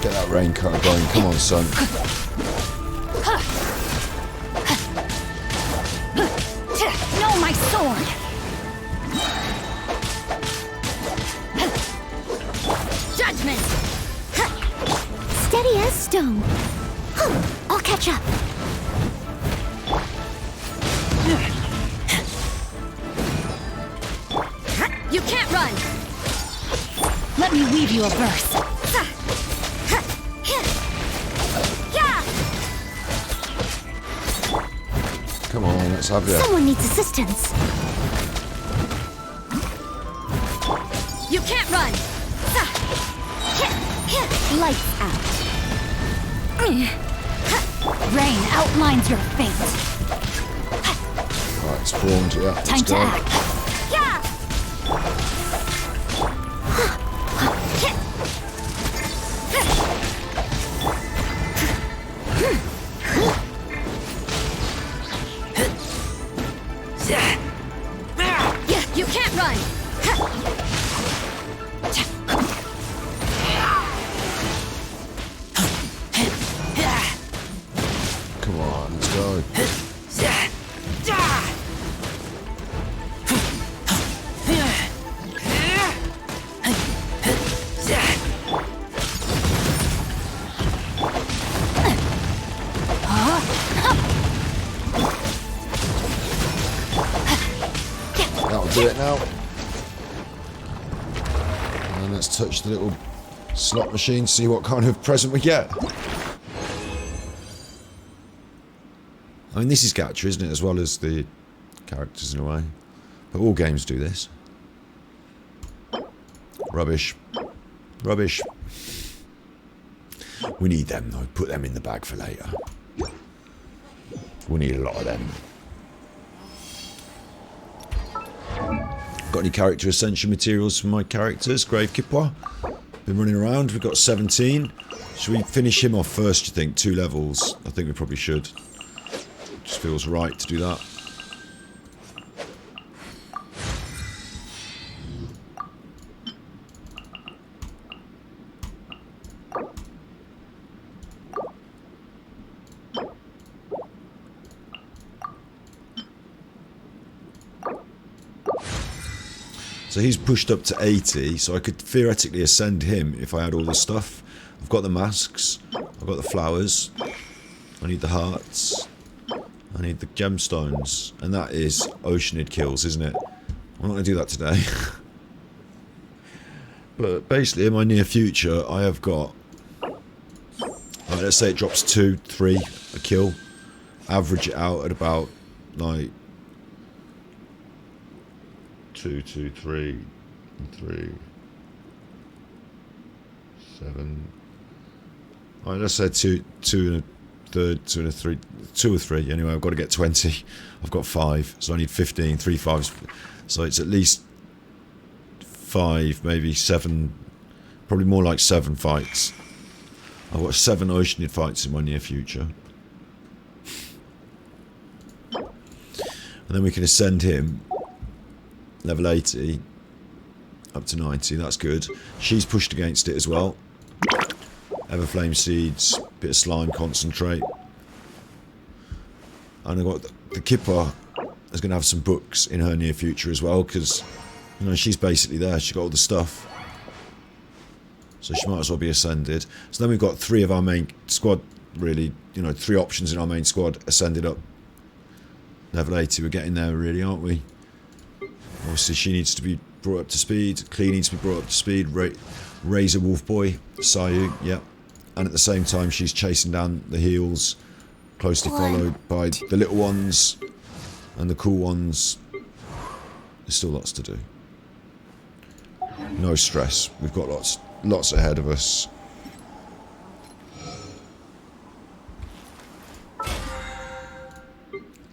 Get that rain cutter going. Come on, son. No, my sword! Judgment! Steady as stone. I'll catch up. You can't run! Let me weave you a verse. Come on, let's have you. Someone needs assistance. You can't run! Lights out. Rain outlines your fate. Right, spawned, yeah. Time to act. You can't run! Come on, let's go. That'll do it now. And let's touch the little slot machine, see what kind of present we get. I mean, this is gacha, isn't it? As well as the characters in a way. But all games do this. Rubbish. Rubbish. We need them though. Put them in the bag for later. We need a lot of them. Got any character ascension materials for my characters? Grave Kipwa. Been running around. We've got 17. Should we finish him off first, do you think? 2 levels. I think we probably should. Just feels right to do that. So he's pushed up to 80, so I could theoretically ascend him if I had all the stuff. I've got the masks, I've got the flowers, I need the hearts, I need the gemstones, and that is Oceanid kills, isn't it? I'm not going to do that today. But basically in my near future I have got, let's say it drops 2, 3 a kill, average it out at about like 2, 2, 3, 3, 7. Alright, let's say 2 and a third, 2 and a 3, 2 or 3. Anyway, I've got to get 20. I've got 5, so I need 15, 3 5s. So it's at least 5, maybe 7, probably more like 7 fights. I've got 7 Oceanid fights in my near future. And then we can ascend him. Level 80 up to 90, that's good. She's pushed against it as well. Everflame seeds, bit of slime concentrate. And I've got the Kipper is going to have some books in her near future as well, because you know she's basically there, she got all the stuff. So she might as well be ascended. So then we've got 3 of our main squad, really, you know, 3 options in our main squad ascended up. Level 80, we're getting there really, aren't we? Obviously she needs to be brought up to speed, Klee needs to be brought up to speed, Razor Wolf Boy, Sayu, yep. And at the same time she's chasing down the heels, closely followed by the little ones and the cool ones. There's still lots to do. No stress, we've got lots ahead of us.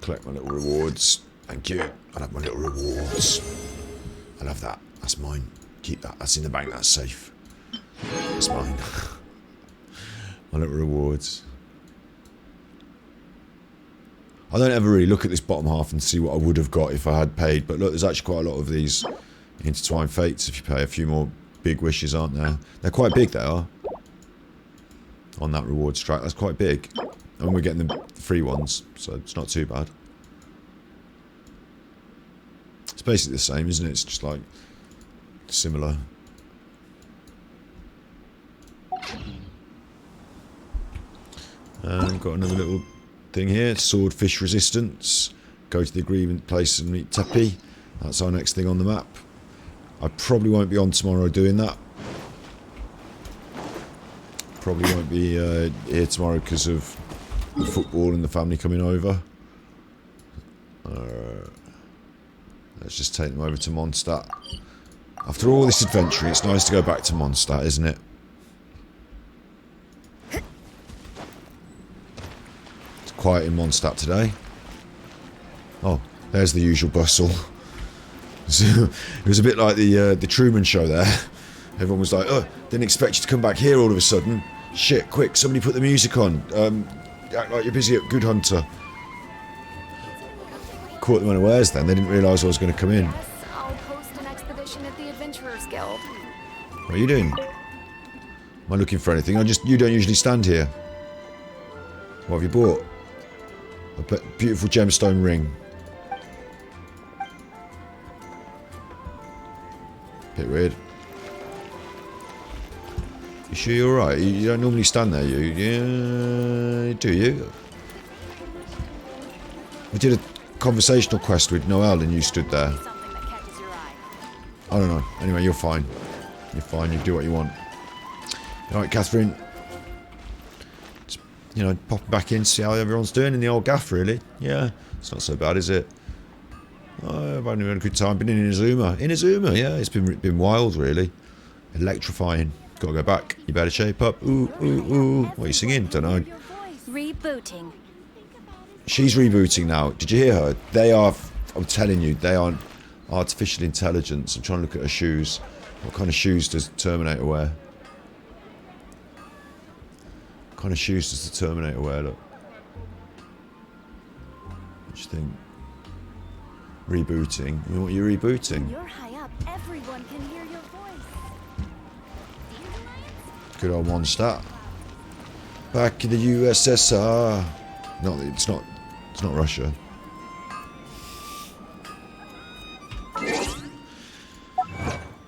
Collect my little rewards. Thank you. I'll have my little rewards. I love that. That's mine. Keep that. That's in the bank. That's safe. That's mine. My little rewards. I don't ever really look at this bottom half and see what I would have got if I had paid. But look, there's actually quite a lot of these intertwined fates if you pay a few more big wishes, aren't there? They're quite big, they are. On that rewards track. That's quite big. And we're getting the free ones, so it's not too bad. It's basically the same, isn't it? It's just like similar. And got another little thing here. Swordfish resistance. Go to the agreement place and meet Teppy. That's our next thing on the map. I probably won't be on tomorrow doing that. Probably won't be here tomorrow because of the football and the family coming over. Let's just take them over to Mondstadt. After all this adventuring, it's nice to go back to Mondstadt, isn't it? It's quiet in Mondstadt today. Oh, there's the usual bustle. It was a bit like the Truman Show there. Everyone was like, oh, didn't expect you to come back here all of a sudden. Shit, quick, somebody put the music on. Act like you're busy at Good Hunter. Caught them unawares then, they didn't realise I was going to come in. I'll post an expedition at the Adventurers Guild. What are you doing? Am I looking for anything? You don't usually stand here. What have you bought? A beautiful gemstone ring. Bit weird. You sure you're alright? You don't normally stand there, you? Yeah, do you? We did a conversational quest with Noel and you stood there. I don't know. Anyway, you're fine. You're fine. You do what you want. Alright, Catherine. Just, you know, pop back in, see how everyone's doing in the old gaff, really. Yeah, it's not so bad, is it? Oh, I've only had a good time. Been in Inazuma. Inazuma, yeah, it's been wild, really. Electrifying. Gotta go back. You better shape up. Ooh, ooh, ooh. What are you singing? Don't know. Rebooting. She's rebooting now. Did you hear her? They are, I'm telling you, they are artificial intelligence. I'm trying to look at her shoes. What kind of shoes does Terminator wear? What kind of shoes does the Terminator wear? Look. What do you think? Rebooting. You know what you're rebooting? You're high up. Everyone can hear your voice. Good old Mondstadt. Back in the USSR. No, it's not Russia.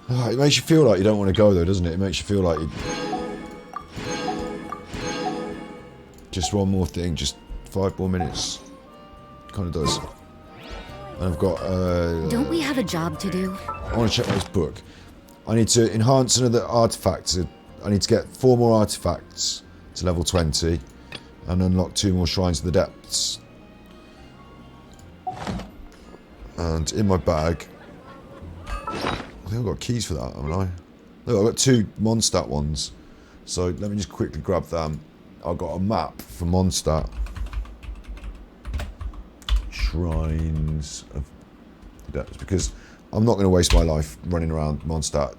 It makes you feel like you don't want to go though, doesn't it? It makes you feel like you... Just one more thing, just 5 more minutes. Kind of does. And I've got... Don't we have a job to do? I want to check this book. I need to enhance another artifact. I need to get 4 more artifacts to level 20 and unlock 2 more Shrines of the Depths. And in my bag... I think I've got keys for that, haven't I? Look, I've got 2 Mondstadt ones. So let me just quickly grab them. I've got a map for Mondstadt. Shrines of the Depths. Because I'm not going to waste my life running around Mondstadt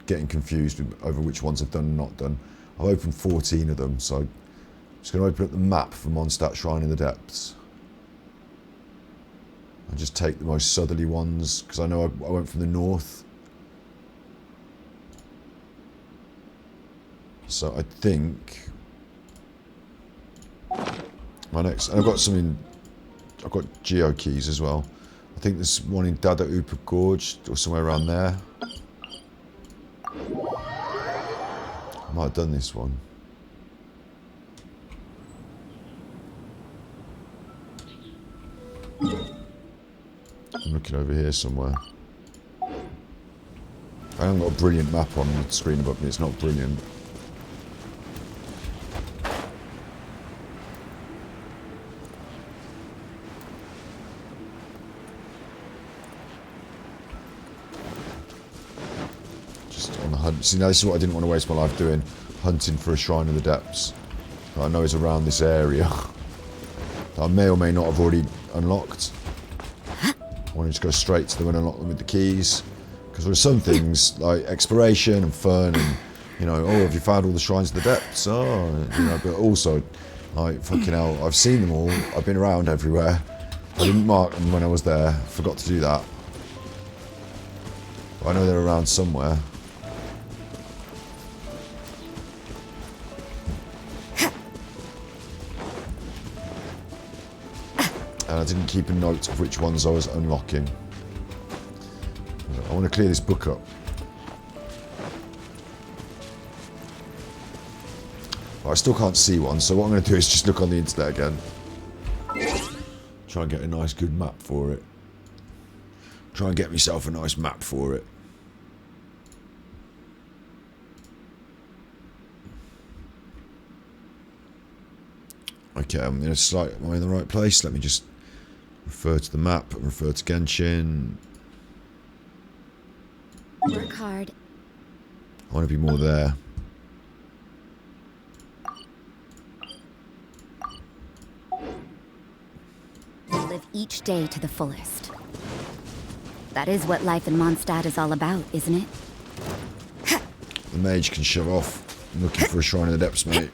getting confused over which ones I've done and not done. I've opened 14 of them, so I'm just going to open up the map for Mondstadt Shrine in the Depths. And just take the most southerly ones, because I know I went from the north. So I think my next, and I've got some in, I've got geo keys as well. I think there's one in Dada Upa Gorge or somewhere around there. I might have done this one. I'm looking over here somewhere. I haven't got a brilliant map on the screen above me, it's not brilliant. Just on the hunt. See, now this is what I didn't want to waste my life doing. Hunting for a Shrine of the Depths. That I know is around this area. That I may or may not have already unlocked. I want to just go straight to them and unlock them with the keys. Because there are some things like exploration and fun and, you know, oh, have you found all the Shrines of the Depths? Oh, you know, but also, like, fucking hell, I've seen them all. I've been around everywhere. I didn't mark them when I was there. Forgot to do that. But I know they're around somewhere. And I didn't keep a note of which ones I was unlocking. I want to clear this book up. But I still can't see one, so what I'm going to do is just look on the internet again. Try and get a nice good map for it. Try and get myself a nice map for it. Okay, am I in the right place? Let me just refer to the map and refer to Genshin. Work hard. I want to be more there. Live each day to the fullest. That is what life in Mondstadt is all about, isn't it? The mage can shove off. I'm looking for a Shrine of the Depths, mate.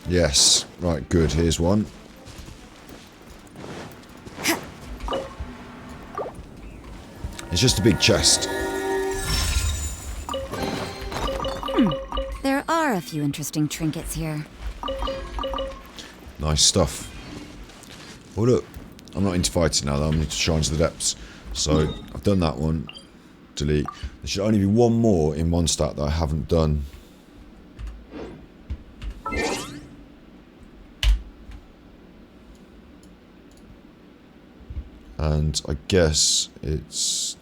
Yes. Right, good. Here's one. It's just a big chest. There are a few interesting trinkets here. Nice stuff. Well, look. I'm not into fighting now, though. I'm into Shrines of the Depths. So, I've done that one. Delete. There should only be one more in Mondstadt that I haven't done. And I guess it's...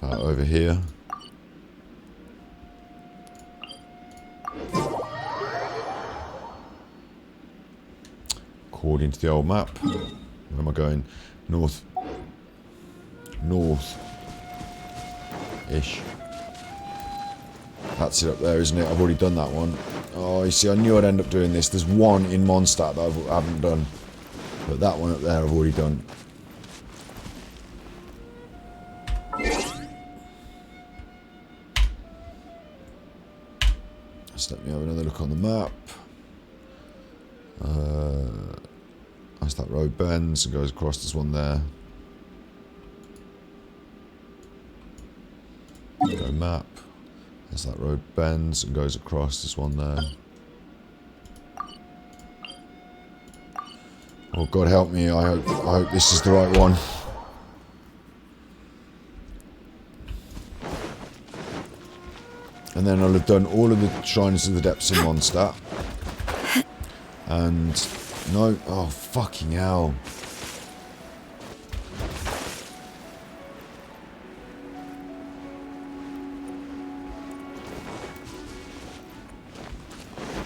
over here. According to the old map. Where am I going? North. North-ish. That's it up there, isn't it? I've already done that one. Oh, you see, I knew I'd end up doing this. There's one in Mondstadt that I haven't done. But that one up there I've already done. Just let me have another look on the map. As that road bends and goes across, there's one there. Go map. As that road bends and goes across, there's one there. Oh, God help me, I hope this is the right one. And then I'll have done all of the Shrines of the Depths in Mondstadt. And no, oh fucking hell.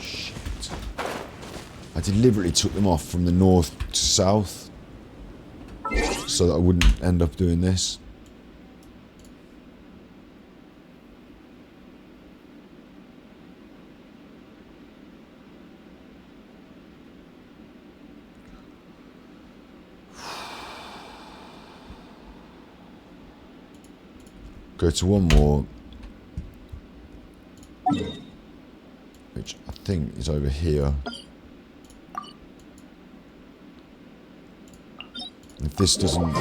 Shit. I deliberately took them off from the north to south so that I wouldn't end up doing this. Go to one more, which I think is over here. If this doesn't...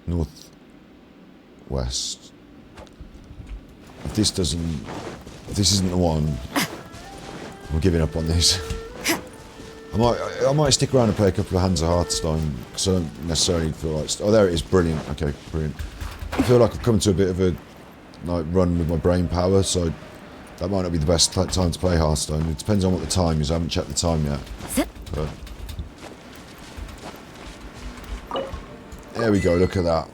Northwest. If this doesn't... If this isn't the one, I'm giving up on this. I might stick around and play a couple of Hands of Hearthstone, because I don't necessarily feel like... Oh, there it is. Brilliant. Okay, brilliant. I feel like I've come to a bit of a run with my brain power, so that might not be the best time to play Hearthstone. It depends on what the time is. I haven't checked the time yet. But there we go. Look at that.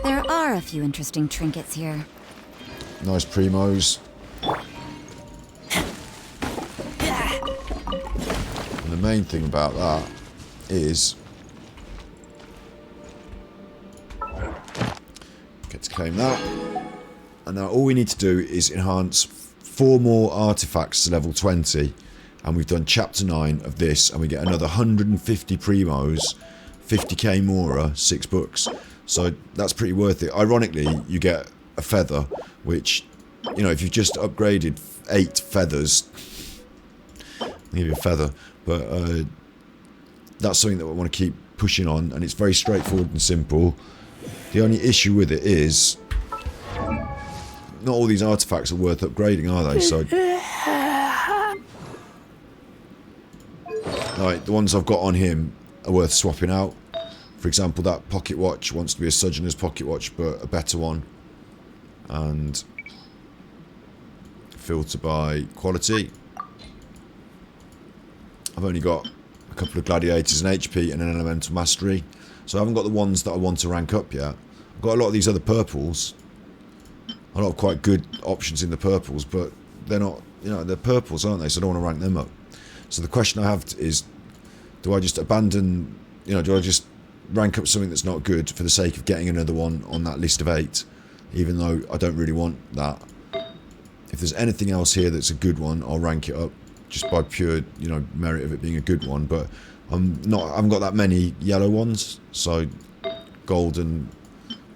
There are a few interesting trinkets here. Nice primos. And the main thing about that is get to claim that, and now all we need to do is enhance 4 more artifacts to level 20, and we've done chapter 9 of this, and we get another 150 primos, 50k mora, 6 books, so that's pretty worth it. Ironically, you get a feather, which, you know, if you've just upgraded 8 feathers, I'll give you a feather, but that's something that I want to keep pushing on, and it's very straightforward and simple. The only issue with it is not all these artifacts are worth upgrading, are they? So, right, the ones I've got on him are worth swapping out. For example, that pocket watch wants to be a Sojourner's pocket watch, but a better one. And filter by quality. I've only got a couple of gladiators and HP and an elemental mastery, so I haven't got the ones that I want to rank up yet. I've got a lot of these other purples, a lot of quite good options in the purples, but they're not, you know, they're purples, aren't they? So I don't want to rank them up. So the question I have is, do I just abandon, you know, do I just rank up something that's not good for the sake of getting another one on that list of 8, even though I don't really want that? If there's anything else here that's a good one, I'll rank it up just by pure, you know, merit of it being a good one. But I haven't got that many yellow ones, so gold and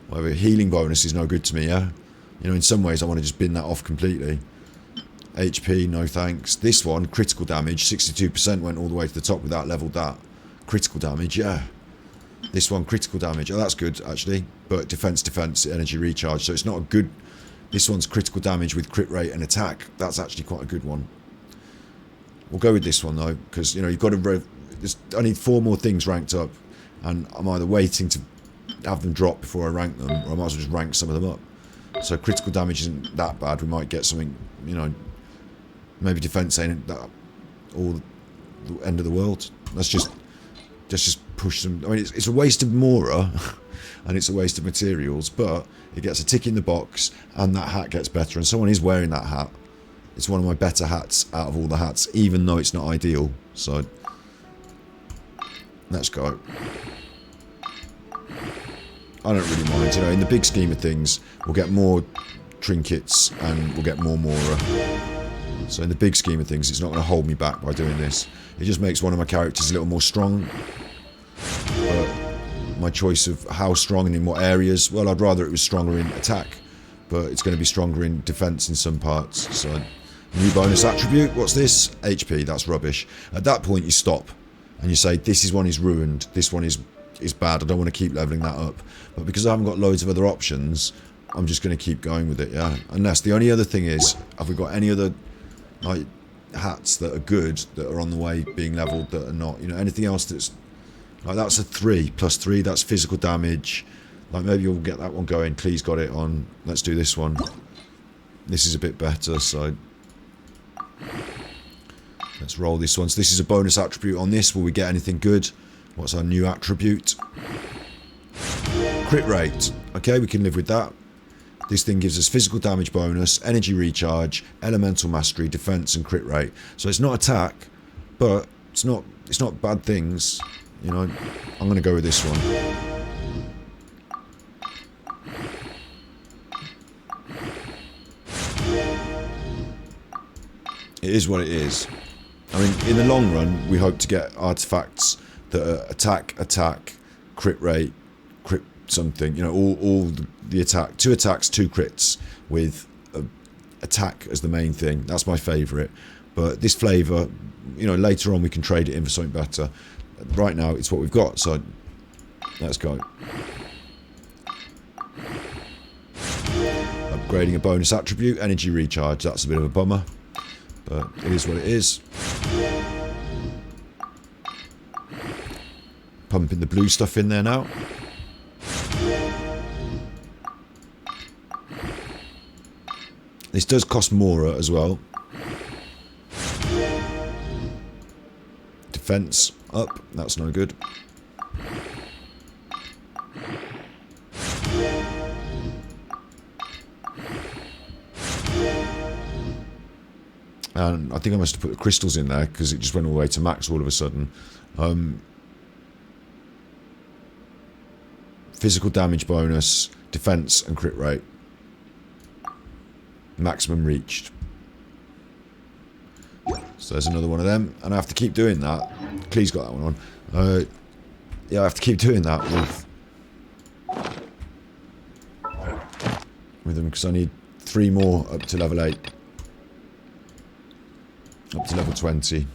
whatever. Healing bonus is no good to me, yeah? You know, in some ways I want to just bin that off completely. HP, no thanks. This one, critical damage, 62% went all the way to the top without leveled that. Critical damage, yeah. This one, critical damage. Oh, that's good, actually. But defense, energy recharge. So it's not a good... This one's critical damage with crit rate and attack. That's actually quite a good one. We'll go with this one, though, because, you know, you've got to... I need 4 more things ranked up, and I'm either waiting to have them drop before I rank them, or I might as well just rank some of them up. So critical damage isn't that bad. We might get something, you know... Maybe defense ain't that all the end of the world. Let's just push them. I mean, it's a waste of mora, and it's a waste of materials, but it gets a tick in the box, and that hat gets better. And someone is wearing that hat. It's one of my better hats out of all the hats, even though it's not ideal. So let's go. I don't really mind. You know, in the big scheme of things, we'll get more trinkets and we'll get more mora. So in the big scheme of things, it's not going to hold me back by doing this. It just makes one of my characters a little more strong. But my choice of how strong and in what areas, well, I'd rather it was stronger in attack. but it's going to be stronger in defense in some parts. So, new bonus attribute. What's this? HP. That's rubbish. At that point, you stop and you say, this is one is ruined. This one is bad. I don't want to keep leveling that up. But because I haven't got loads of other options, I'm just going to keep going with it, yeah. Unless the only other thing is, have we got any other like hats that are good that are on the way being leveled that are not? You know, anything else that's like that's a 3 plus 3. That's physical damage. Like maybe you'll get that one going. Clee's got it on. Let's do this one. This is a bit better, so let's roll this one. So this is a bonus attribute on this. Will we get anything good? What's our new attribute? Crit rate. Okay, we can live with that. This thing gives us physical damage bonus, energy recharge, elemental mastery, defense, and crit rate. So it's not attack, but it's not bad things. You know, I'm going to go with this one. It is what it is. I mean, in the long run, we hope to get artifacts that are attack, crit rate, crit something. You know, all the attack, 2 attacks, 2 crits with attack as the main thing. That's my favourite. But this flavour, you know, later on we can trade it in for something better. Right now, it's what we've got. So let's go. Upgrading a bonus attribute, energy recharge. That's a bit of a bummer. But it is what it is. Pumping the blue stuff in there now. This does cost more as well. Defense up. That's no good. And I think I must have put the crystals in there because it just went all the way to max all of a sudden. Physical damage bonus, defense, and crit rate. Maximum reached. So there's another one of them. And I have to keep doing that. Clee's got that one on. Yeah, I have to keep doing that with them because I need 3 more up to level 8. Up to level 20.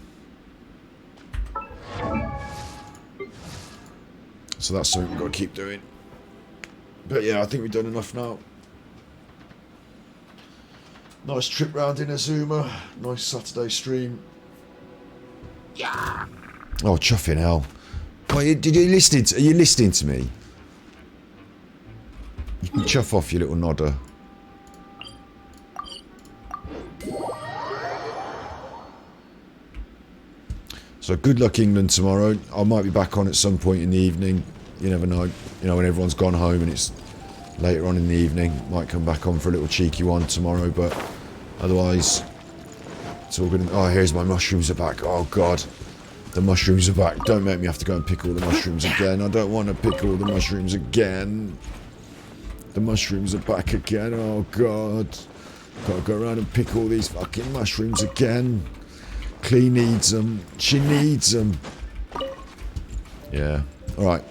So that's something we've got to keep doing. But yeah, I think we've done enough now. Nice trip round Inazuma. Nice Saturday stream. Yeah. Oh, chuffing hell. Well, are you listening to me? You can chuff off, you little nodder. So good luck England tomorrow. I might be back on at some point in the evening. You never know. You know, when everyone's gone home and it's later on in the evening. Might come back on for a little cheeky one tomorrow, but otherwise it's all good. Oh, here's my mushrooms are back. Oh God. The mushrooms are back. Don't make me have to go and pick all the mushrooms again. I don't want to pick all the mushrooms again. The mushrooms are back again. Oh God. Gotta go around and pick all these fucking mushrooms again. Clee needs them. She needs them. Yeah. Alright.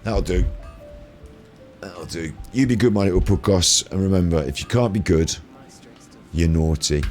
That'll do. That'll do. You be good, my little puckos. And remember, if you can't be good, you're naughty.